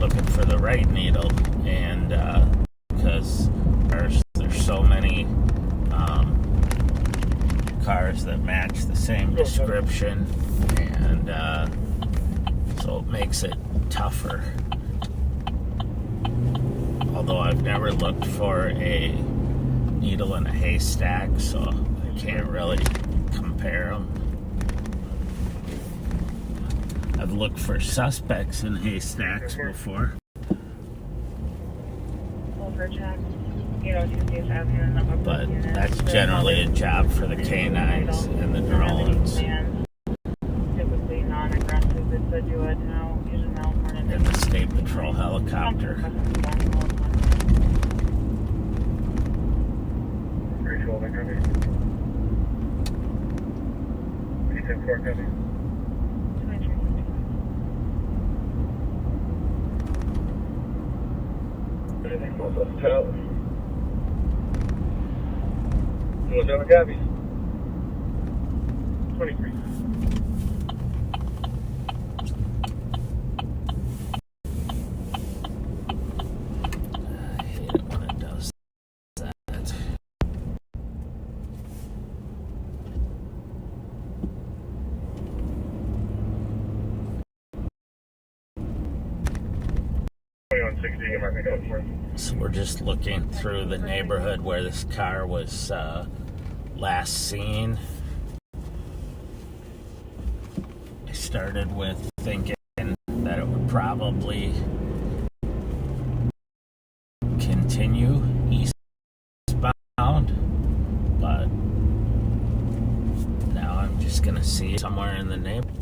looking for the right needle, and because there's so many cars that match the same description, and so it makes it tougher. Although I've never looked for a needle in a haystack, so I can't really compare them. I've looked for suspects in haystacks before. But that's generally a job for the canines and the drones. Typically non-aggressive, it's a do it now, using now for an And the state patrol helicopter. Recollections, copy. 10-4, copy. Anything close up to tell? What's up, copy? 23. I hate it when it does that. So we're just looking through the neighborhood where this car was last seen. I started with thinking that it would probably continue eastbound, but now I'm just gonna see it somewhere in the neighborhood.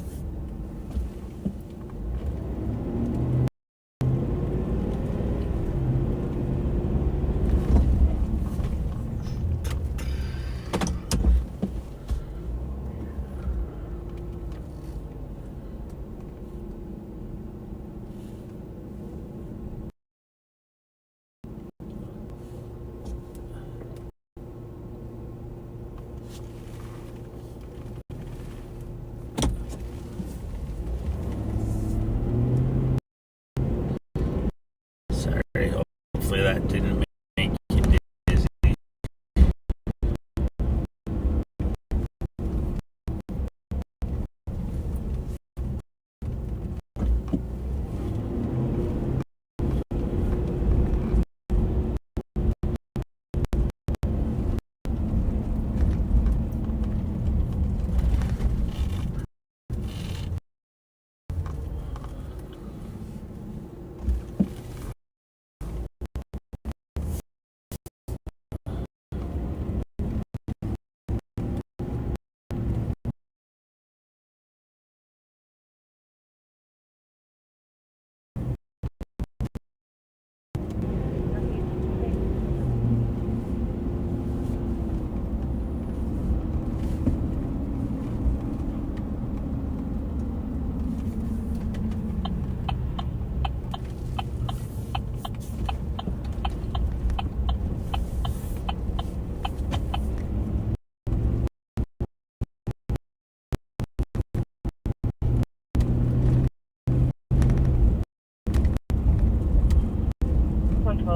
Sorry, hopefully that didn't make you dizzy.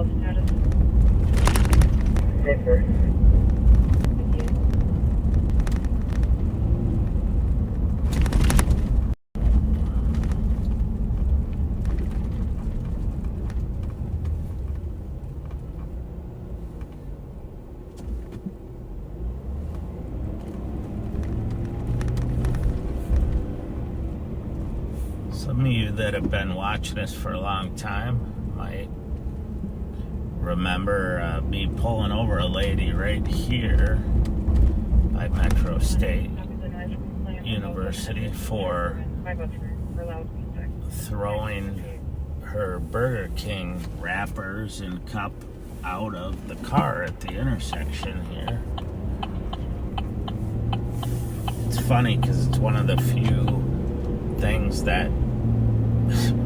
Status. Go for it. Some of you that have been watching this for a long time might remember me pulling over a lady right here by Metro State University for throwing her Burger King wrappers and cup out of the car at the intersection here. It's funny because it's one of the few things that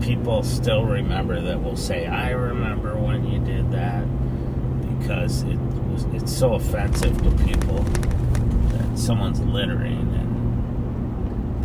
people still remember, that will say, I remember when you did that, because it's so offensive to people that someone's littering, and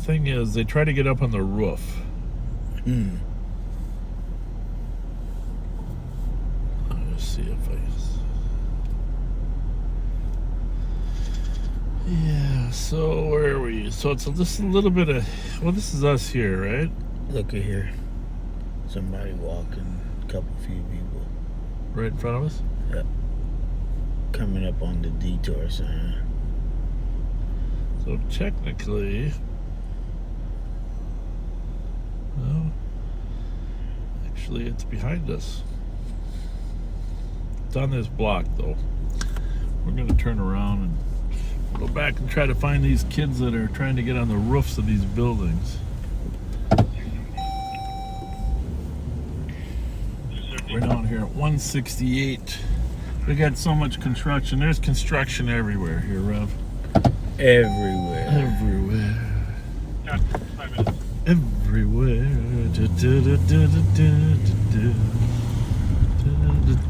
thing is, they try to get up on the roof. Let's see if I... Yeah, so where are we? So it's just a little bit of... Well, this is us here, right? Look at here. Somebody walking, a few people. Right in front of us? Yep. Coming up on the detour sign. So technically... Well, actually it's behind us. It's on this block, though. We're going to turn around and go back and try to find these kids that are trying to get on the roofs of these buildings. We're down here at 168. We got so much construction. There's construction everywhere here, Rev. Everywhere. Everywhere. I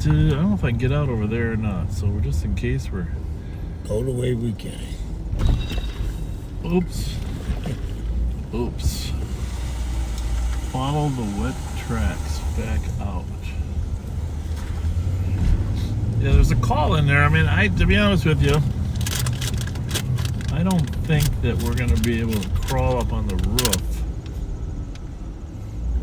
don't know if I can get out over there or not, so we're just in case we're... Go the way we can. Oops. Follow the wet tracks back out. Yeah, there's a call in there. I mean, to be honest with you, I don't think that we're going to be able to crawl up on the roof.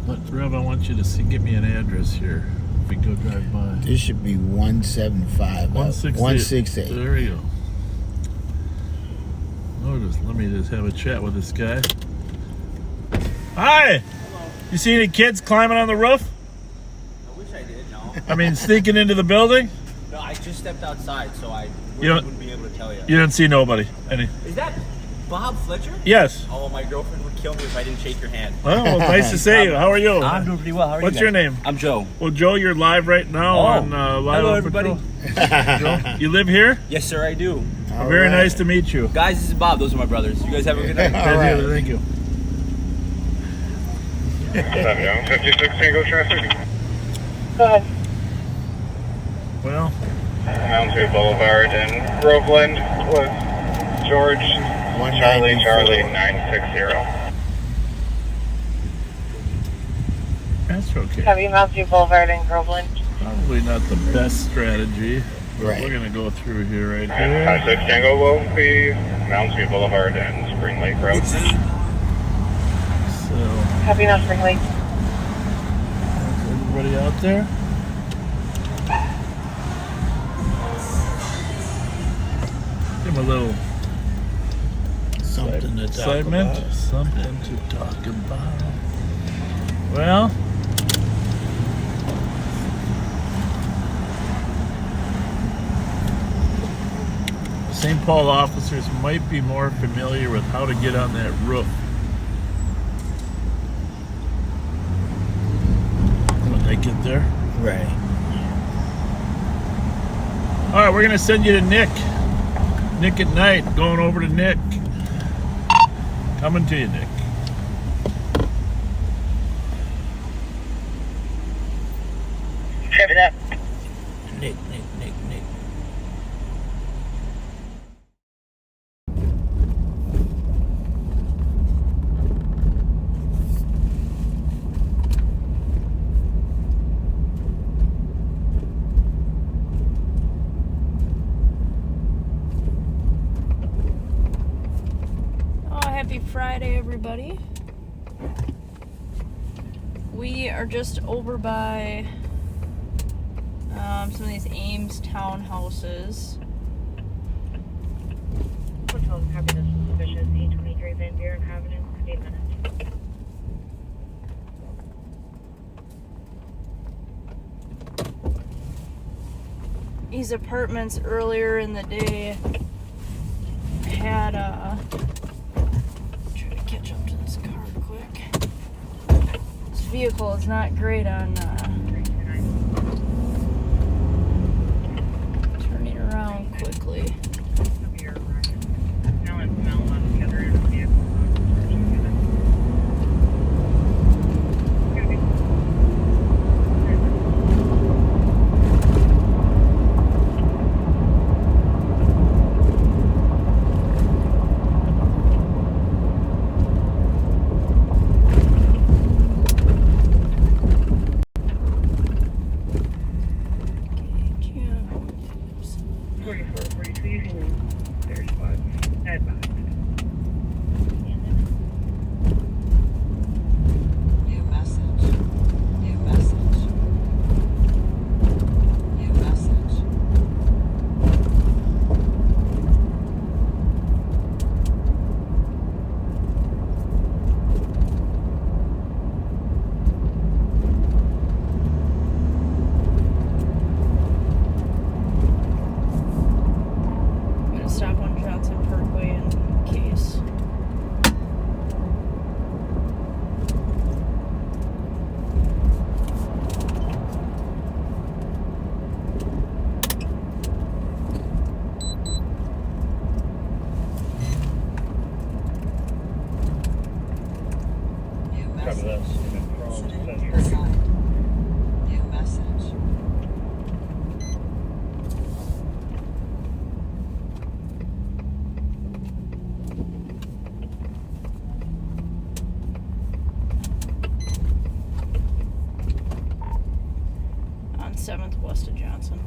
But Rev, I want you to get me an address here. If we go drive by. This should be 175. 168. There you go. Let me just have a chat with this guy. Hi! Hello. You see any kids climbing on the roof? I wish I did, no. I mean, sneaking into the building? No, I just stepped outside, so I wouldn't be able to tell you. You didn't see nobody? Is that Bob Fletcher? Yes. Oh, my girlfriend would kill me if I didn't shake your hand. Well, nice to see you. How are you? I'm doing pretty well. How are you? What's your name? I'm Joe. Well, Joe, you're live right now on Live hello, on everybody. Joe, you live here? Yes, sir, I do. Very nice to meet you. Guys, this is Bob. Those are my brothers. You guys have a good night. Thank you. 56 Tango traffic. Go ahead. Well, Mountain View Boulevard in Groveland with George Charlie 960. That's okay. Heavy Mountain View Boulevard in Groveland. Probably not the best strategy. But we're going to go through here right here. 56 Tango will be Mountain View Boulevard and Spring Lake Road. So, Happy enough, Spring Lake. everybody out there? Give him a little something to talk excitement. about. Something to talk about. Well, St. Paul officers might be more familiar with how to get on that roof when they get there. Right. All right, we're going to send you to Nick. Nick at night. Going over to Nick. Coming to you, Nick. Chevy up. Nick. Happy Friday, everybody. We are just over by some of these Ames townhouses. Hotel Happiness Suspicious 823 Van Buren Avenue, 8 minutes. These apartments earlier in the day had try to catch up to this car quick. This vehicle is not great on turning around quickly. retrieving their spots. Advised. New message. New message. New message. I'm gonna stop on Johnson Parkway in case. New Cover that. message. Incident assigned. New message. On 7th west of Johnson.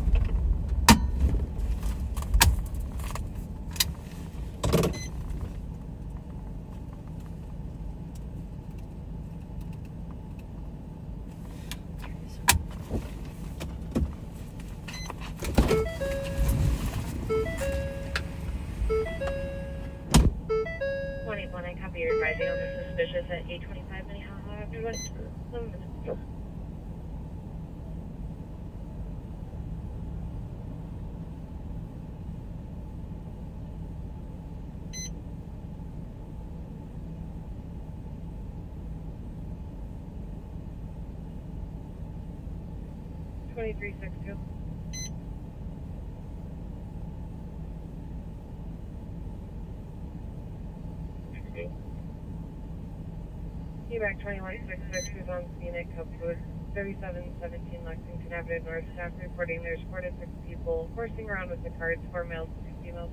I copy your advising on the suspicious at 8:25 Minnehaha after 7 minutes. $23.62. Back 2166 is on scenic code 3717 Lexington Avenue North. Staff reporting there's 4 to 6 people horsing around with the cards, 4 males, 2 females.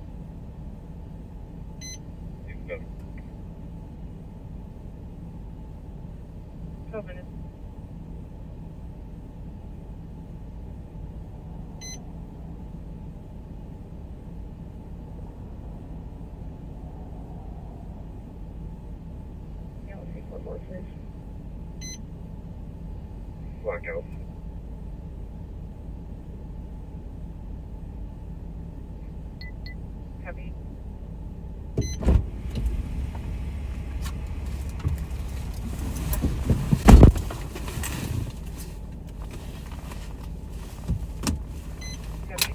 12 minutes. Blackout. Copy. Copy.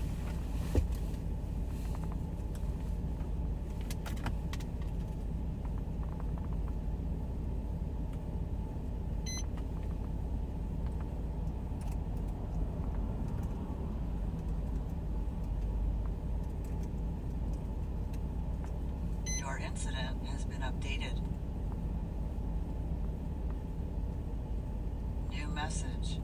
Your incident has been updated. New message.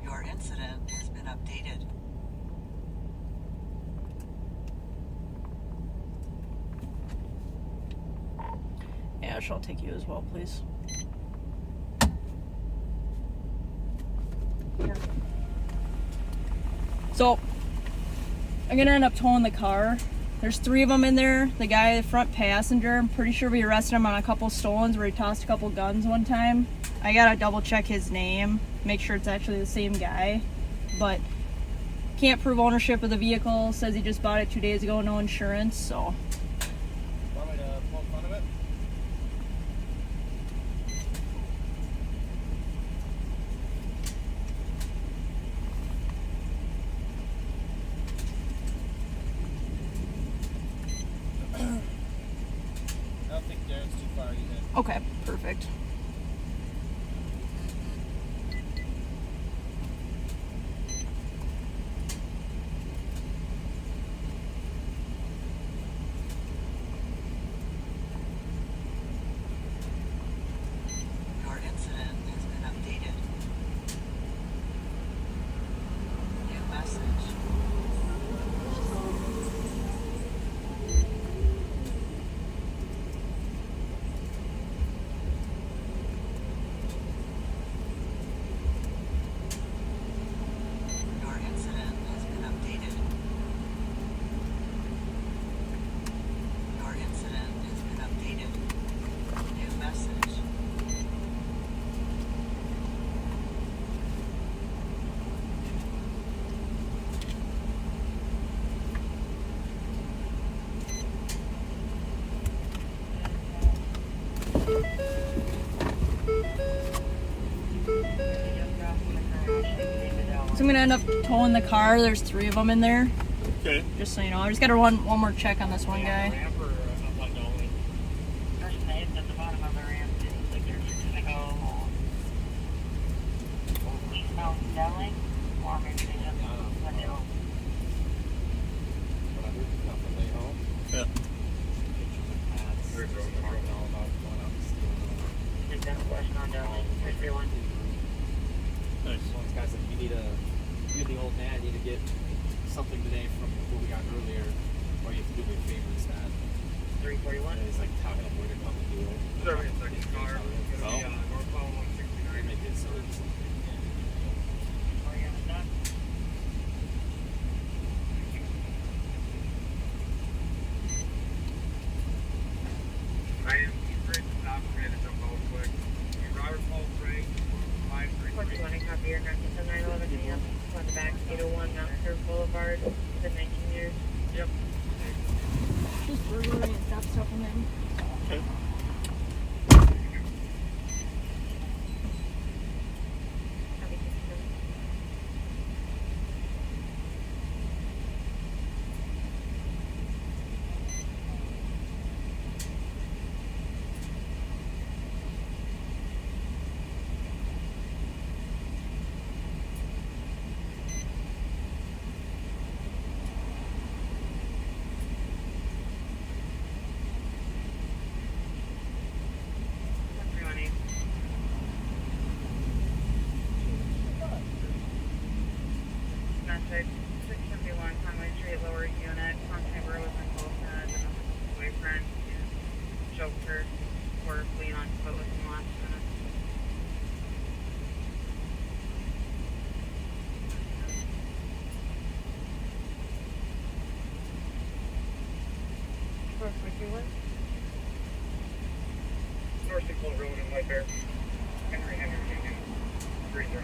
Your incident has been updated. Ash, I'll take you as well, please. So, I'm gonna end up towing the car. There's 3 of them in there. The guy, the front passenger, I'm pretty sure we arrested him on a couple stolens where he tossed a couple guns one time. I gotta double check his name, make sure it's actually the same guy. But can't prove ownership of the vehicle. Says he just bought it 2 days ago, no insurance, so. Want me to pull in front of it? I don't think Darren's too far either. Okay, perfect. So I'm gonna end up towing the car. There's 3 of them in there. Okay. Just so you know, I just gotta run one more check on this one guy. Person that hit at the bottom of the ramp is like they're just gonna go eastbound Delling, or maybe they just go to Hill. Yeah. Take that westbound Delling, 331. Nice. One guy said, you and the old man need to get something today from what we got earlier, or you have to do me a favor instead. 341. And he's like talking him where to come and do it. Serving a second car. It's gonna be northbound 169. Make it so it's I am Chris, stop and jump out quick. Robert Paul Frank, 533. 420, copy your message on 911 AM. On the back, 801 Mount Curve Boulevard, been 19 years. Yep. Just burglary and theft stuff in there. Okay. Message 671 Conway Street, lower unit. Constable was involved in a domestic boyfriend and choked her before fleeing on foot within the last minute. North 6 Road in White Bear. Henry, Union. 309.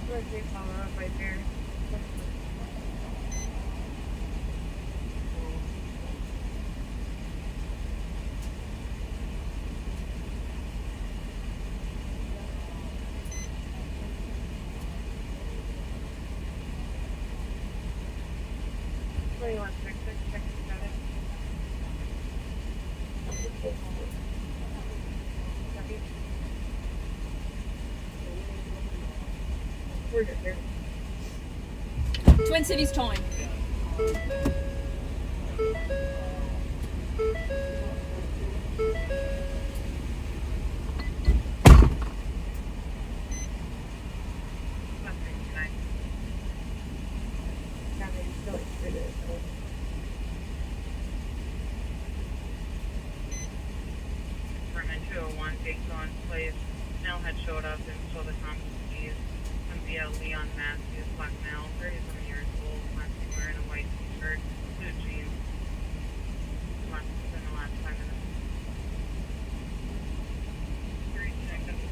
Birthday follow up right there. Where you want 66, check it out. Where's it there? Twin Cities towing. Department 201, Jake's on place. Male had showed up and saw the competencies. Cynthia Leon Matthews, black male, 37 years old, last seen wearing a white t-shirt, blue jeans. Within the last 5 minutes. 3 seconds.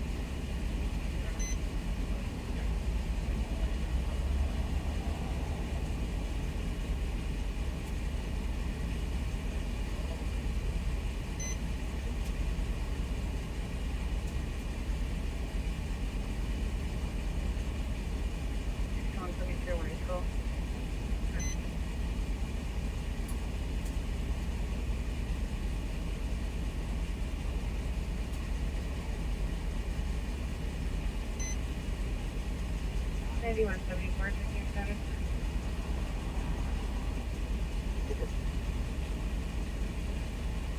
Maybe 174 checking status.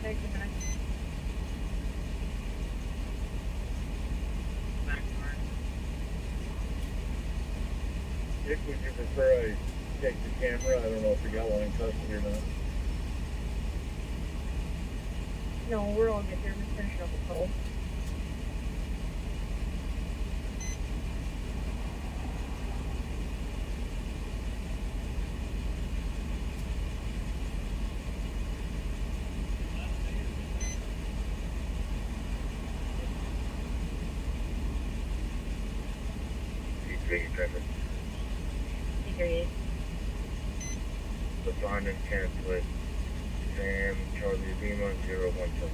Take a minute. Back car. Dick, would you prefer I take the camera? I don't know if you got one in custody or not. No, we're all good here. Just finishing up the poll. T38. Define and cancel Sam Charlie Lima 017.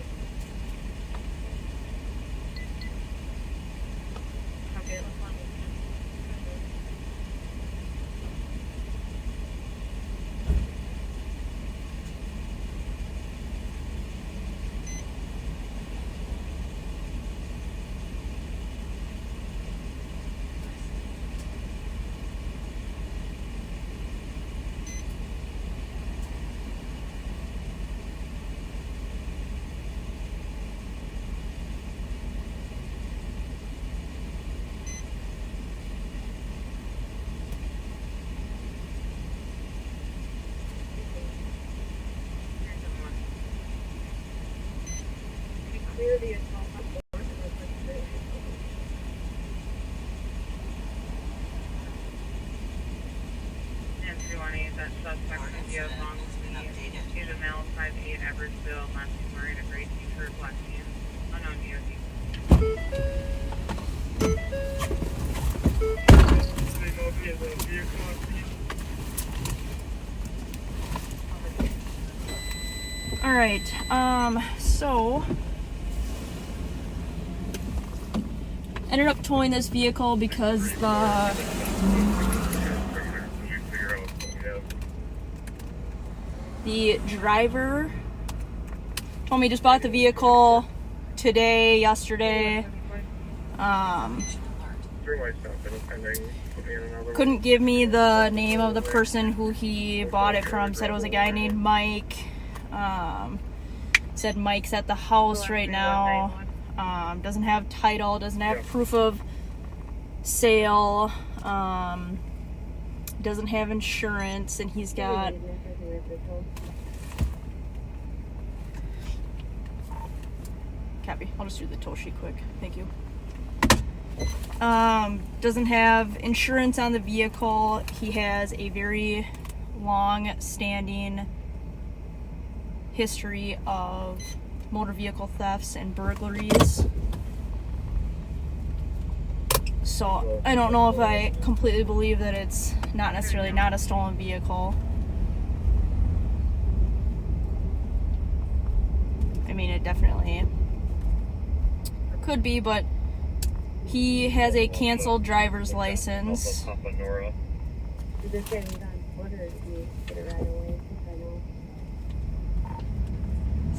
And 318, that suspect could be as long as he's a male, 5'8", average build, last name wearing a gray t-shirt, black jeans, unknown DOT. All right. So ended up towing this vehicle because the driver told me he just bought the vehicle today, yesterday. Couldn't give me the name of the person who he bought it from. Said it was a guy named Mike. Said Mike's at the house right now. Doesn't have title, doesn't have proof of sale, doesn't have insurance, and he's got copy. I'll just do the tow sheet quick. Thank you. Doesn't have insurance on the vehicle. He has a very long-standing history of motor vehicle thefts and burglaries. So I don't know if I completely believe that it's not necessarily not a stolen vehicle. I mean, it definitely could be, but he has a canceled driver's license.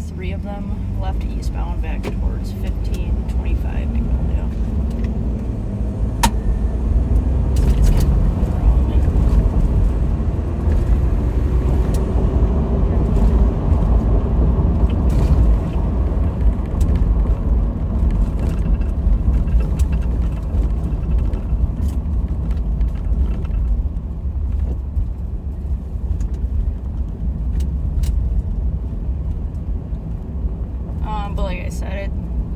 Three of them left eastbound back towards 1525 Magnolia. It's kind of irrelevant. But like I said,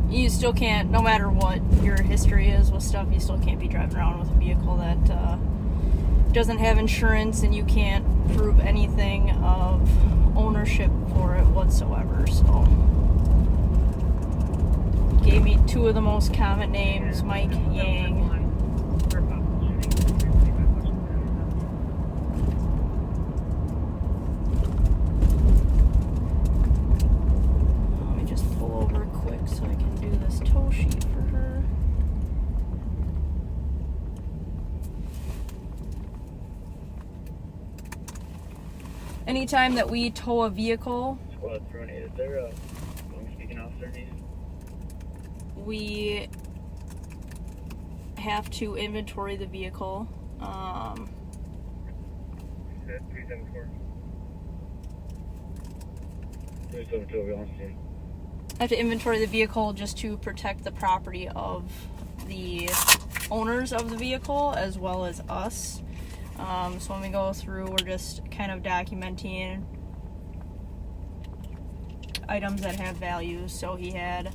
you still can't, no matter what your history is with stuff, you still can't be driving around with a vehicle that doesn't have insurance, and you can't prove anything of ownership for it whatsoever. So, gave me two of the most common names, Mike Yang. So I can do this tow sheet for her. Anytime that we tow a vehicle, Squad 318, is there a speaking officer needed? we have to inventory the vehicle. 374. 372, we on scene. I have to inventory the vehicle just to protect the property of the owners of the vehicle as well as us. So when we go through, we're just kind of documenting items that have value. So he had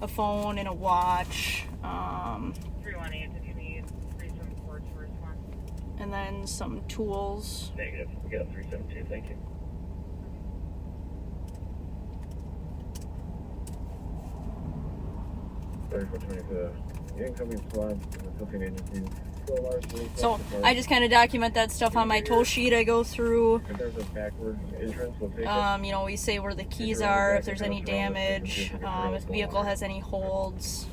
a phone and a watch. 318, if you need 374 to respond. And then some tools. Negative. We got 372, thank you. So I just kind of document that stuff on my tow sheet. I go through, you know, we say where the keys are, if there's any damage, if the vehicle has any holds,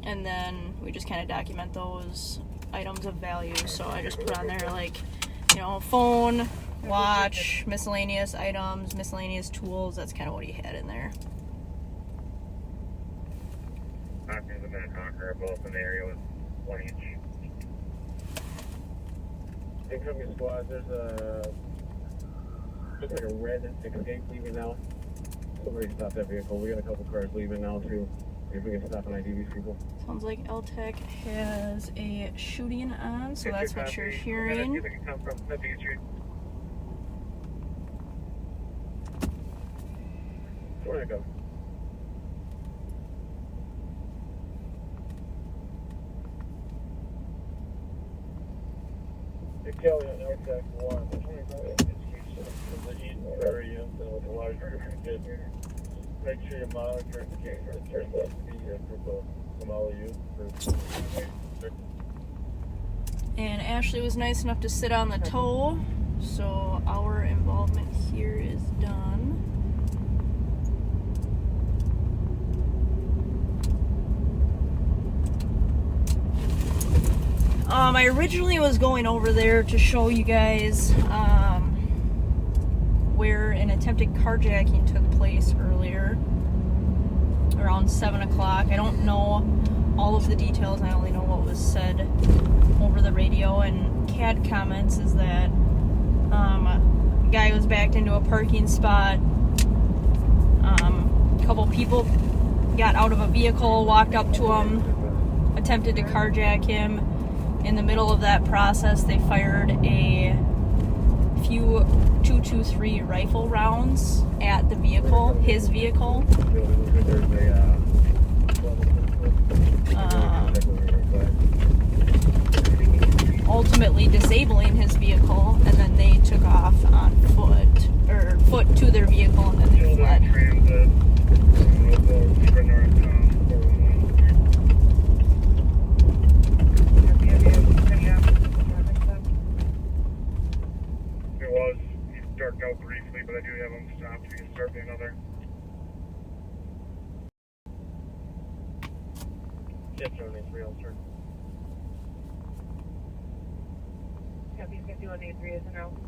and then we just kind of document those items of value. So I just put on there, like, you know, phone, watch, miscellaneous items, miscellaneous tools. That's kind of what he had in there. Hopkins and Conqueror both in the area with 1 each. Incoming squad, there's a looks like a red Escape leaving now. Somebody stopped that vehicle. We got a couple cars leaving now too. See if we can stop and ID these people. Sounds like LTEC has a shooting on, so that's what you're hearing. go. Hey, Kelly, on LTAC 1, the 25 is the Eden Prairie unit with a large kid. Make sure you monitor in case it turns out to be a group of Somali youth. And Ashley was nice enough to sit on the tow, so our involvement here is done. I originally was going over there to show you guys where an attempted carjacking took place earlier, around 7 o'clock. I don't know all of the details, I only know what was said over the radio, and CAD comments is that a guy was backed into a parking spot. A couple people got out of a vehicle, walked up to him, attempted to carjack him. In the middle of that process, they fired a few .223 rifle rounds at the vehicle, his vehicle. Ultimately disabling his vehicle, and then they took off on foot, or foot to their vehicle, and then they fled. It was darked out briefly, but I do have them stopped. We can start the another. Yes, 783, I'll turn. Copy 5183 is in route.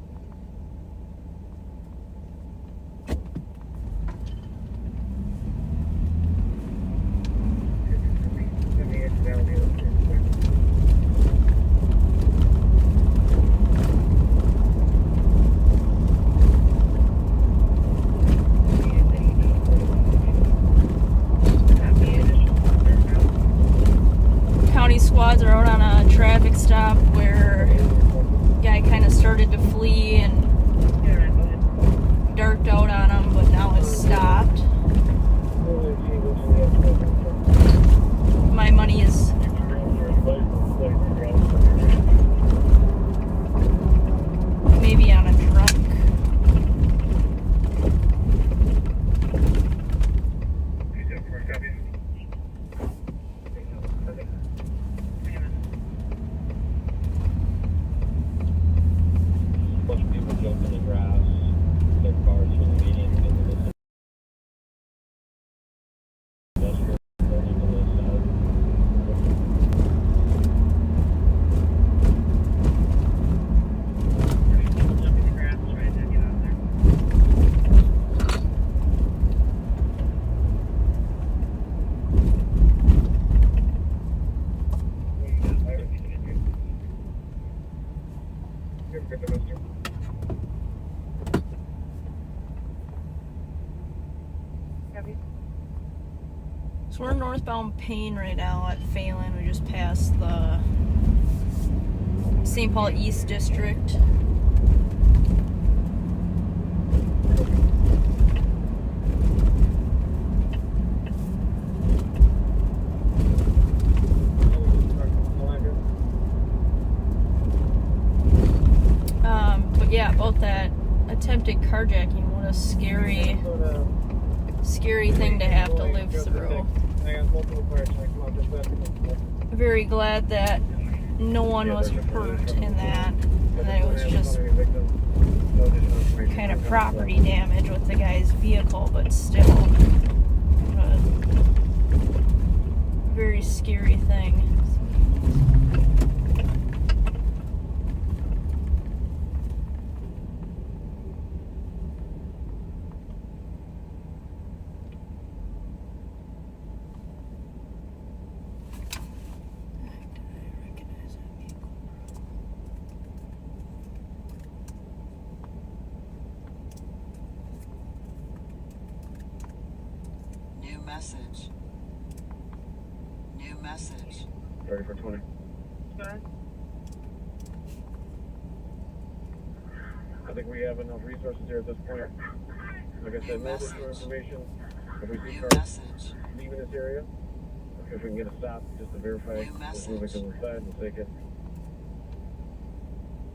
County squads are out on a traffic stop where a guy kind of started to flee and darked out on him, but now is stopped. My money is maybe on a drunk. Bunch of people jumped in the grass, their cars for the median into the industrial building to the south. People jump in the grass trying to get out of there. Copy. So we're northbound Payne right now at Phelan. We just passed the St. Paul East District. But yeah, about that attempted carjacking, what a scary thing to have to live through. Very glad that no one was hurt in that, and that it was just kind of property damage with the guy's vehicle, but still a very scary thing. New message. New message. Ready for 20. I think we have enough resources here at this point. Like I said, no additional information. If we see New cars message. leaving this area, if we can get a stop just to verify New who's moving to the side and take it.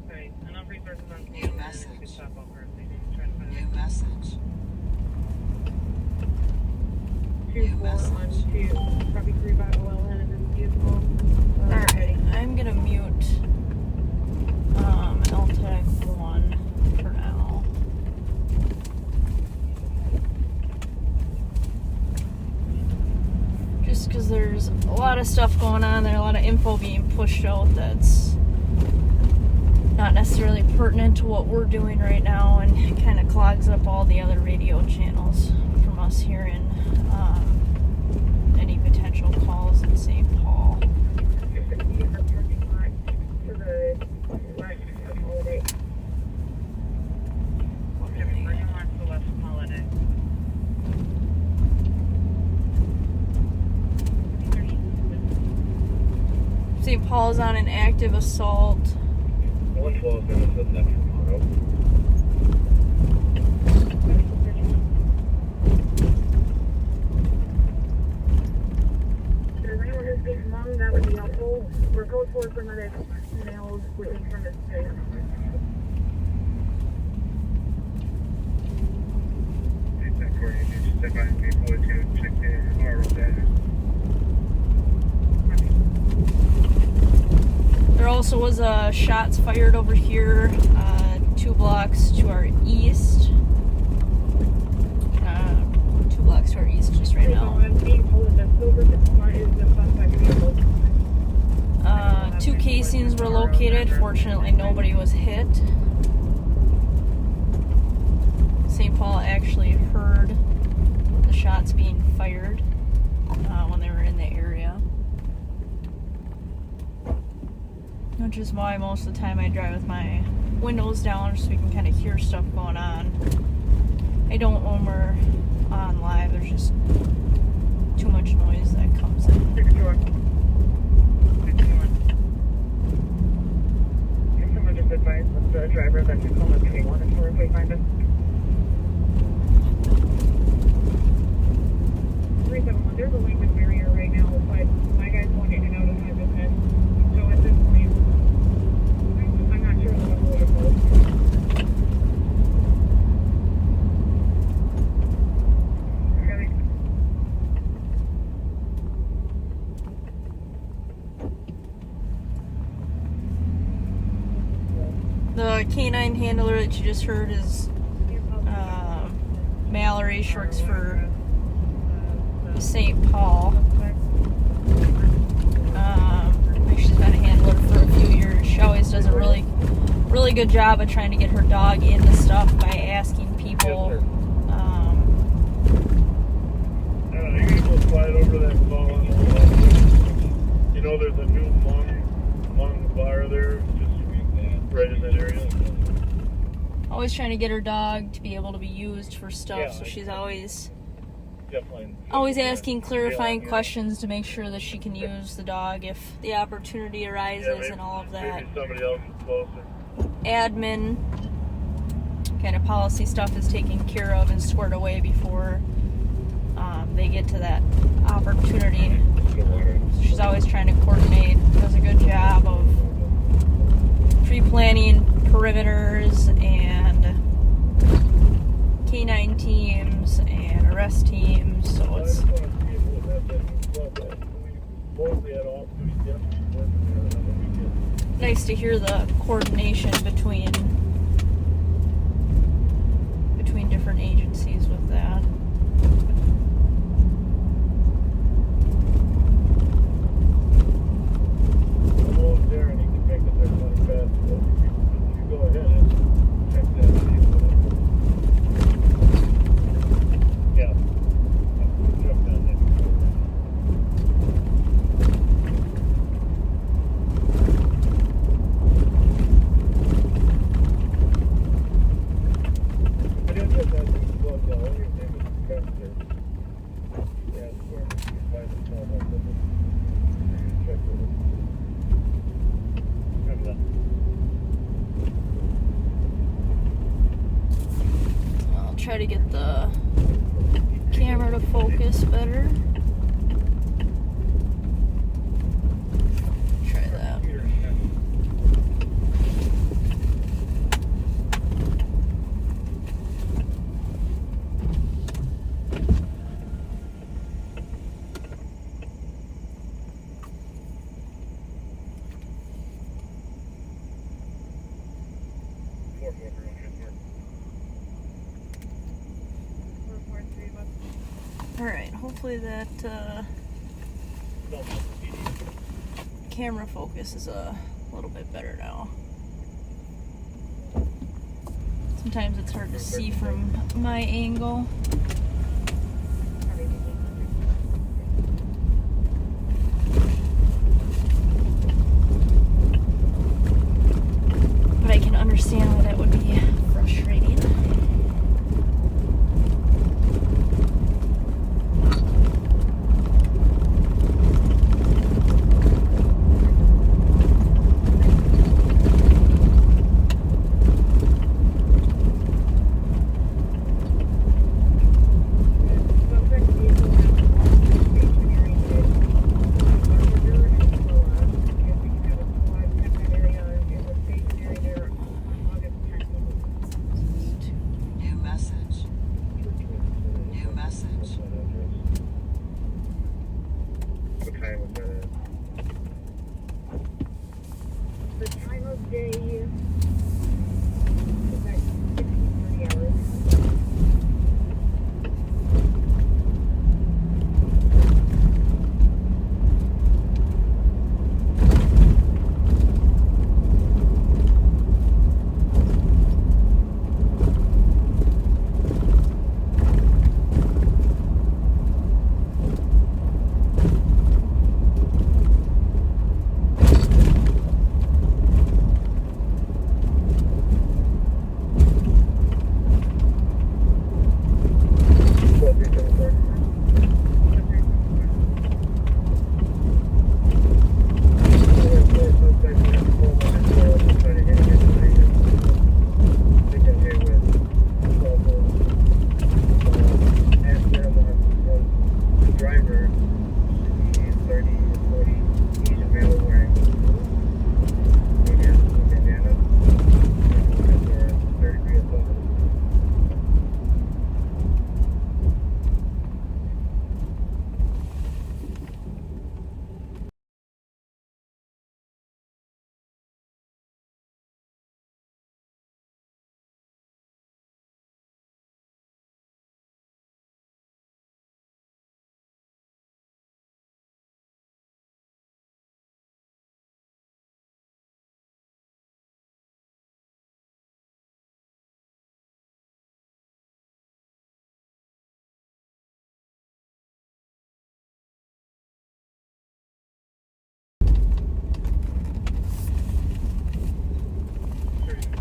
Okay, enough resources on New scene. message. We can stop all cars leaving. Try to find New message. 2-4 on 2. Probably 3 by OLN in this vehicle. Alright, I'm gonna mute LTAC 1 for now. Just because there's a lot of stuff going on there, a lot of info being pushed out that's not necessarily pertinent to what we're doing right now, and it kind of clogs up all the other radio channels from us hearing any potential calls in St. Paul. St. Paul's on an active assault. 112 minutes at that tomorrow. If there's anyone who's being hung, that would be helpful. We're going forward for another males waiting from this place. Step by people to check the car status. There also was shots fired over here, 2 blocks to our east. 2 blocks to our east just right now. 2 casings were located. Fortunately, nobody was hit. St. Paul actually heard the shots being fired when they were in the area. Which is why most of the time I drive with my windows down so we can kind of hear stuff going on. I don't when we're on live, there's just too much noise that comes in. If someone just advised the driver that you call us if you want us if we find us. 371, there's a language barrier right now, but my guy's going in and out of my business. So at this point, I'm not sure what the order was. The canine handler that you just heard is Mallory, she works for St. Paul. She's been a handler for a few years. She always does a really good job of trying to get her dog into stuff by asking people. You're gonna go slide over that phone. You know, there's a new Hmong bar there, just right in that area. Always trying to get her dog to be able to be used for stuff, Yeah, so she's always definitely asking clarifying questions to make sure that she can use the dog if the opportunity arises and all of that. Maybe somebody else is closer. Admin kind of policy stuff is taken care of and squared away before they get to that opportunity. So she's always trying to coordinate, does a good job of pre-planning perimeters and canine teams and arrest teams, so it's nice to hear the coordination between different agencies with that. Try to get the camera to to focus better. Try that. Alright, hopefully that camera focus is a little bit better now. Sometimes it's hard to see from my angle. But I can understand why that would be frustrating.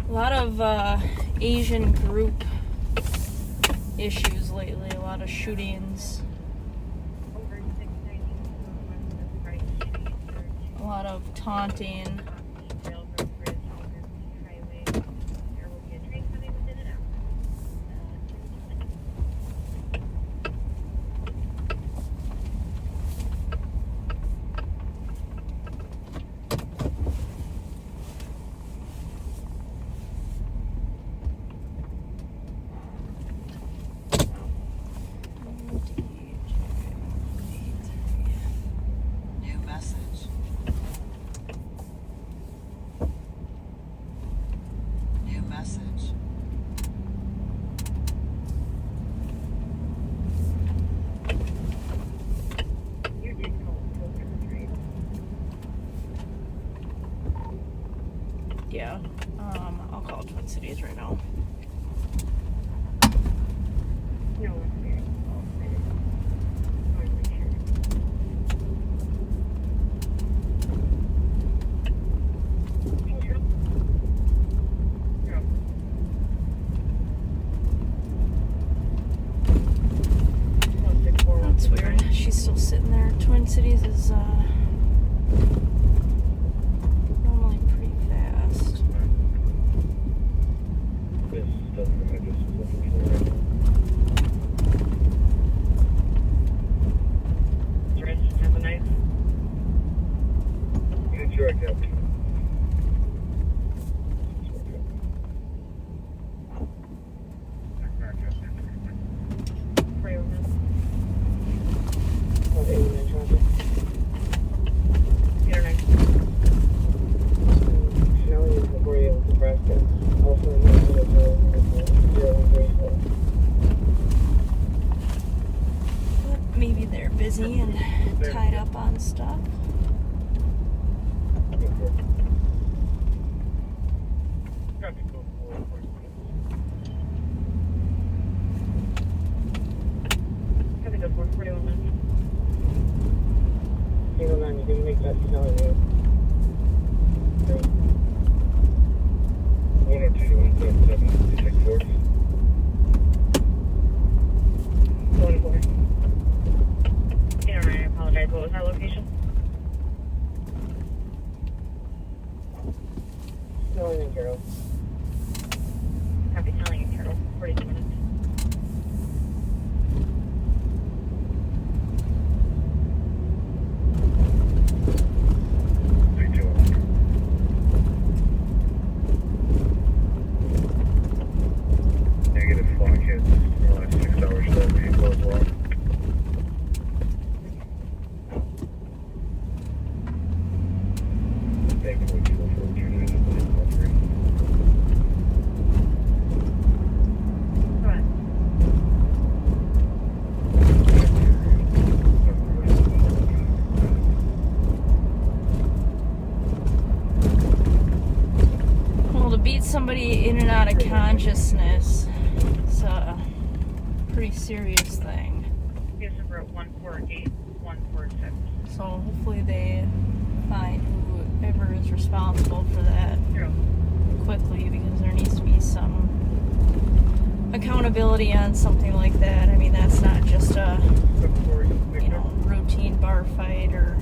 A lot of Asian group issues lately, a lot of shootings, a lot of taunting. Yeah, I'll call Twin Cities right now. That's weird. She's still sitting there. Twin Cities is normally pretty fast. Correct, yeah. Maybe they're busy and tied up on stuff. Have a good one, 41 minutes. 09, you can make that Sally New. 102, 177, 64. 104. I apologize. What was our location? Snelling and Carroll. Copy, Snelling and Carroll. 42 minutes. Negative flock hits in the last 6 hours, so that vehicle as well. Well, to beat somebody in and out of consciousness, it's a pretty serious thing. Yes, number 148146. So hopefully they find whoever is responsible for that quickly, because there needs to be some accountability on something like that. I mean, that's not just a routine bar fight or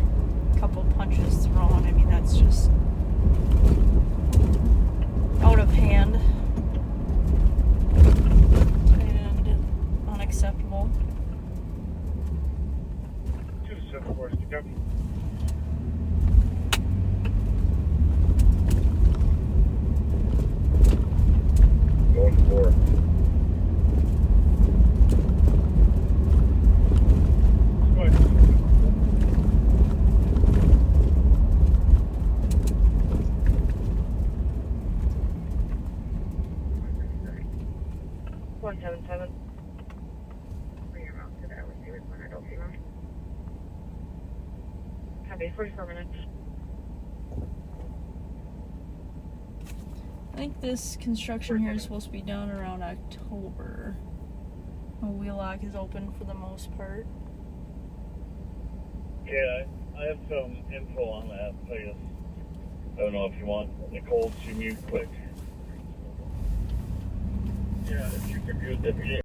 a couple punches thrown. I mean, that's just out of hand and unacceptable. 274, copy. Going for 177. Bring your mouth to that receiver corner, adult female. Copy, 44 minutes. I think this construction here is supposed to be done around October. The Wheelock is open for the most part. Yeah, I have some info on that place. I don't know if you want Nicole to mute quick. Yeah, if you could mute that.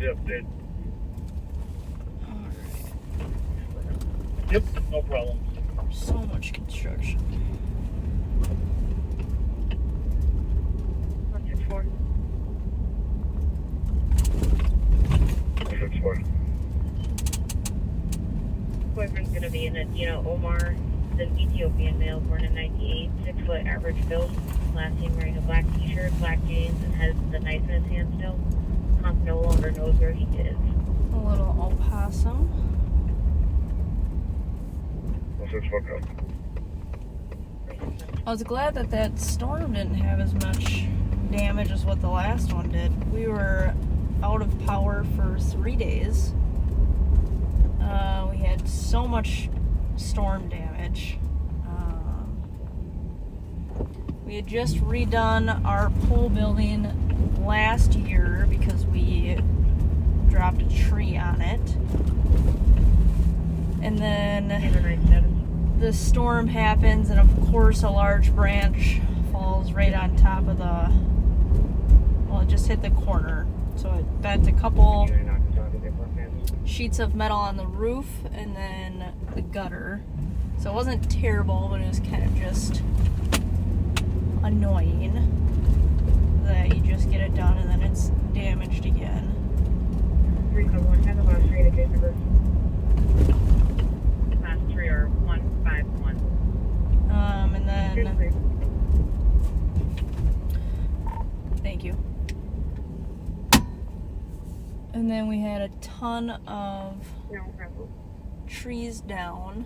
the update. Yep, no problem. So much construction. 164. 164. Boyfriend's gonna be in Adina Omar, an Ethiopian male born in 98, 6 foot average build. Last seen wearing a black t-shirt, black jeans, and has the knife in his hand still. Conk no longer knows where he is. A little opossum. 164. I was glad that that storm didn't have as much damage as what the last one did. We were out of power for 3 days. We had so much storm damage. We had just redone our pole building last year because we dropped a tree on it. And then the storm happens, and of course a large branch falls right on top of the, well, it just hit the corner. So it bent a couple sheets of metal on the roof and then the gutter. So it wasn't terrible, but it was kind of just annoying that you just get it done and then it's damaged again. 351, have about 3 to case number. Last 3 are 151. And then, thank you. And then we had a ton of trees down.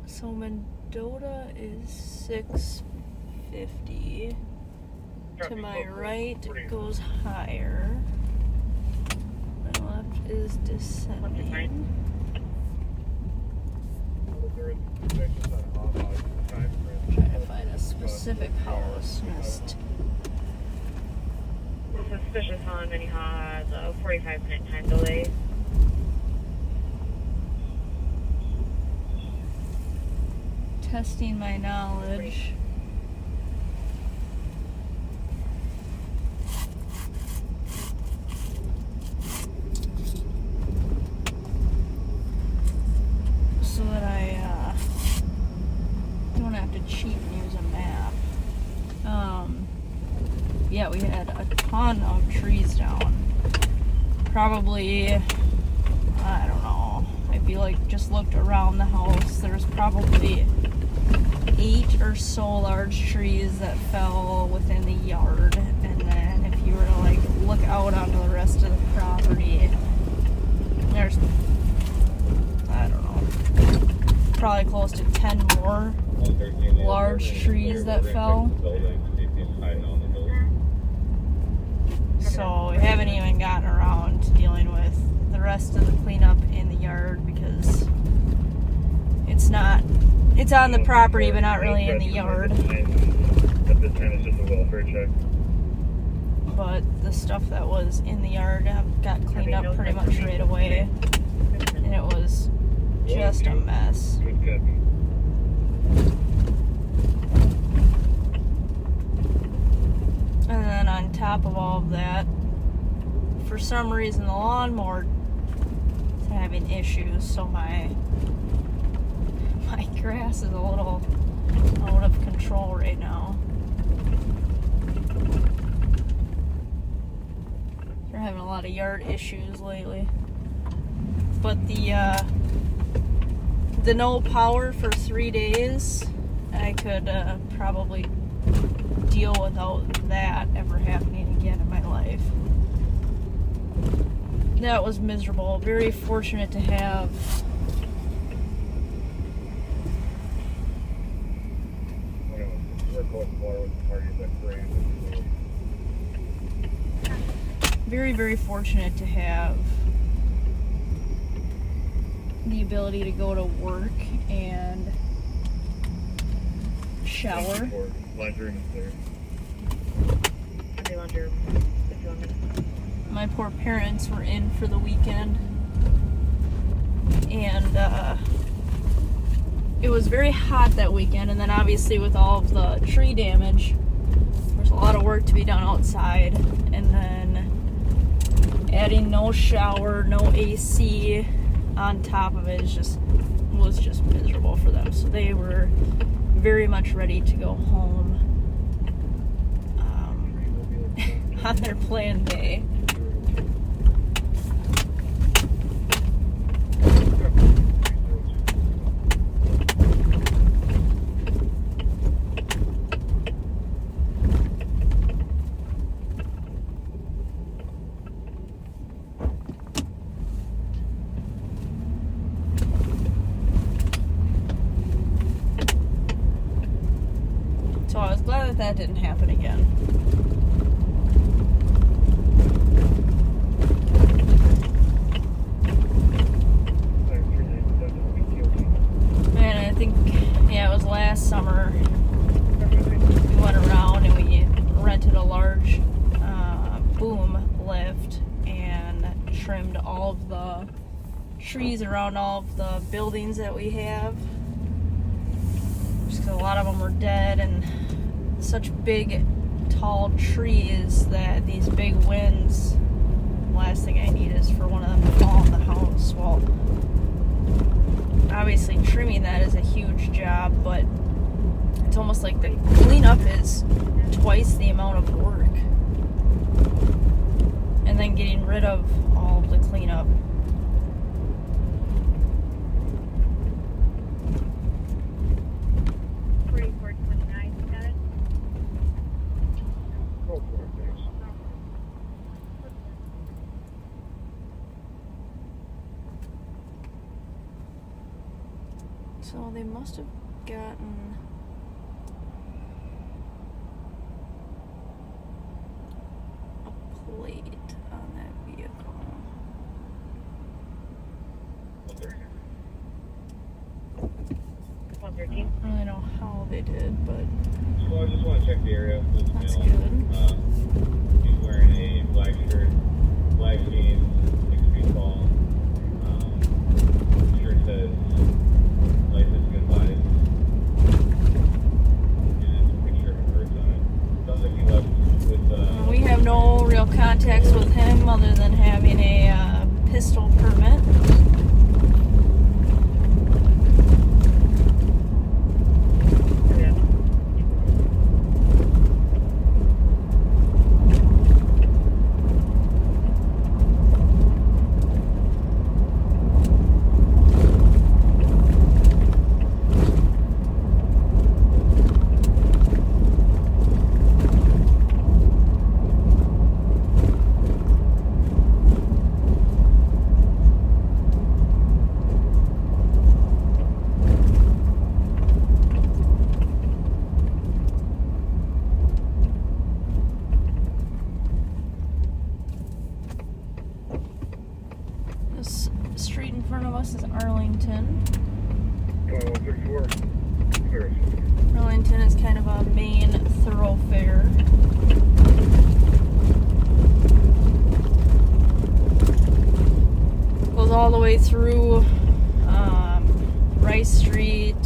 So Mendota is 650. To my right it goes higher. My left is descending. Trying to find a specific house. Missed. Suspicious on Minnehaha has a 45-minute time delay. Testing my knowledge. So that I don't have to cheat and use a map. Yeah, we had a ton of trees down. Probably, I don't know, if you like just looked around the house, there's probably 8 or so large trees that fell within the yard, and then if you were to like look out onto the rest of the property, there's, I don't know, probably close to 10 more large trees that fell. So we haven't even gotten around to dealing with the rest of the cleanup in the yard because it's on the property but not really in the yard. At this time it's just a welfare check. But the stuff that was in the yard got cleaned up pretty much right away, and it was just a mess. And then on top of all of that, for some reason the lawnmower is having issues, so my grass is a little out of control right now. We're having a lot of yard issues lately. But the no power for 3 days, I could probably deal without that ever happening again in my life. That was miserable. Very fortunate to have very fortunate to have the ability to go to work and shower. Laundry room is there. my poor parents were in for the weekend, and it was very hot that weekend, and then obviously with all of the tree damage, there's a lot of work to be done outside, and then adding no shower, no AC on top of it was just miserable for them. So they were very much ready to go home on their planned day. So I was glad that that didn't happen again. And I think, yeah, it was last summer. We went around and we rented a large boom lift and trimmed all of the trees around all of the buildings that we have. Just because a lot of them were dead, and such big, tall trees that these big winds, last thing I need is for one of them to fall on the house. Well, obviously trimming that is a huge job, but it's almost like the cleanup is twice the amount of work. And then getting rid of all of the cleanup. So they must have gotten a plate on that vehicle. I don't really know how they did, but Well, I just want to check the area. that's good. He's wearing a black shirt, black jeans, 6 feet tall. Shirt says license good vibes. And a picture of a person on it. Sounds like he left with We have no real contacts with him other than having a pistol permit. This street in front of us is Arlington. 2134. Arlington is kind of a main thoroughfare. Goes all the way through Rice Street,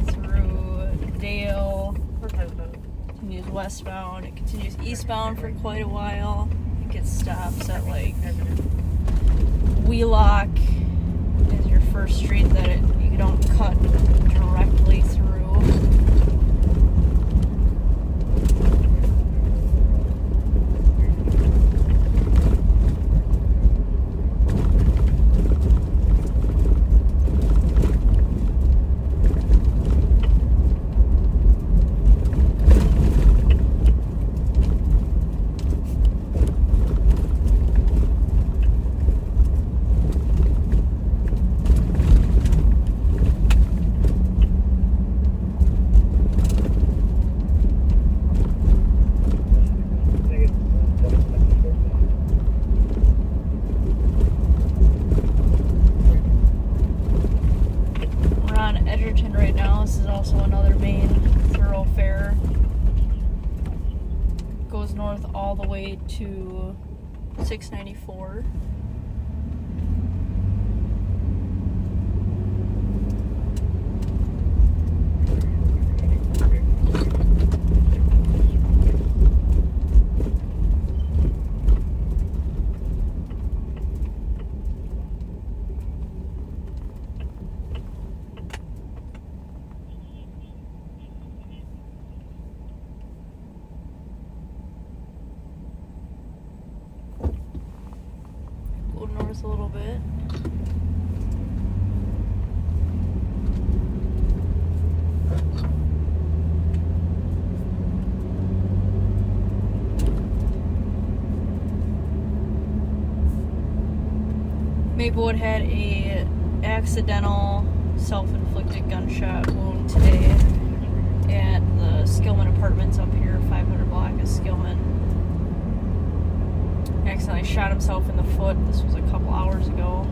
through Dale, continues westbound, it continues eastbound for quite a while. It gets stops at like Wheelock is your first street that you don't cut directly through. Right now, this is also another main thoroughfare. Goes north all the way to 694. Go north a little bit. Maplewood had a accidental self-inflicted gunshot wound today at the Skillman Apartments up here, 500 block of Skillman. Accidentally shot himself in the foot. This was a couple hours ago.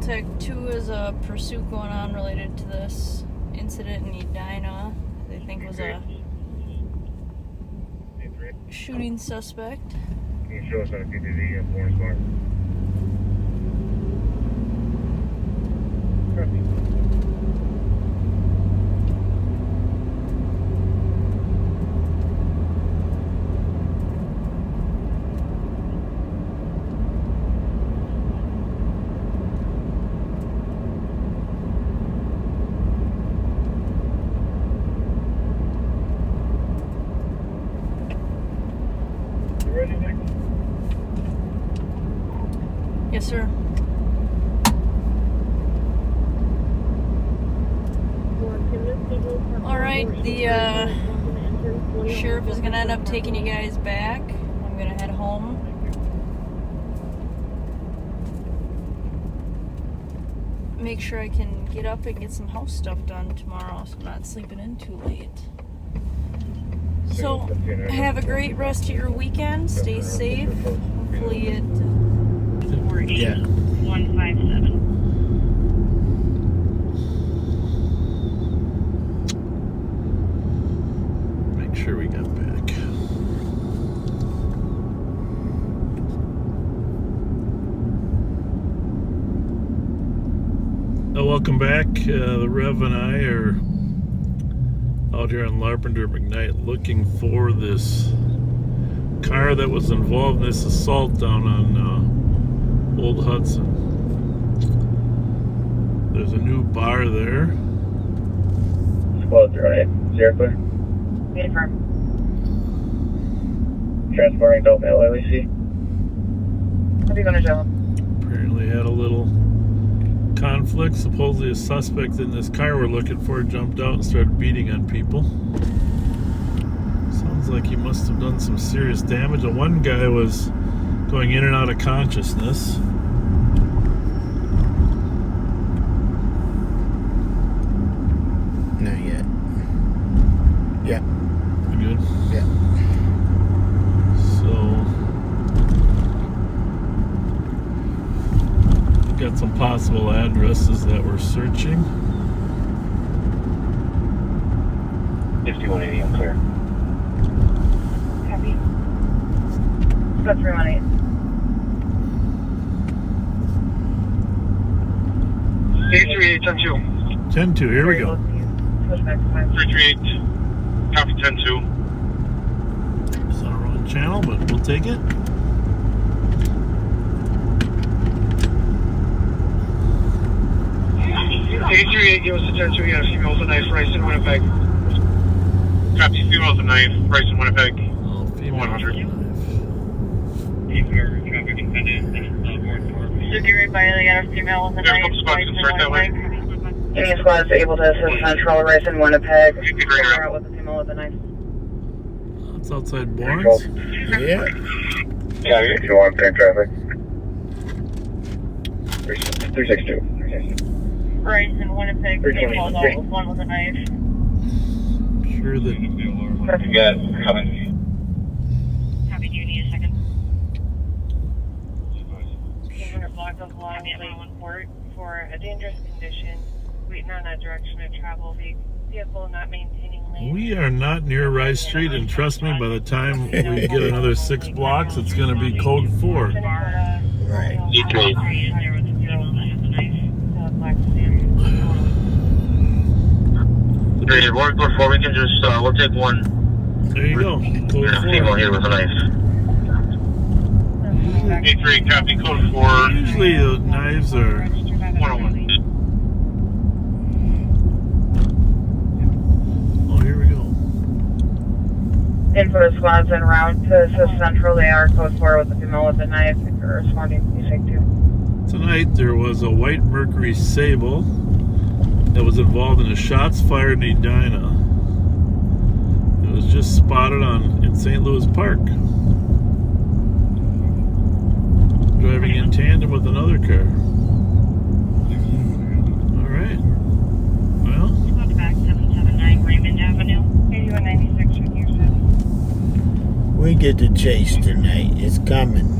Tech 2 is a pursuit going on related to this incident in Edina. They think it was a shooting suspect. Can you show us on a PPV and Florence Bar? Yes, sir. Alright, the sheriff is going to end up taking you guys back. I'm going to head home. Make sure I can get up and get some house stuff done tomorrow so I'm not sleeping in too late. So, have a great rest of your weekend. Stay safe. Hopefully it... Yeah. 157. Make sure we got back. Welcome back. The Rev and I are out here on Larpenteur McKnight looking for this car that was involved in this assault down on Old Hudson. There's a new bar there. Squad 3, 0 clear. Confirm. Transporting adult male LAC. What are you going to do? Apparently had a little conflict. Supposedly a suspect in this car we're looking for jumped out and started beating on people. Sounds like he must have done some serious damage. The one guy was going in and out of consciousness. Not yet. Yeah. You good? Yeah. So, got some possible addresses that we're searching. 5180, I'm clear. Copy. Squad 318. 838, 10-2. 10-2, here we go. 338, copy 10-2. It's on our own channel, but we'll take it. A38, give us a 10-2, yeah, female with a knife, Rice in Winnipeg. Copy, female with a knife, Rice in Winnipeg. Oh, female 100. Security by the female with a There's a knife. couple spots you can start that way. Any squad is able to assist Central Rice in Winnipeg. We're out with a female with a knife. It's outside Barnes. Yeah. Copy, 2-1, clear traffic. 362. Rice in Winnipeg. Female with one with a knife. sure that. You got it. Coming. Copy, do you need a second? 200 block of long Lane Port for a dangerous condition, waiting on a direction of travel, vehicle not maintaining lane. We are not near Rice Street, and trust me, by the time we get another 6 blocks, it's going to be code 4. Right. Code 4, we can just, we'll take one. There you go. Code 4. Female here with a knife. 8-3, copy, code 4. Usually the knives are 101. Oh, here we go. Info squads en route to assist Central. They are code 4 with the female with the knife. If you're responding, please take 2. Tonight there was a white Mercury Sable that was involved in a shots fired in Edina. It was just spotted in St. Louis Park, driving in tandem with another car. All right. Well, Back 779 Raymond Avenue, 8196 with your 7. We get the chase tonight. It's coming.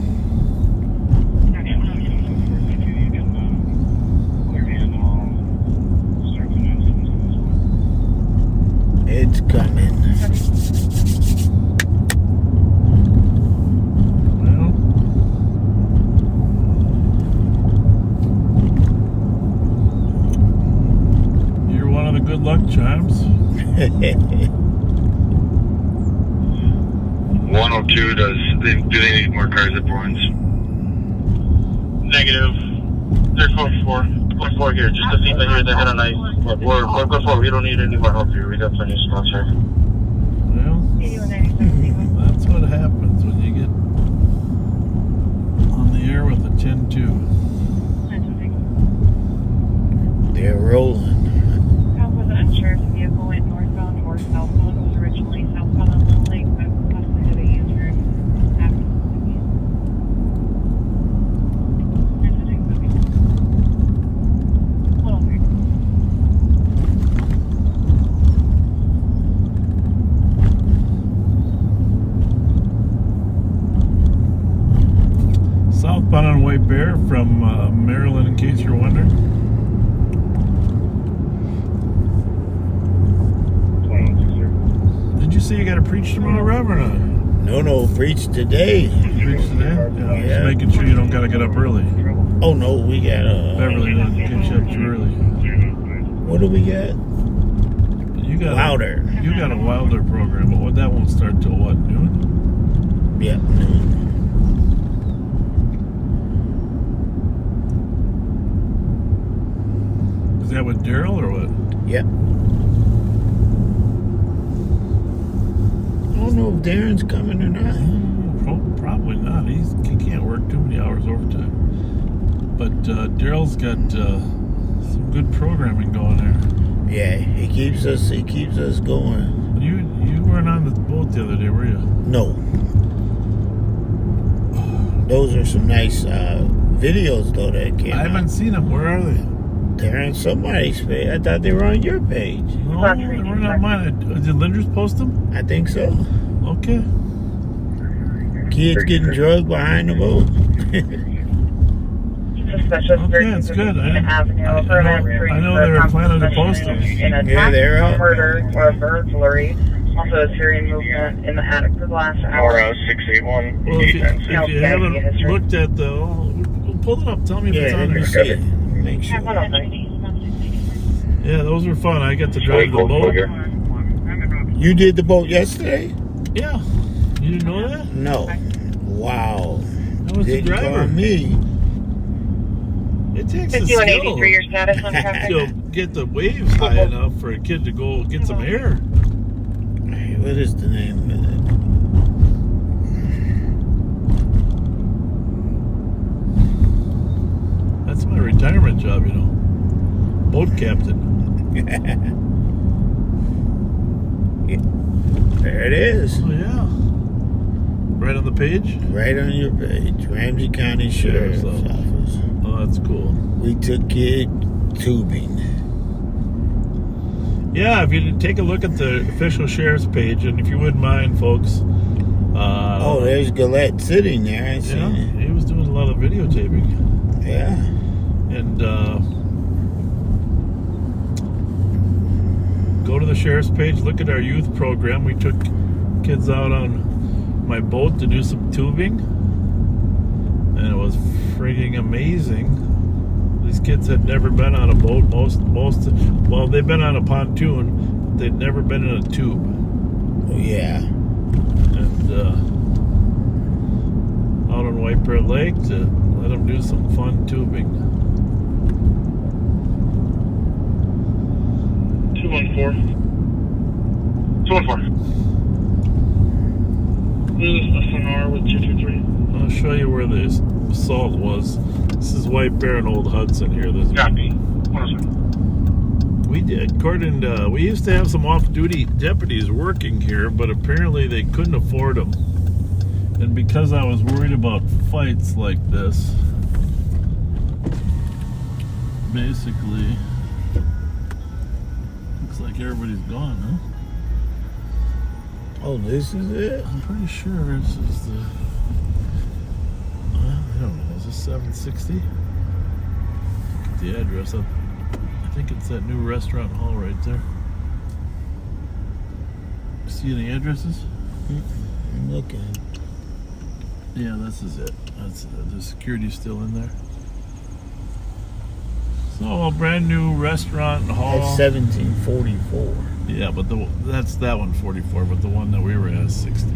It's coming. well. You're one of the good luck charms. 102, do they need more cars at Bourne's? Negative. They're code 4. Code 4 here. Just a female here that had a knife. We're code 4. We don't need any more help here. We got plenty of spots here. Well, that's what happens when you get on the air with a 10-2. They're rolling. How was an insurance vehicle went northbound or southbound? It was originally southbound on Little Lake, but possibly had a U-turn after the Southbound on White Bear from Maryland, in case you're wondering. Did you say you got to preach tomorrow, Rev, or not? No, preach today. Preach today? Yeah, just making sure you don't got to get up early. Oh no, we got Beverly doesn't get you up too early. What do we got? You got Wilder. You got a Wilder program, but that won't start till what, noon? Yep, noon. Is that with Daryl or what? Yep. I don't know if Darren's coming or not. Probably not. He can't work too many hours overtime. But Daryl's got some good programming going there. Yeah, he keeps us going. You weren't on the boat the other day, were you? No. Those are some nice videos though that came I haven't seen them. Where are they? They're on somebody's page. I thought they were on your page. No, they weren't on mine. Did Linders post them? I think so. Okay. Kids getting drugged behind the boat. Suspicious Okay, that's good. I know they they were planning to post them. Yeah, they're out. Murder or burglary. Also, is hearing movement in the attic for the last hour. 681. Well, if you haven't looked at pull it up. Tell me if it's on there. See it. Make sure. Yeah, those were fun. I got to drive the boat. You did the boat yesterday? Yeah. You didn't know that? No. Wow. That was the Didn't driver. call me. It takes a 5180 skill for your status on traffic. to get the waves high enough for a kid to go get some air. Hey, what is the name of it? That's my retirement job, you know. Boat captain. There it is. Oh, yeah. Right on the page? Right on your page. Ramsey County Sheriff's Office. Oh, that's cool. We took kid tubing. Yeah, if you take a look at the official sheriff's page, and if you wouldn't mind, folks. Oh, there's Gillette sitting there. I see. Yeah, he was doing a lot of videotaping. Yeah. And go to the sheriff's page, look at our youth program. We took kids out on my boat to do some tubing, and it was frigging amazing. These kids had never been on a boat. Well, they've been on a pontoon, but they'd never been in a tube. Oh, yeah. And out on White Bear Lake to let them do some fun tubing. 214. 214. This is the Sonar with 223. I'll show you where the assault was. This is White Bear and Old Hudson here. Copy. We used to have some off-duty deputies working here, but apparently they couldn't afford them. And because I was worried about fights like this, basically, looks like everybody's gone, huh? Oh, this is it? I'm pretty sure this is the... I don't know, is this 760? Get the address up. I think it's that new restaurant hall right there. See any addresses? I'm looking. Yeah, this is it. That's the security's still in there. So a brand new restaurant and hall. That's 1744. Yeah, but that's that one 44, but the one that we were at is 60.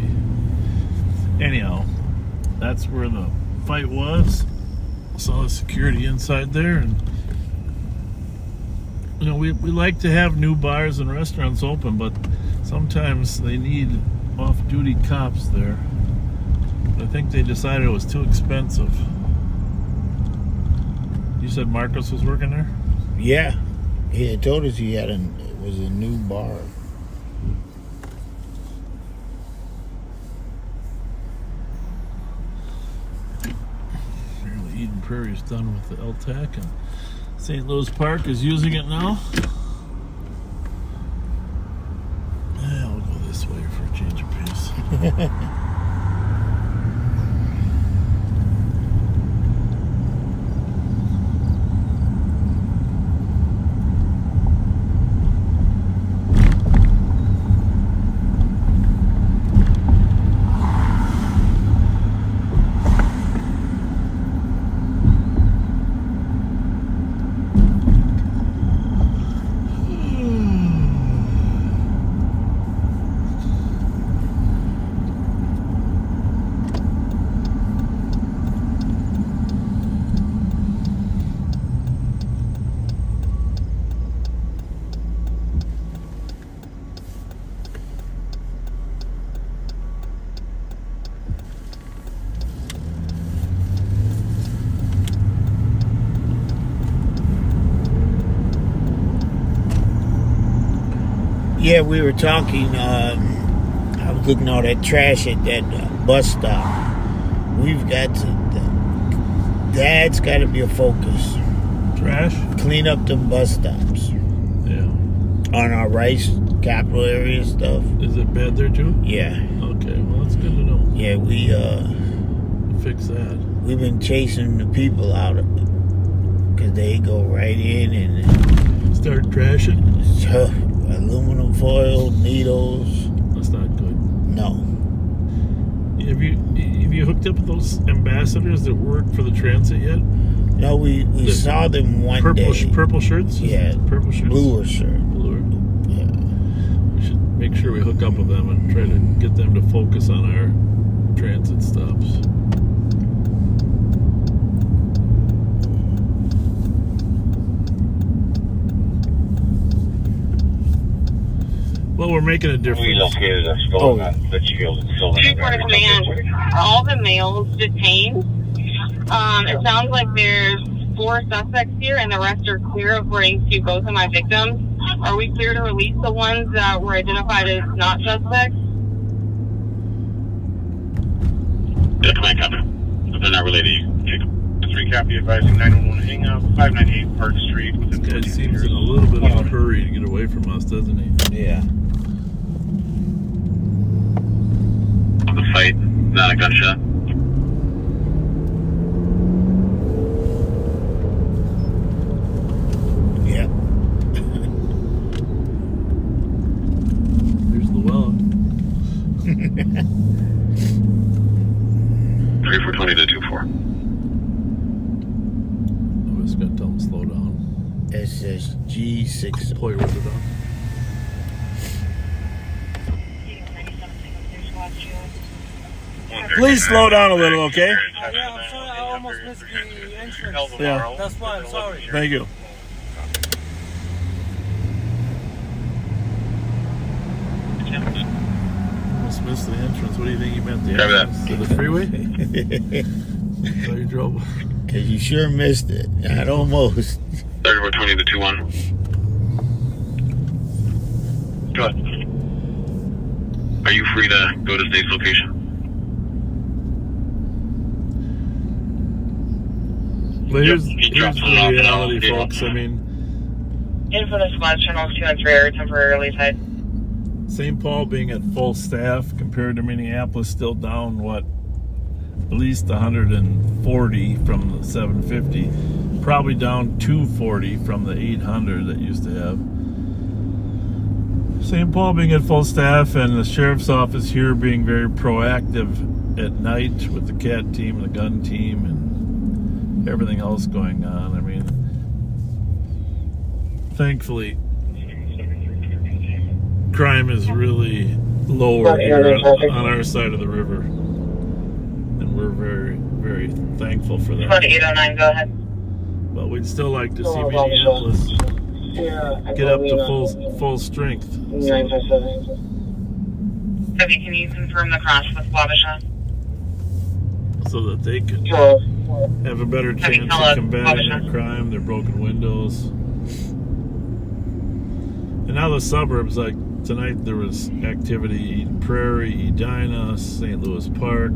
Anyhow, that's where the fight was. Saw the security inside there, and you know, we like to have new bars and restaurants open, but sometimes they need off-duty cops there. But I think they decided it was too expensive. You said Marcos was working there? Yeah. He had told us it was a new bar. Apparently Eden Prairie's done with the LTAC, and St. Louis Park is using it now. Yeah, we'll go this way for a change of pace. Yeah, we were talking. I was looking at all that trash at that bus stop. We've got to. That's got to be a focus. Trash? Clean up them bus stops. Yeah. On our Rice capital area stuff. Is it bad there too? Yeah. Okay, well that's good to know. Yeah, we fix that. We've been chasing the people out of it because they go right in and start trashing. Aluminum foil, needles. That's not good. No. Have you hooked up with those ambassadors that work for the transit yet? No, we saw them one day. Purple shirts? Yeah. Purple shirts? Bluer shirt. Bluer. Yeah. We should make sure we hook up with them and try to get them to focus on our transit stops. Well, we're making a difference. We located a stolen on Litchfield and Silver. Chief Board of Command, all the males detained. It sounds like there's 4 suspects here, and the rest are clear according to both of my victims. Are we clear to release the ones that were identified as not suspects? Yeah, come on, Captain. If they're not related, you take them. 3 copy advising 911 hang up, 598 Park Street. This guy seems in a little bit of a hurry to get away from us, doesn't he? Yeah. The fight, not a gunshot. Yeah. Here's the well. 3420 to 24. I was gonna tell him slow down. SSG6. Play with it on. Please slow down a little, okay? Yeah, I'm sorry, I almost missed the entrance. Yeah. That's why I'm sorry. Thank you. Almost missed the entrance. What do you think he meant? The entrance to the freeway? So you drove. Cause you sure missed it. Not almost. 3420 to 21. Go ahead. Are you free to go to State's location? But here's the reality, folks. I mean, Info to squad channels 2 and 3 are temporarily tied. St. Paul being at full staff compared to Minneapolis, still down, what, at least 140 from the 750. Probably down 240 from the 800 that used to have. St. Paul being at full staff and the sheriff's office here being very proactive at night with the CAT team and the gun team and everything else going on. I mean, thankfully, crime is really lower here on our side of the river. And we're very, very thankful for that. 2809, go ahead. But we'd still like to see Minneapolis get up to full strength. Debbie, can you confirm the cross with Wabasha? So that they could have a better chance of combating their crime, their broken windows. And now the suburbs, like tonight there was activity Eden Prairie, Edina, St. Louis Park,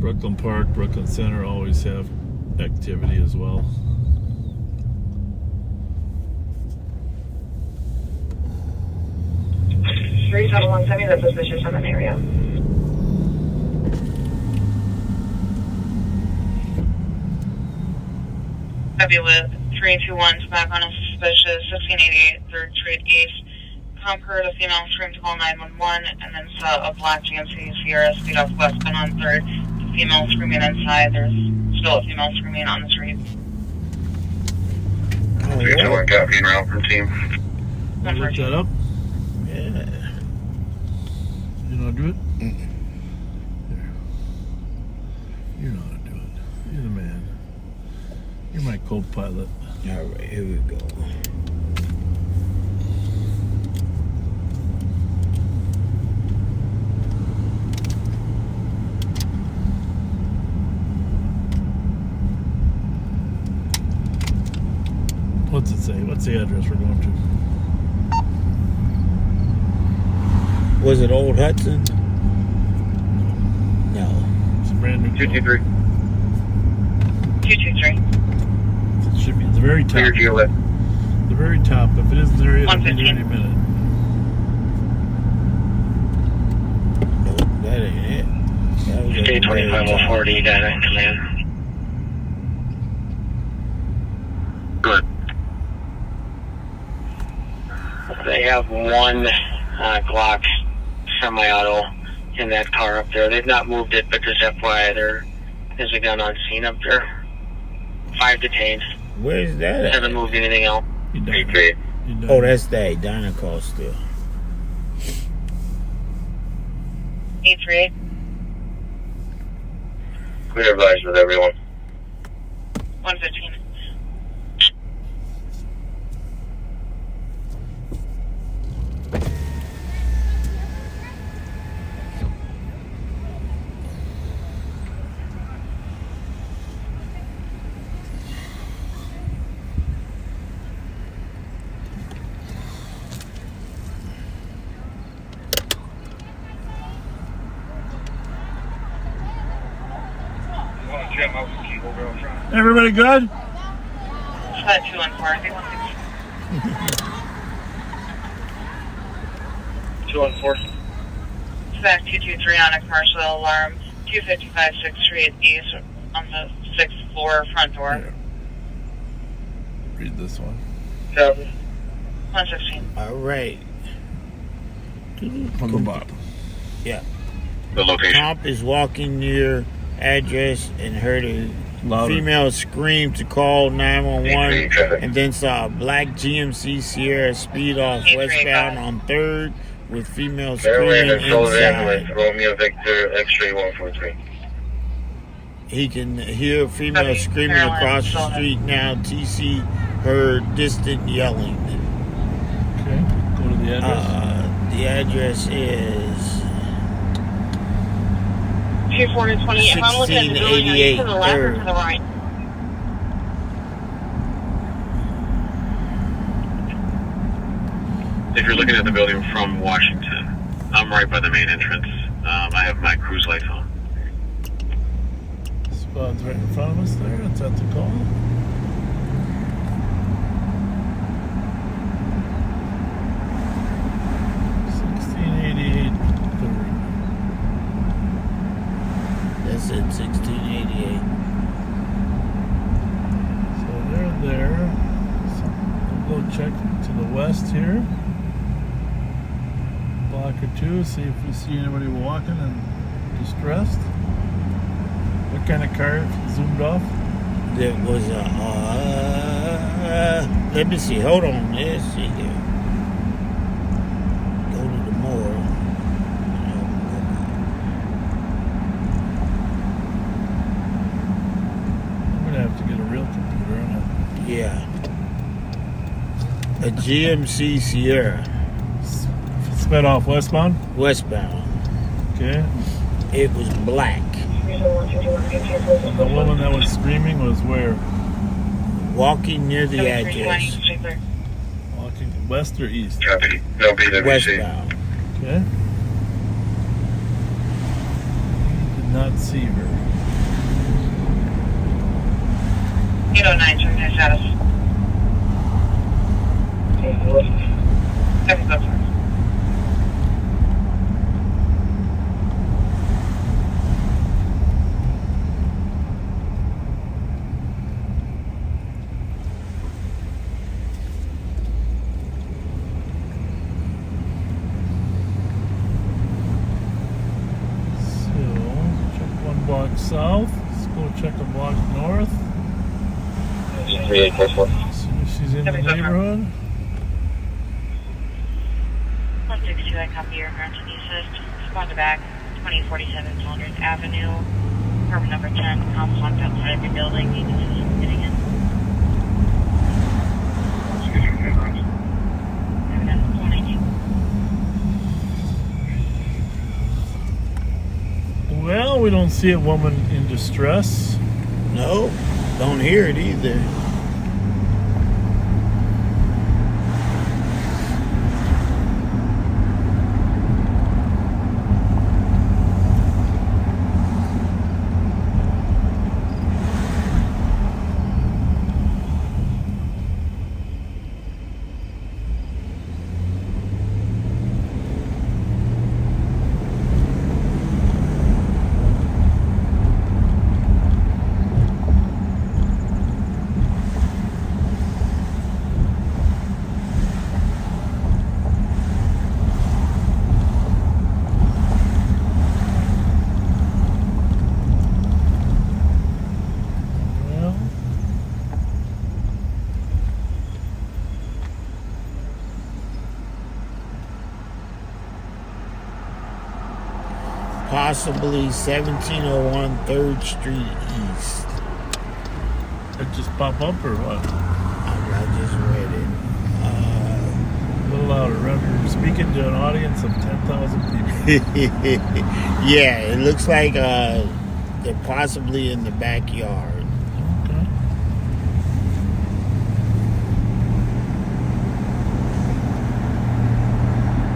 Brooklyn Park, Brooklyn Center always have activity as well. Three 717, that's suspicious from an area. Heavy with 321 back on a suspicious 1688 3rd Street East. Heard a female scream to call 911 and then saw a black GMC Sierra speed off westbound on 3rd. The female screaming inside. There's still a female screaming on the street. 321 copy and route from team. Look that up? Yeah. You know how to do it? There. You know how to do it. You're the man. You're my co-pilot. All right, here we go. What's it say? What's the address we're going to? Was it Old Hudson? No. It's a brand new 223. 223. It should be at the very top. Clear GLA. The very top. If it isn't there, it'll be there any minute. Nope, that ain't it. That was State 25140, data in command. Good. They have one Glock semi-auto in that car up there. They've not moved it, but just FYI, there is a gun on scene up there. 5 detained. Where's that at? Haven't moved anything else. Great. Oh, that's that Dinoco still. 838. Clear advised with everyone. 115. Everybody good? That 214. 214. Back 223 on a commercial alarm. 255 6th Street East on the 6th floor front door. Yeah. Read this one. 116. All right. From the bottom. Yeah. The location. Cop is walking near address and heard a Louder. female scream to call 911 and then saw a black GMC Sierra speed off westbound on 3rd with female screaming inside. Romeo Victor X-ray 143. He can hear female screaming across the street now. TC heard distant yelling. Okay, go to the address. The address is 2420. If I'm looking at the building, are you to the left or to the right? If you're looking at the building from Washington, I'm right by the main entrance. I have my cruise lights on. Spot's right in front of us there. That's at the call. That's it, 1688. So they're there. So we'll go check to the west here. Block or two, see if we see anybody walking and distressed. What kind of car zoomed off? There was a, let me see, hold on, let's see here. Go to the more. I'm gonna have to get a real computer, aren't I? Yeah. A GMC Sierra. Sped off westbound? Westbound. Okay. It was black. The woman that was screaming was where? Walking near the address. Walking west or east? Copy. They'll be there. Westbound. Okay. Did not see her. 809, check their status. Everything's fine. Block south. Let's go check a block north. See if she's in the neighborhood. 162, I copy your emergency assist. Respond to back, 2047 Saunders Avenue. Apartment number 10, cops locked outside of your building. Need assistance getting in. Well, we don't see a woman in distress. No, don't hear it either. Possibly 1701 3rd Street East. It just pop up or what? I just read it. A little louder. Remember, you're speaking to an audience of 10,000 people. Yeah, it looks like they're possibly in the backyard. Okay.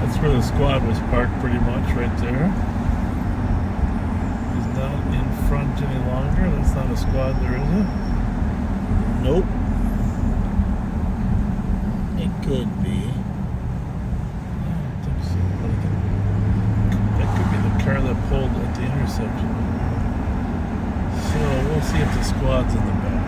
That's where the squad was parked pretty much, right there. Not in front any longer. That's not a squad there, is it? Nope. It could be. I don't think so. But I think that could be the car that pulled at the intersection. So we'll see if the squad's in the back.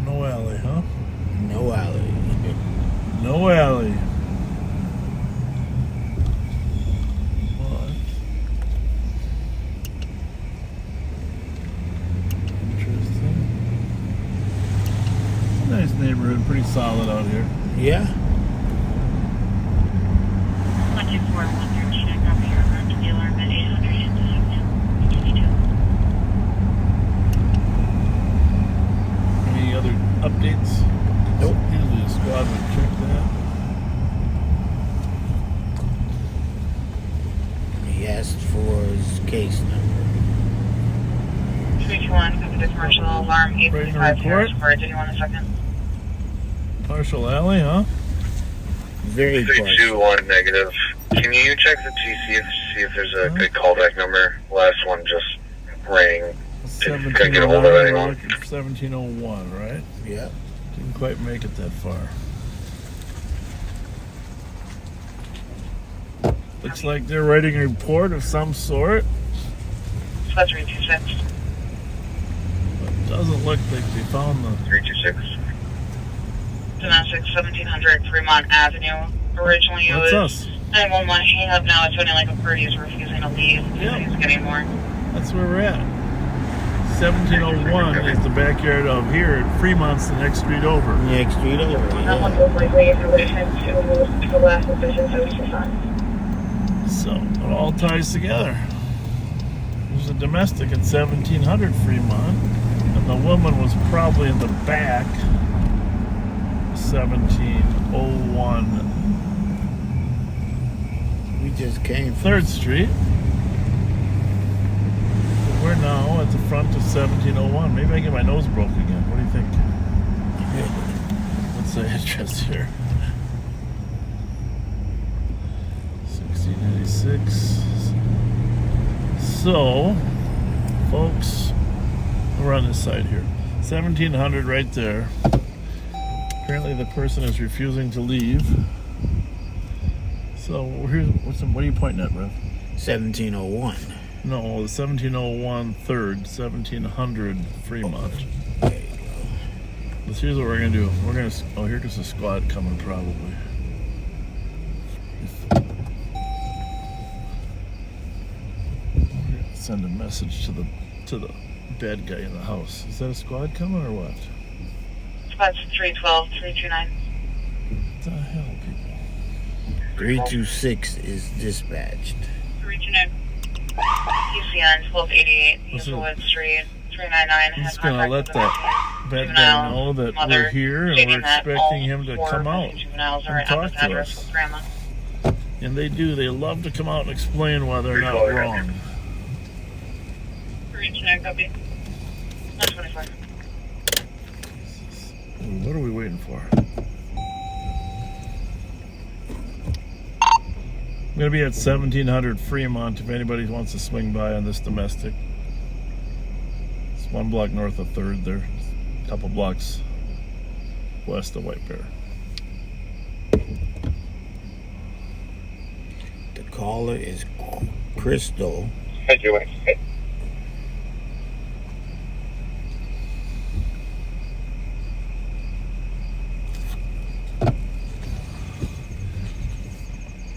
No alley, huh? No alley. No alley. What? Interesting. Nice neighborhood, pretty solid out here. Yeah. 12413 check up here around the dealer at 800 into 22. Any other updates? Nope. Usually the squad would check that. He asked for his case number. 321, copy the commercial alarm, 855 Harrisburg. Did you want a second? Partial alley, huh? Very partial. 321 negative. Can you check the TC see if there's a good callback number? Last one just rang. Couldn't get a hold of anyone. 1701, right? Yeah. Didn't quite make it that far. Looks like they're writing a report of some sort. That's 326. But doesn't look like they found the 326. Domestic 1700 Fremont Avenue. Originally it That's was us. 911 hang up. Now it's sounding like a birdie is refusing to leave. He's getting more. That's where we're at. 1701 is the backyard of here. Fremont's the next street over. Next street over. That one was likely in relation to the last decision services on. So it all ties together. There's a domestic at 1700 Fremont, and the woman was probably in the back. 1701. We just came 3rd Street. We're now at the front of 1701. Maybe I get my nose broke again. What do you think? What's the address here? 1686. So, folks, we're on this side here. 1700 right there. Apparently the person is refusing to leave. So here's what are you pointing at, Rev? 1701. No, the 1701 3rd, 1700 Fremont. There you go. But here's what we're gonna do. We're gonna. Oh, here comes a squad coming probably. Send a message to the bad guy in the house. Is that a squad coming or what? That's 312, 329. What the hell, people? 326 is dispatched. 329. PCN 1288, Hazelwood Street, 399. I'm just gonna let that bad guy know that we're here and we're expecting him to come out and talk to us. And they do. They love to come out and explain why they're not wrong. 329, copy. 124. What are we waiting for? I'm going to be at 1700 Fremont if anybody wants to swing by on this domestic. It's 1 block north of 3rd there. A couple blocks west of White Bear. The caller is Crystal. Thank you.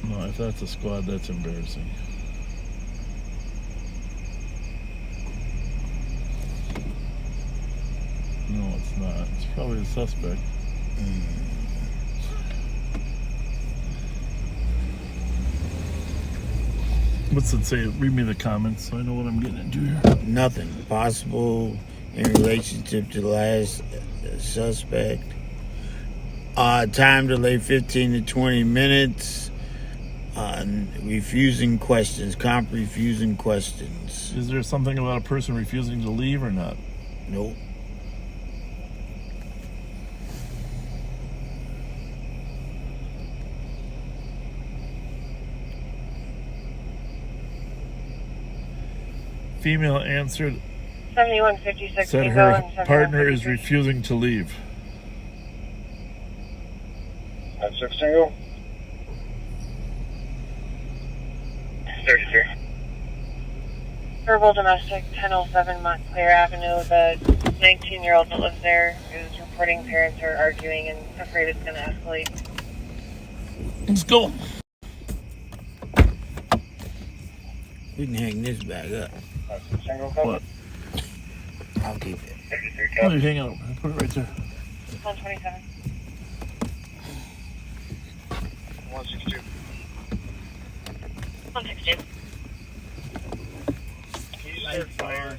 No, if that's a squad, that's embarrassing. No, it's not. It's probably the suspect. What's it say? Read me the comments so I know what I'm getting into here. Nothing possible in relationship to the last suspect. Time delay 15 to 20 minutes. refusing questions, comp refusing questions. Is there something about a person refusing to leave or not? Nope. Female answered, 7156 said her partner is refusing to leave. That's 6 single. 33. Verbal domestic, 1007 Montclair Avenue. The 19-year-old that lives there is reporting parents are arguing and afraid it's going to escalate. Let's go. We can hang this back up. What? I'll keep it. Oh, you hang on. Put it right there. 127. 162. 162. Lights fire.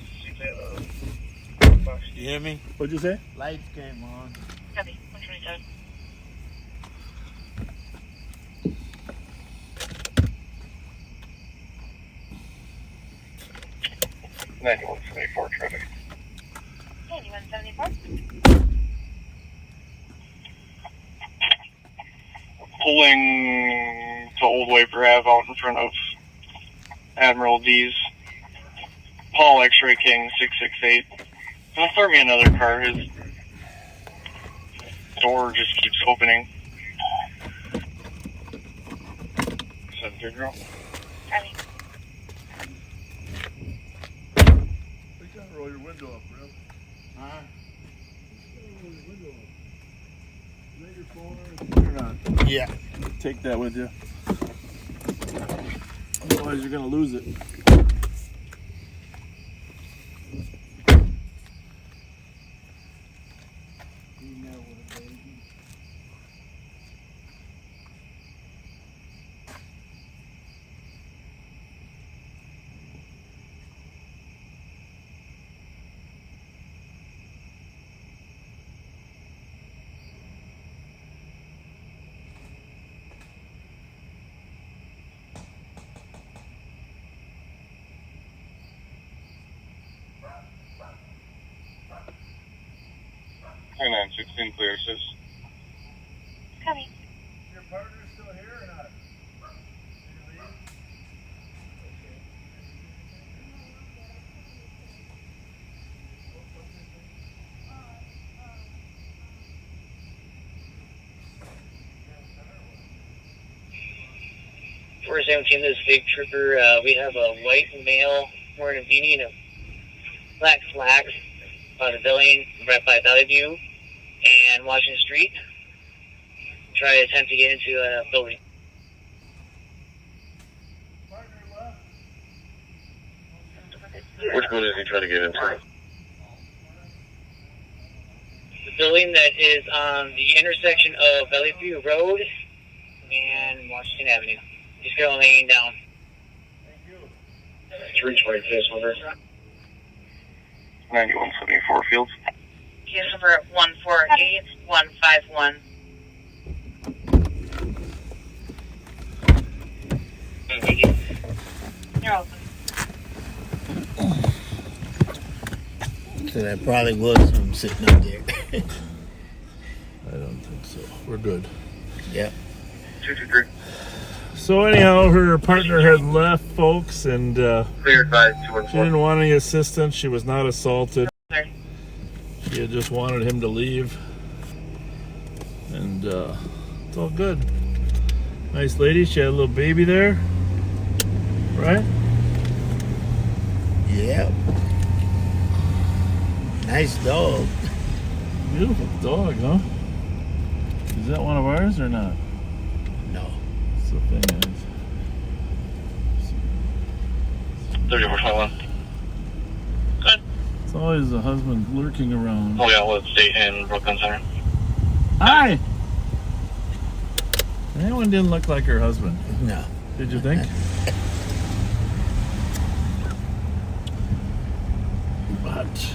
You hear me? What'd you say? Lights came on. Copy. 127. Traffic. 9174. Pulling to Old Wafer Ave out in front of Admiral D's. Paul X-Ray King 668. Throw me another car. His door just keeps opening. 730. Copy. You gotta roll your window up, bro. Huh? Roll your window up. Is that your phone or not? Yeah. Take that with you. Otherwise, you're gonna lose it. Hey, 916 clear, sis. Copy. Your partner still here or not? We're 17, this is Big Trooper. We have a white male wearing a beanie and a black slacks by the building right by Valley View and Washington Street. Try to attempt to get into a building. Which building is he trying to get into? The building that is on the intersection of Valley View Road and Washington Avenue. Just go laying down. 325 number. 9174 Fields. Case number 148151. You're welcome. So that probably was him sitting up there. I don't think so. We're good. Yep. 223. So anyhow, her partner had left, folks, and Cleared by she 214. didn't want any assistance. She was not assaulted. She had just wanted him to leave. And it's all good. Nice lady. She had a little baby there. Right? Yep. Nice dog. Beautiful dog, huh? Is that one of ours or not? No. That's the thing is. 3421. Good. It's always the husband lurking around. Oh, yeah, let's stay in Brooklyn Center. Hi! That one didn't look like her husband. No. Did you think? But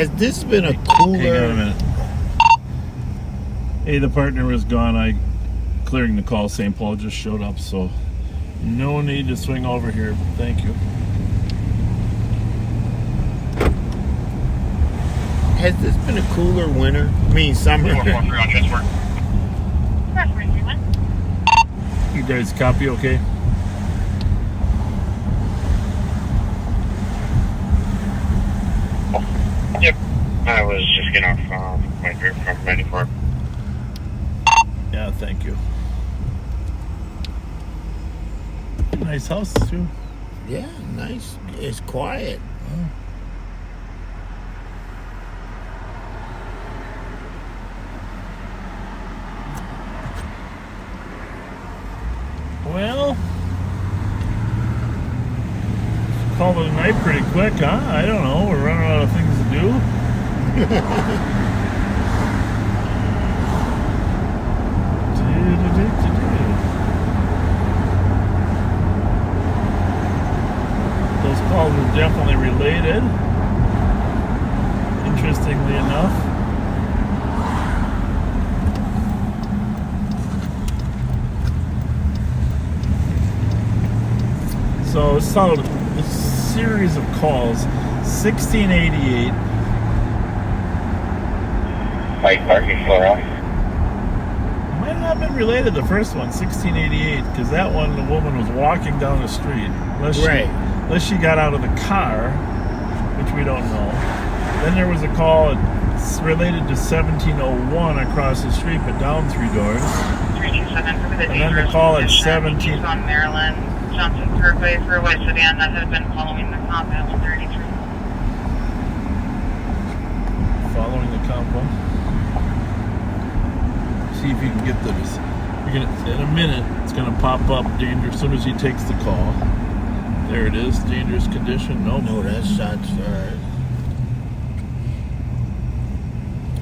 Has this been a Hang on a cooler? minute. Hey, the partner was gone. I clearing the call. St. Paul just showed up, so no need to swing over here. Thank you. Has this been a cooler winter? I mean, summer. You guys copy okay? Yep. I was just getting off my group from 94. Yeah, thank you. Nice house, too. Yeah, nice. It's quiet. Well, called it a night pretty quick, huh? I don't know. We're running out of things to do. Those calls are definitely related, interestingly enough. So it's a series of calls. 1688. Bike parking floor off. Might not have been related to the first one, 1688, because that one the woman was walking down the street. Unless she got out of the car, which we don't know. Then there was a call it's related to 1701 across the street, but down 3 doors. 327 And then the call at 17. On Maryland, Johnson Parkway for a white sedan that had been following the comp at 133. Following the combo. See if you can get this. You're gonna, in a minute, it's going to pop up danger as soon as he takes the call. There it is. Dangerous condition. Nope. No, that's shots fired.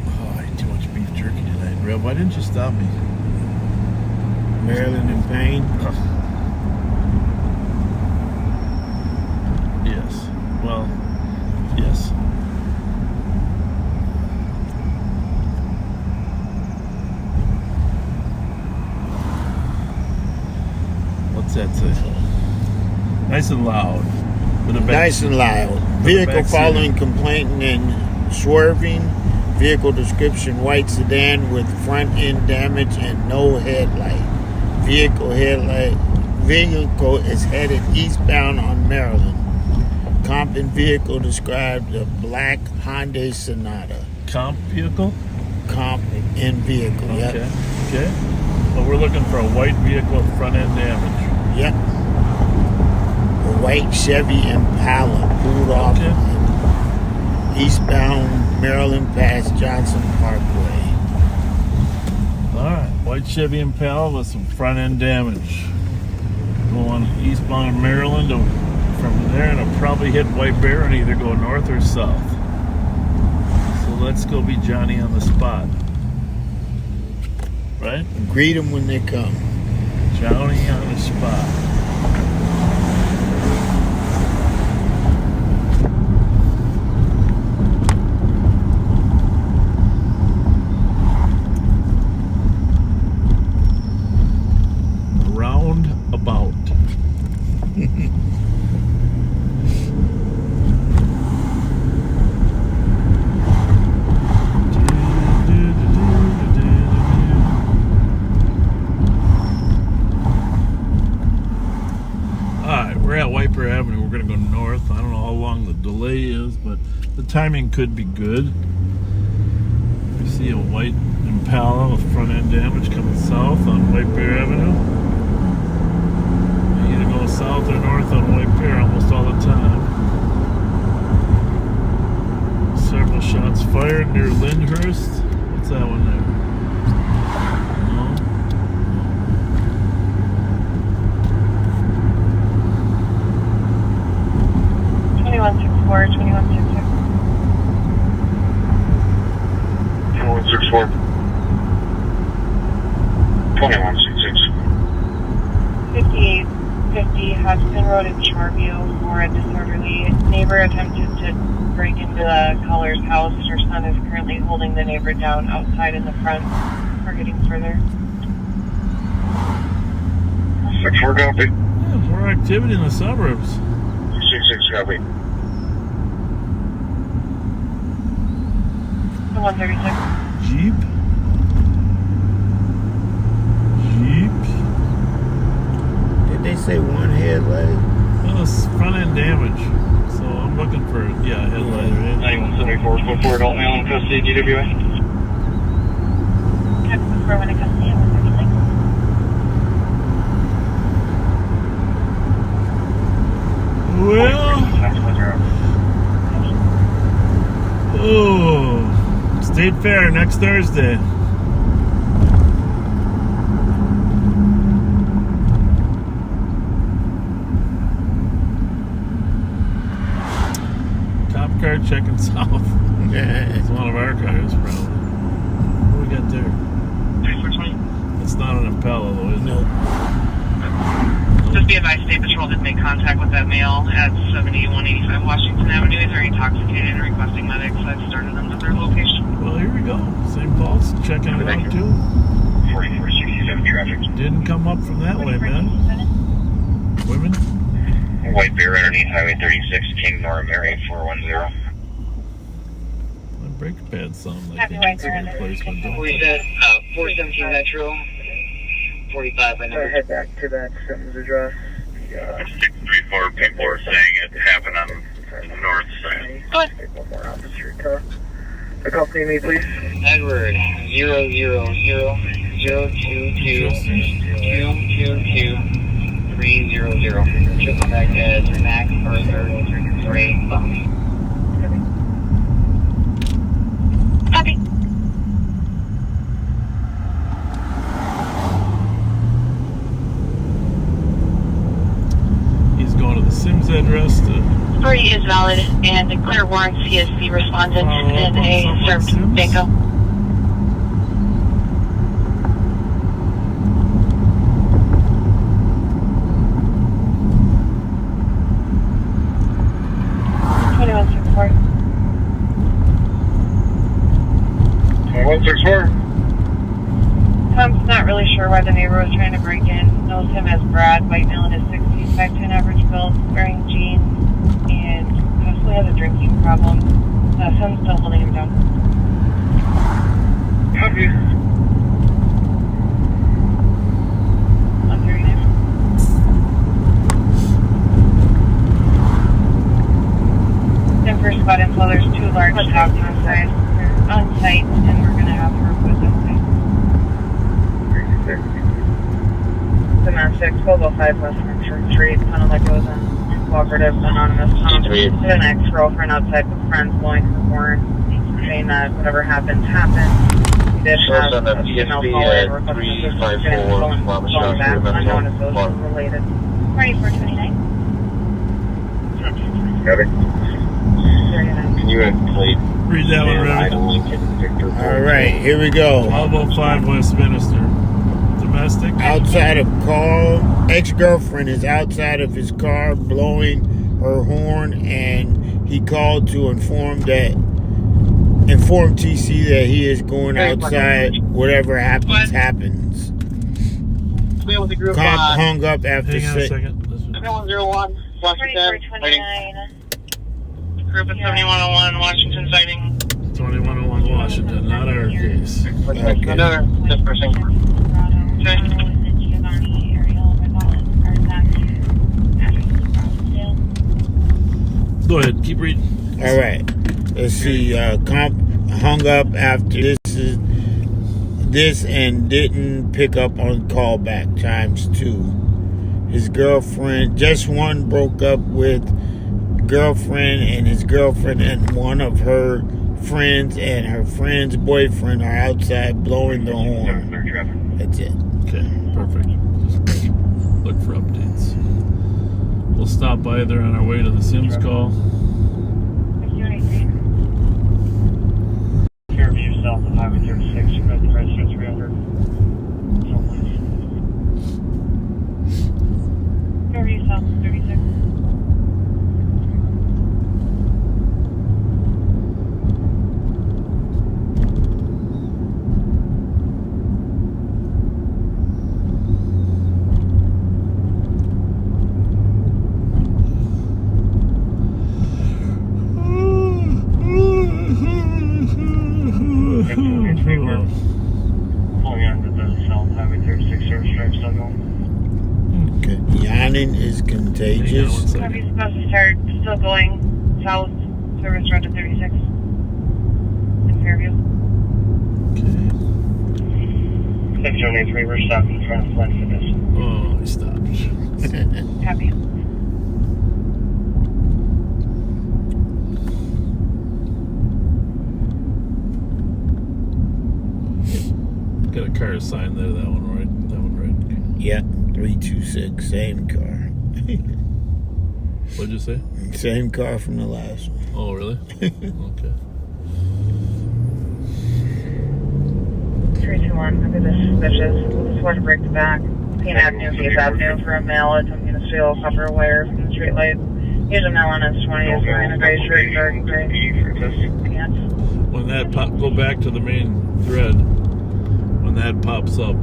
Oh, I ate too much beef jerky tonight. Rev, why didn't you stop me? Maryland in pain. Yes. Well, yes. What's that say? Nice and loud. With a Nice and loud. Vehicle following complaint and swerving. Vehicle description: white sedan with front end damage and no headlight. Vehicle is headed eastbound on Maryland. Comp and vehicle described a black Hyundai Sonata. Comp vehicle? Comp in vehicle, Okay. yep. Okay. But we're looking for a white vehicle with front end damage. Yep. A white Chevy Impala pulled off eastbound Maryland past Johnson Parkway. Alright, white Chevy Impala with some front end damage. Going eastbound Maryland from there, and it'll probably hit White Bear and either go north or south. So let's go be Johnny on the spot. Right? Greet them when they come. Johnny on the spot. Roundabout. We're at Wiper Avenue. We're going to go north. I don't know how long the delay is, but the timing could be good. We see a white Impala with front end damage coming south on White Bear Avenue. You either go south or north on White Bear almost all the time. Several shots fired near Lyndhurst. What's that one there? 2164, 2166. 2164. 2166. 58. 50 Hudson Road in Shoreview for a disorderly neighbor attempted to break into the caller's house. Her son is currently holding the neighbor down outside in the front. We're getting further. 6-4 copy. Yeah, more activity in the suburbs. 6-6 copy. 136. Jeep. Did they say one headlight? Well, it's front end damage. So I'm looking for, headlight. 9174, 44 adult male in custody, GWA. Captain for when it comes to 136. Well, State Fair next Thursday. Cop car checking south. It's one of our cars, probably. What do we got there? It's not an Impala, though, is it? Just be advised, State Patrol did make contact with that male at 7185 Washington Avenue. He's very intoxicated and requesting medics. I've started another location. Well, here we go. St. Paul's checking it out, too. 4467 traffic. Didn't come up from that way, man. Women? White bear underneath Highway 36, King Nora Mary 410. My brake pad sound like it needs a replacement, don't We it? said 417 Metro, 45 by number. Head back to that Sims address. 634 people are saying it happened on the north side. Good. One more officer car. Accompany me, please. Edward 00002222300. Triple back as Max Burger, Ray Buck. Copy. He's going to the Sims address to Story is valid and declare warrants. He is the respondent in a served bingo. One 164. Tom's not really sure why the neighbor was trying to break in. Knows him as Brad, white male in his 60s, 5'10" average build, wearing jeans, and possibly has a drinking problem. Son's still holding him down. Copy. 139. Then for spot info, there's 2 large dogs on site, and we're going to have her put outside. Domestic, 1205 West Church Street, sounded like it was an cooperative anonymous Tom. An ex-girlfriend outside with friends blowing her horn, saying that whatever happened, happened. He did have a female caller requesting assistance and going back, unknown if those were related. 4429. Got it. Can you please read that one, Reverend? All right, here we go. 1205 Westminster. Domestic. Outside of car, ex-girlfriend is outside of his car blowing her horn, and he called to inform TC that he is going outside. Whatever happens, happens. Cop hung up after. Hang on a second. 7101 Washington. 4429. Group at 7101 Washington sighting. 2101 Washington, not our case. Okay. Another person. Okay. Go ahead, keep reading. All right. Let's see. Comp hung up after this and didn't pick up on callback ×2. His girlfriend, just one broke up with girlfriend, and his girlfriend and one of her friends and her friend's boyfriend are outside blowing the horn. That's it. Okay, perfect. Just look for updates. We'll stop by there on our way to the Sims call. Fairview south of Highway 36, you got the register 300. service drive still going. Okay. Yawning is contagious. Coffee's supposed to start, still going south, service road to 36 in Fairview. 673, we're stopping in front of Flint Fitness. Oh, he stopped. Copy. Got a car sign there, that one right? That one right? Yeah, 326, same car. What'd you say? Same car from the last one. Oh, really? Okay. 321, I think this is suspicious. Just want to break the back. Payne Avenue, Faith Avenue for a male attempting to steal copper wire from the street light. Here's a male on S20 is wearing a gray shirt and dark gray pants. When that go back to the main thread, when that pops up,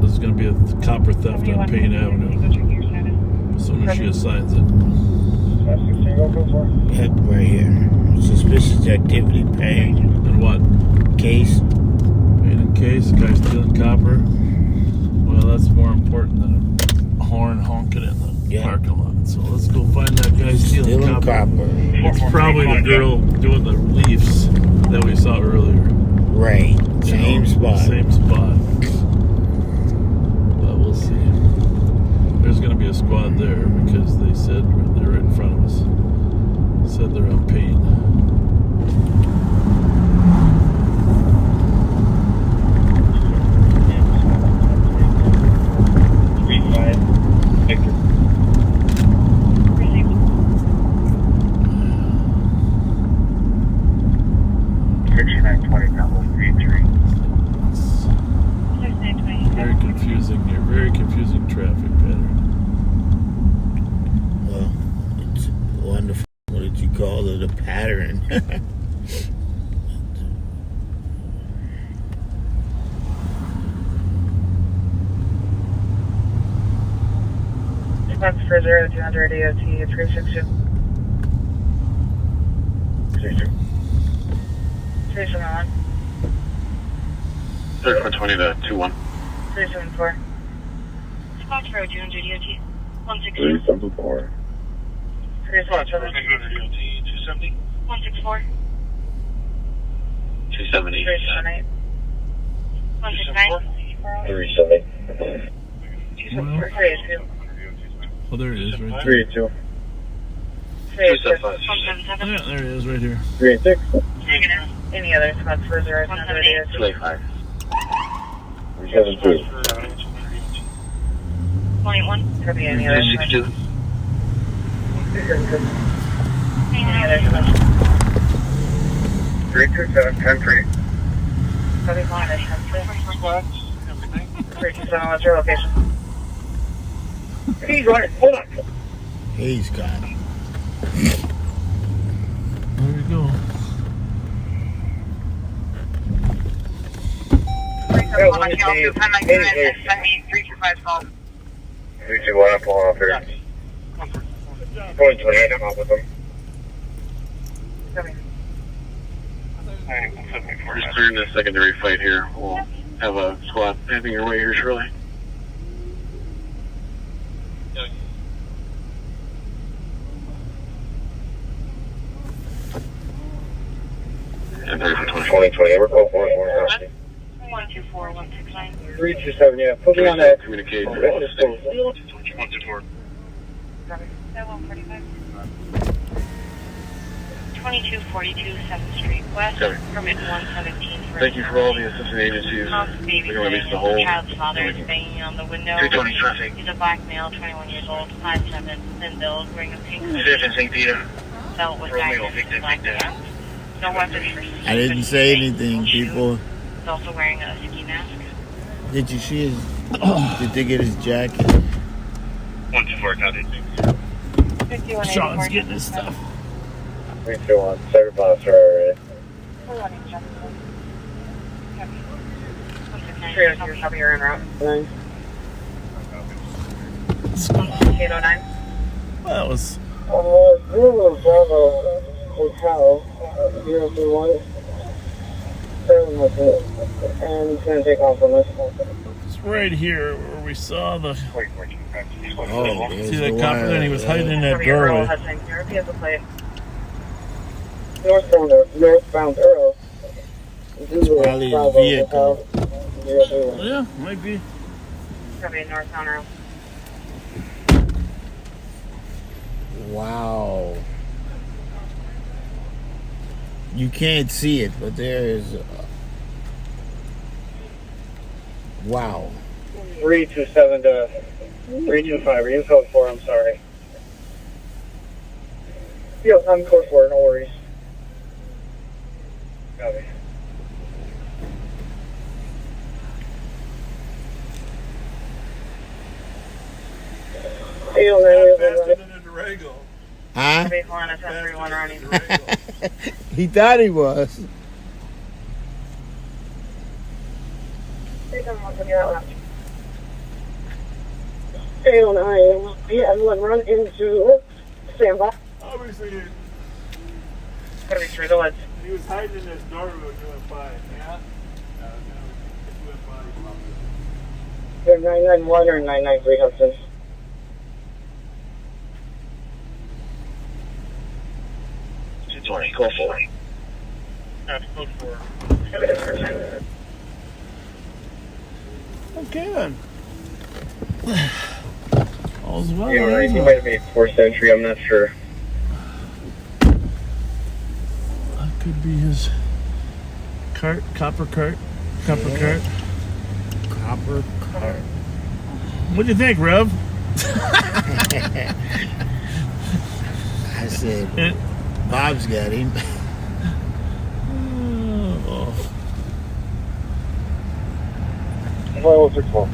this is going to be a copper theft on Payne Avenue. As soon as she assigns it. Yep, right here. Suspicious activity, Payne. And what? Case. Payne and case, guy stealing copper. Well, that's more important than a horn honking in the parking lot. So let's go find that guy stealing copper. It's probably the girl doing the leaves that we saw earlier. Right. Same spot. Same spot. But we'll see. There's going to be a squad there because they said they're right in front of us. Said they're on Payne. Very confusing here. Very confusing traffic pattern. Well, it's wonderful. What did you call it? A pattern. Response for 0200 AOT 362. 371. 3420 to 21. 374. Response for 200 DOT 162. 374. 377. 270. 164. 270. 378. 169. 370. 382. Oh, there it is, right there. 382. 386. 177. Yeah, there it is, right here. 386. Negative. Any other spots for 0200 AOT? 285. 372. 21. Could be any other spots. 362. Any other spots? 327. 10-3. Copy one at 10-3. 327, what's your location? He's right. Hold on. He's got it. There we go. 321, I'm pulling off here. 2028, I'm off with them. We're just clearing the secondary fight here. We'll have a squad heading your way here shortly. And 2028, we're going for it. 124, 169. 327, yeah. Put me on that. Communication. 124. 145. 2242 7th Street West. Okay. Permit 117 for Thank you for all the assistant agencies. Baby We're going to release the whole. child's father is banging on the window. 320 traffic. He's a black male, 21 years old, 5'7", thin build, wearing a pink hoodie. Citizen St. Peter. Belt with diamonds and black pants. No weapons for I didn't say anything, people. He's also wearing a ski mask. Did you see his... Did they get his jacket? 124, counted. 5184. Sean's getting his stuff. 321, second boss, already. 302, copy, you're en route. 809. That was... Bravo Hotel, 031. And he's going to take off from us. It's right here where we saw the. Oh, See that copper? Then he was hiding in that doorway. Northbound Earl. It's probably his vehicle. Yeah, might be. Probably northbound Earl. Wow. You can't see it, but there is. Wow. 327 to 325. Are you in code 4? I'm sorry. Yep, I'm code 4, no worries. Copy. Huh? Base line of 1031 running. He thought he was. He had one run into standby. Obviously, Gotta be through the woods. he was hiding in this doorway when you went by. Yeah? They're 991 or 993 Hudson. Code 4. That's code 4. Okay then. All's well. Yeah, right. He might have made 4th entry. I'm not sure. That could be his cart, copper cart. Copper cart. What'd you think, Rev? I said, Bob's got him.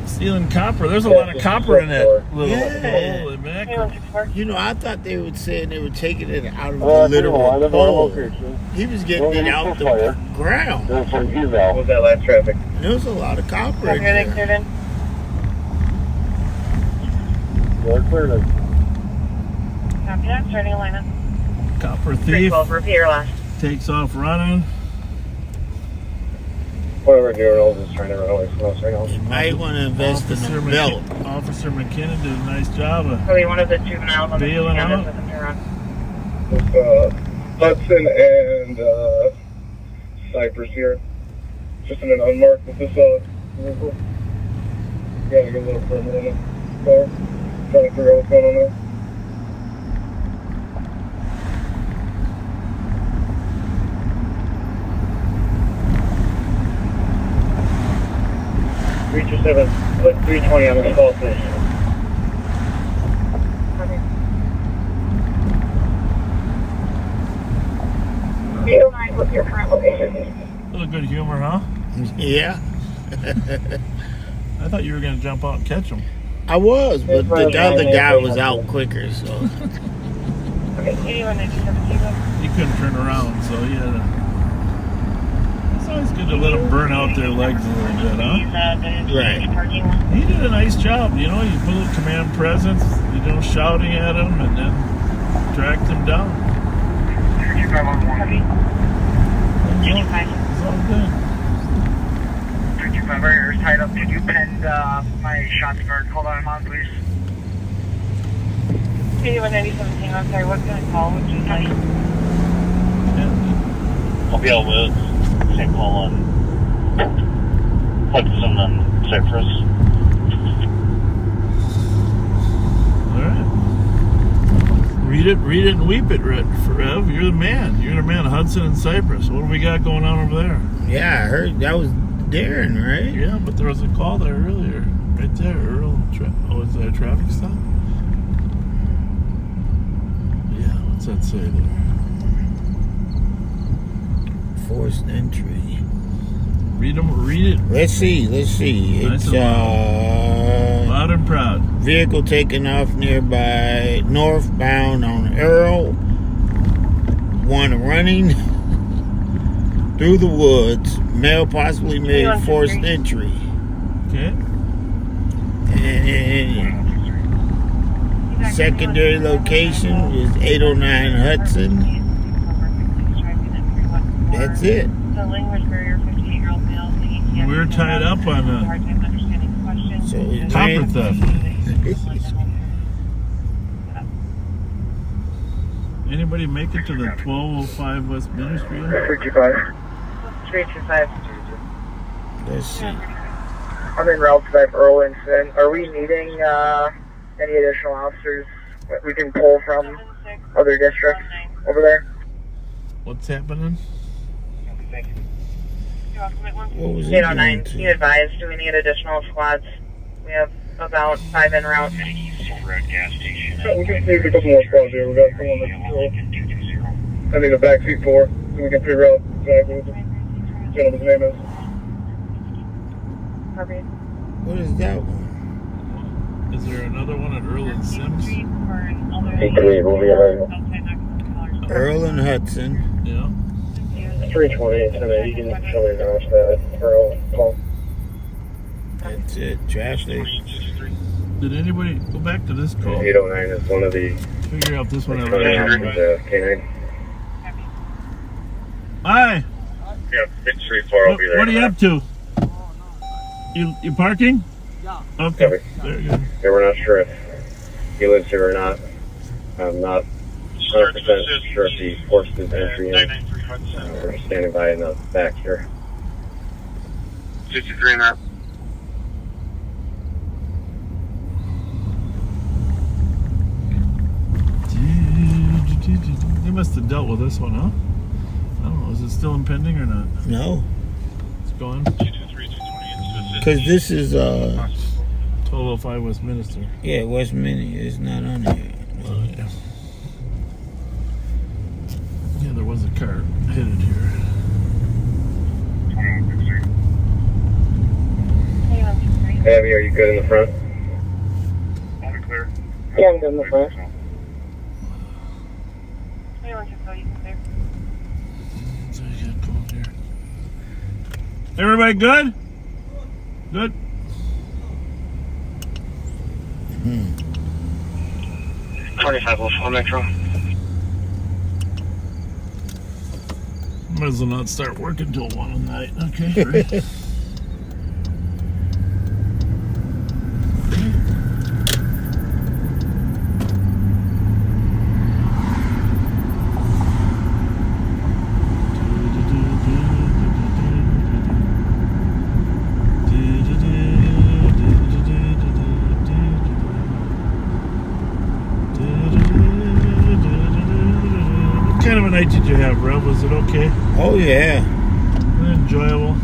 Stealing copper. There's a lot of copper in that little. Yeah. Holy mackerel. You know, I thought they would say they were taking it out of the literal hole. He was getting it out the ground. What was that last traffic? There was a lot of copper in there. You're clear then. Copy that, starting alignment. Copper thief 312, repeat your last. takes off running. Whatever doing, I was just trying to run away from us right now. You might want to invest in a belt. Officer McKinnon did a nice job of Probably one of the juveniles on the bailing campus out. with a neuron. It's Hudson and Cypress here. Just in an unmarked with this vehicle. Got a good little permit in the car. Trying to figure out what's going on there. Seven, put 320 on the call, please. Okay. What's your current location? A little good humor, huh? Yeah. I thought you were going to jump out and catch him. I was, but the other guy was out quicker, so. Okay, 8197 He couldn't turn around, so he had to. It's always good to let them burn out their legs a little bit, huh? Right. He did a nice job, you know. You put a command presence, you know, shouting at him, and then tracked him down. It's all good. 325 right, tied up. Can you pend my shots guard? Hold on, please. 8197 I'm sorry, what kind of call would you like? I'll be able to St. Paul on Hudson and Cypress. Alright. Read it and weep it, Rev. You're the man. You're the man of Hudson and Cypress. What do we got going on over there? Yeah, I heard that was Darren, right? Yeah, but there was a call there earlier. Right there, Earl. Is that a traffic stop? Yeah, what's that say there? Forced entry. Read it. Let's see. Nice It's loud and proud. Vehicle taken off nearby northbound on Earl. One running through the woods. Male possibly made forced entry. Okay. And secondary location is 809 Hudson. That's it. The language barrier 58. We're tied up on a copper theft. Anybody make it to the 1205 West Main Street? 325. Let's see. I'm in route 5 Arlington. Are we needing any additional officers that we can pull from other districts over there? What's happening? What was it? 809, be advised, do we need additional squads? We have about 5 en route. Yeah, we can see a couple more squads here. We got someone that's I need a backseat 4, so we can figure out exactly what the gentleman's name is. What is that one? Is there another one at Earl and Sims? 8-3, we'll be available. Earl and Hudson. Yeah. 320, so that you can show me the rest of that Earl call. That's it. Trash day. Did anybody go back to this call? 809 is one of the... Figure out this one out. K9. Hi. Yeah, it's 3-4, I'll be there. What are you up to? You parking? Yeah. Okay. There you go. Yeah, we're not sure if he lives here or not. I'm not 100% sure if he forced his entry in. We're standing by in the back here. 63 now. They must have dealt with this one, huh? I don't know. Is it still impending or not? No. It's gone. Because this is 1205 Westminster. yeah, Westminster is not on here. Yeah. Yeah, there was a car headed here. Abby, are you good in the front? Clear. Yeah, I'm good in the front. Everybody good? Good? 2504 Metro. Might as well not start working till 1 at night. Okay, great. What kind of a night did you have, Rev? Was it okay? Oh, yeah. Enjoyable.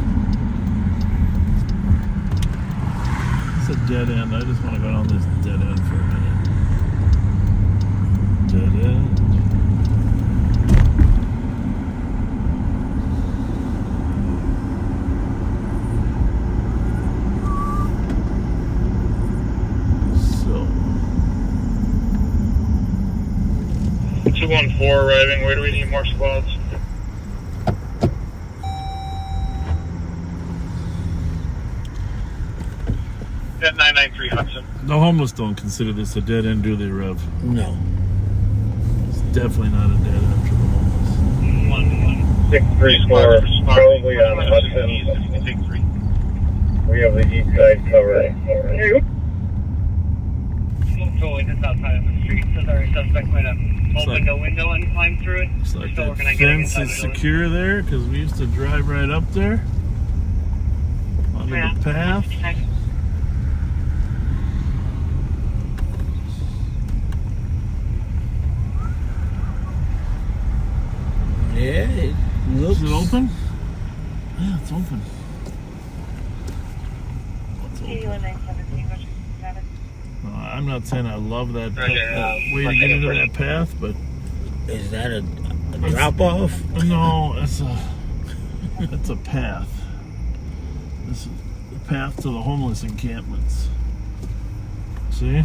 It's a dead end. I just want to go down this dead end for a minute. Dead end. So. 214 arriving. Where do we need more squads? At 993 Hudson. The homeless don't consider this a dead end, do they, Rev? No. It's definitely not a dead end for the homeless. 634, probably on Hudson. We have the east side covered. Totally just outside of the street, so our suspect might have opened a window and climbed through it. Looks like that fence is secure there, because we used to drive right up there onto the path. Yeah, it looks... Is it open? Yeah, it's open. I'm not saying I love that, that way to get into that path, but... Is that a drop-off? No, it's a path. This is the path to the homeless encampments. See?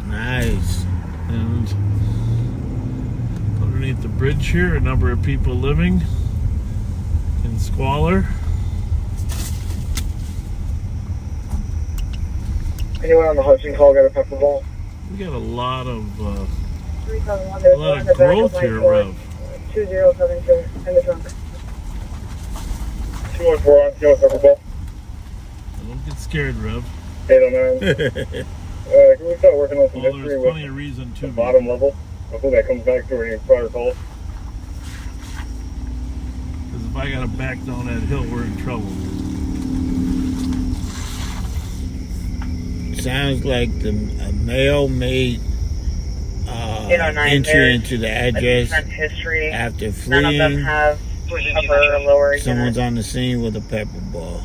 Nice. And underneath the bridge here, a number of people living in squalor. Anyone on the Hudson call got a pepper ball? We got a lot of There's growth here, Rev. 2072 in the trunk. 214 on, Kilo Pepperball. Don't get scared, Rev. 809. Can we start working on some history there's with plenty of reason to the bottom level? Hopefully that comes back to any prior calls. Because if I got to back down that hill, we're in trouble. Sounds like a male made entry into the address history. after None of them fleeing. have upper or lower Someone's units. on the scene with a pepper ball.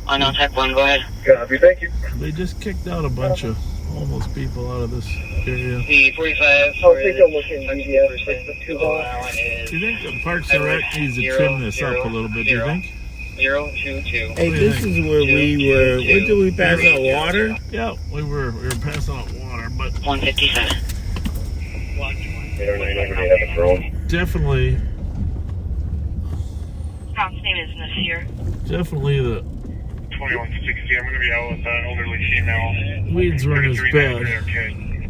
Unknown type 1, go ahead. Copy, thank you. They just kicked out a bunch of homeless people out of this area. The 45 I'll take a look in EDS, like the 2 hole. Do you think the Parks and Rec needs to trim this up a little bit, do you think? 022. Hey, this is where we were. What did we pass out? Water? Yeah, we were passing out water, but 157. definitely Tom's name is Nasir. definitely the 2160. I'm going to be out with an elderly female. weeds weren't as bad. Okay.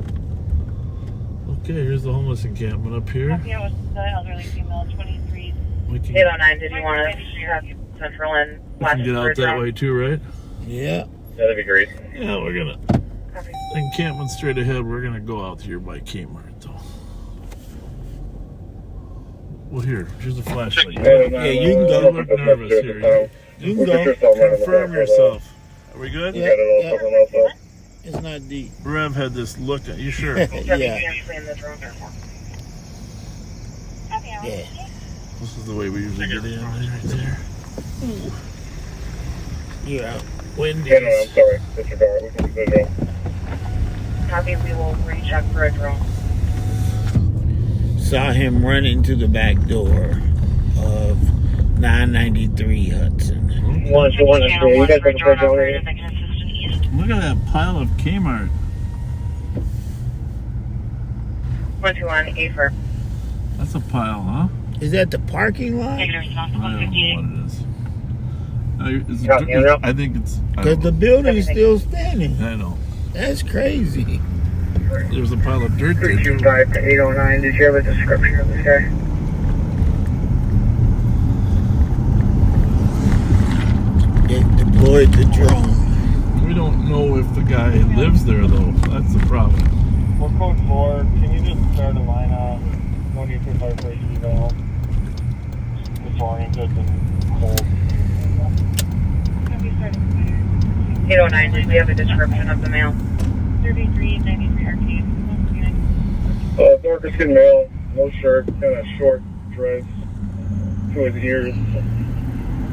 Okay, here's the homeless encampment up here. Yeah, with the elderly female, 23. We can, 809, did you want to have Central and we can get out that way too, right? Yeah. That'd be great. Yeah, we're gonna encampment straight ahead. We're gonna go out here by Kmart though. Well, here's a flashlight. Yeah, you can go. You look nervous here. You can go. Confirm yourself. Are we good? Yeah, it's not deep. Rev had this look at you. Sure? Yeah. This is the way we usually get in right there. Ooh. Yeah. Windy. Yeah, no, I'm sorry. Disregard. We can do the drone. Copy, we will recheck for a drone. Saw him run into the back door of 993 Hudson. 123. You guys looking for a drone here? Look at that pile of Kmart. 121, A4. That's a pile, huh? Is that the parking lot? Negative response, I don't know 158. what it is. I think it's. Because the building's still standing. I know. That's crazy. There's a pile of dirt there. 325 to 809. Did you have a description of this guy? They deployed the drone. We don't know if the guy lives there, though. That's the problem. For code 4, can you just start a lineup? No need to apply for eval. Disoriented and cold. 809, did we have a description of the male? 3393 Arcade. Darker skin male, no shirt, kind of short dreads to his ears,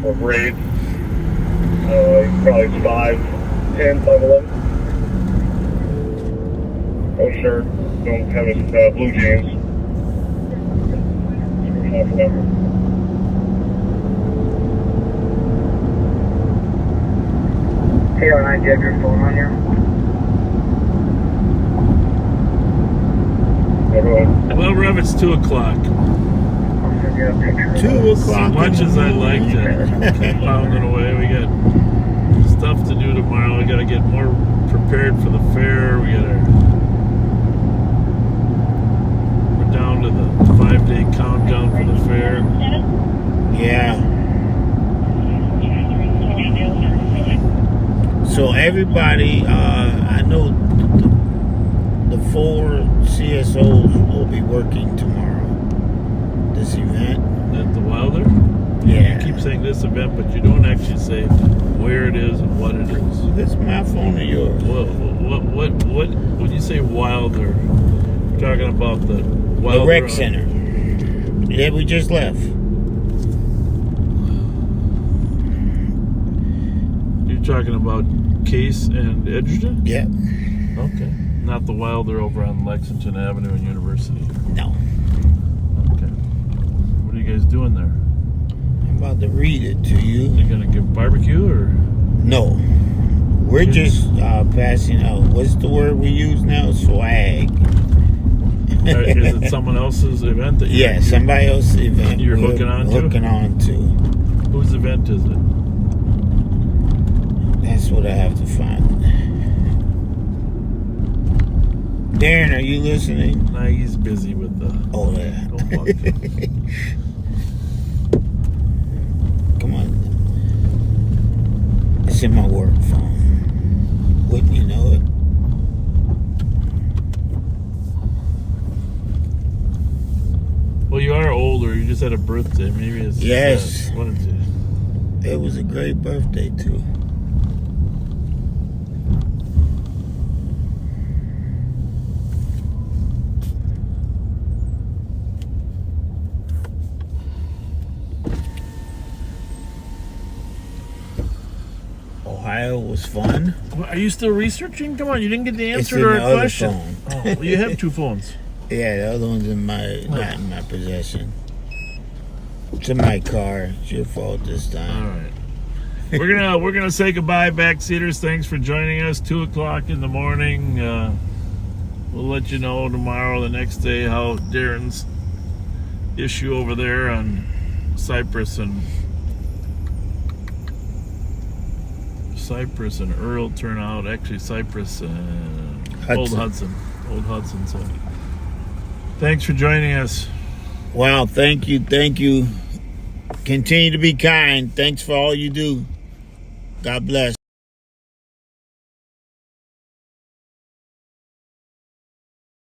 or braids. He's probably 5'10", 5'11". No shirt, don't have his blue jeans. Description after that. Hey, 809, do you have your phone on you? Well, Rev, it's 2 o'clock. 2 o'clock. As much as I'd like to keep pounding away, we got stuff to do tomorrow. We got to get more prepared for the fair. We're down to the 5-day countdown for the fair. Yeah. So everybody, I know the 4 CSOs will be working tomorrow. This event. At the Wilder? Yeah. You keep saying this event, but you don't actually say where it is and what it is. This is my phone or yours? What when you say Wilder, you're talking about the Wilder... The rec center. Yeah, we just left. You're talking about Case and Edgerton? Yeah. Okay. Not the Wilder over on Lexington Avenue and University? No. Okay. What are you guys doing there? I'm about to read it to you. You gonna give barbecue or? No. We're just passing out. What's the word we use now? Swag. Is it someone else's event? Yeah, somebody else's event. You're hooking on to? Hooking on to. Whose event is it? That's what I have to find. Darren, are you listening? Nah, he's busy with the... Oh, yeah. Don't bug him. in my work phone. Wouldn't you know it? Well, you are older. You just had a birthday. Maybe it's Yes. what is it? It was a great birthday too. Ohio was fun. Well, are you still researching? Come on, you didn't get the It's answer in to the our other question. phone. Oh, well, you have two phones. Yeah, the other one's in my not in my possession. It's in my car. It's your fault this time. All right. We're gonna say goodbye, backseaters. Thanks for joining us. 2:00 in the morning. We'll let you know tomorrow, the next day, how Darren's issue over there on Cypress and Earl turn out. Actually, Cypress and Old Hudson. So, thanks for joining us. Wow, thank you. Continue to be kind. Thanks for all you do. God bless.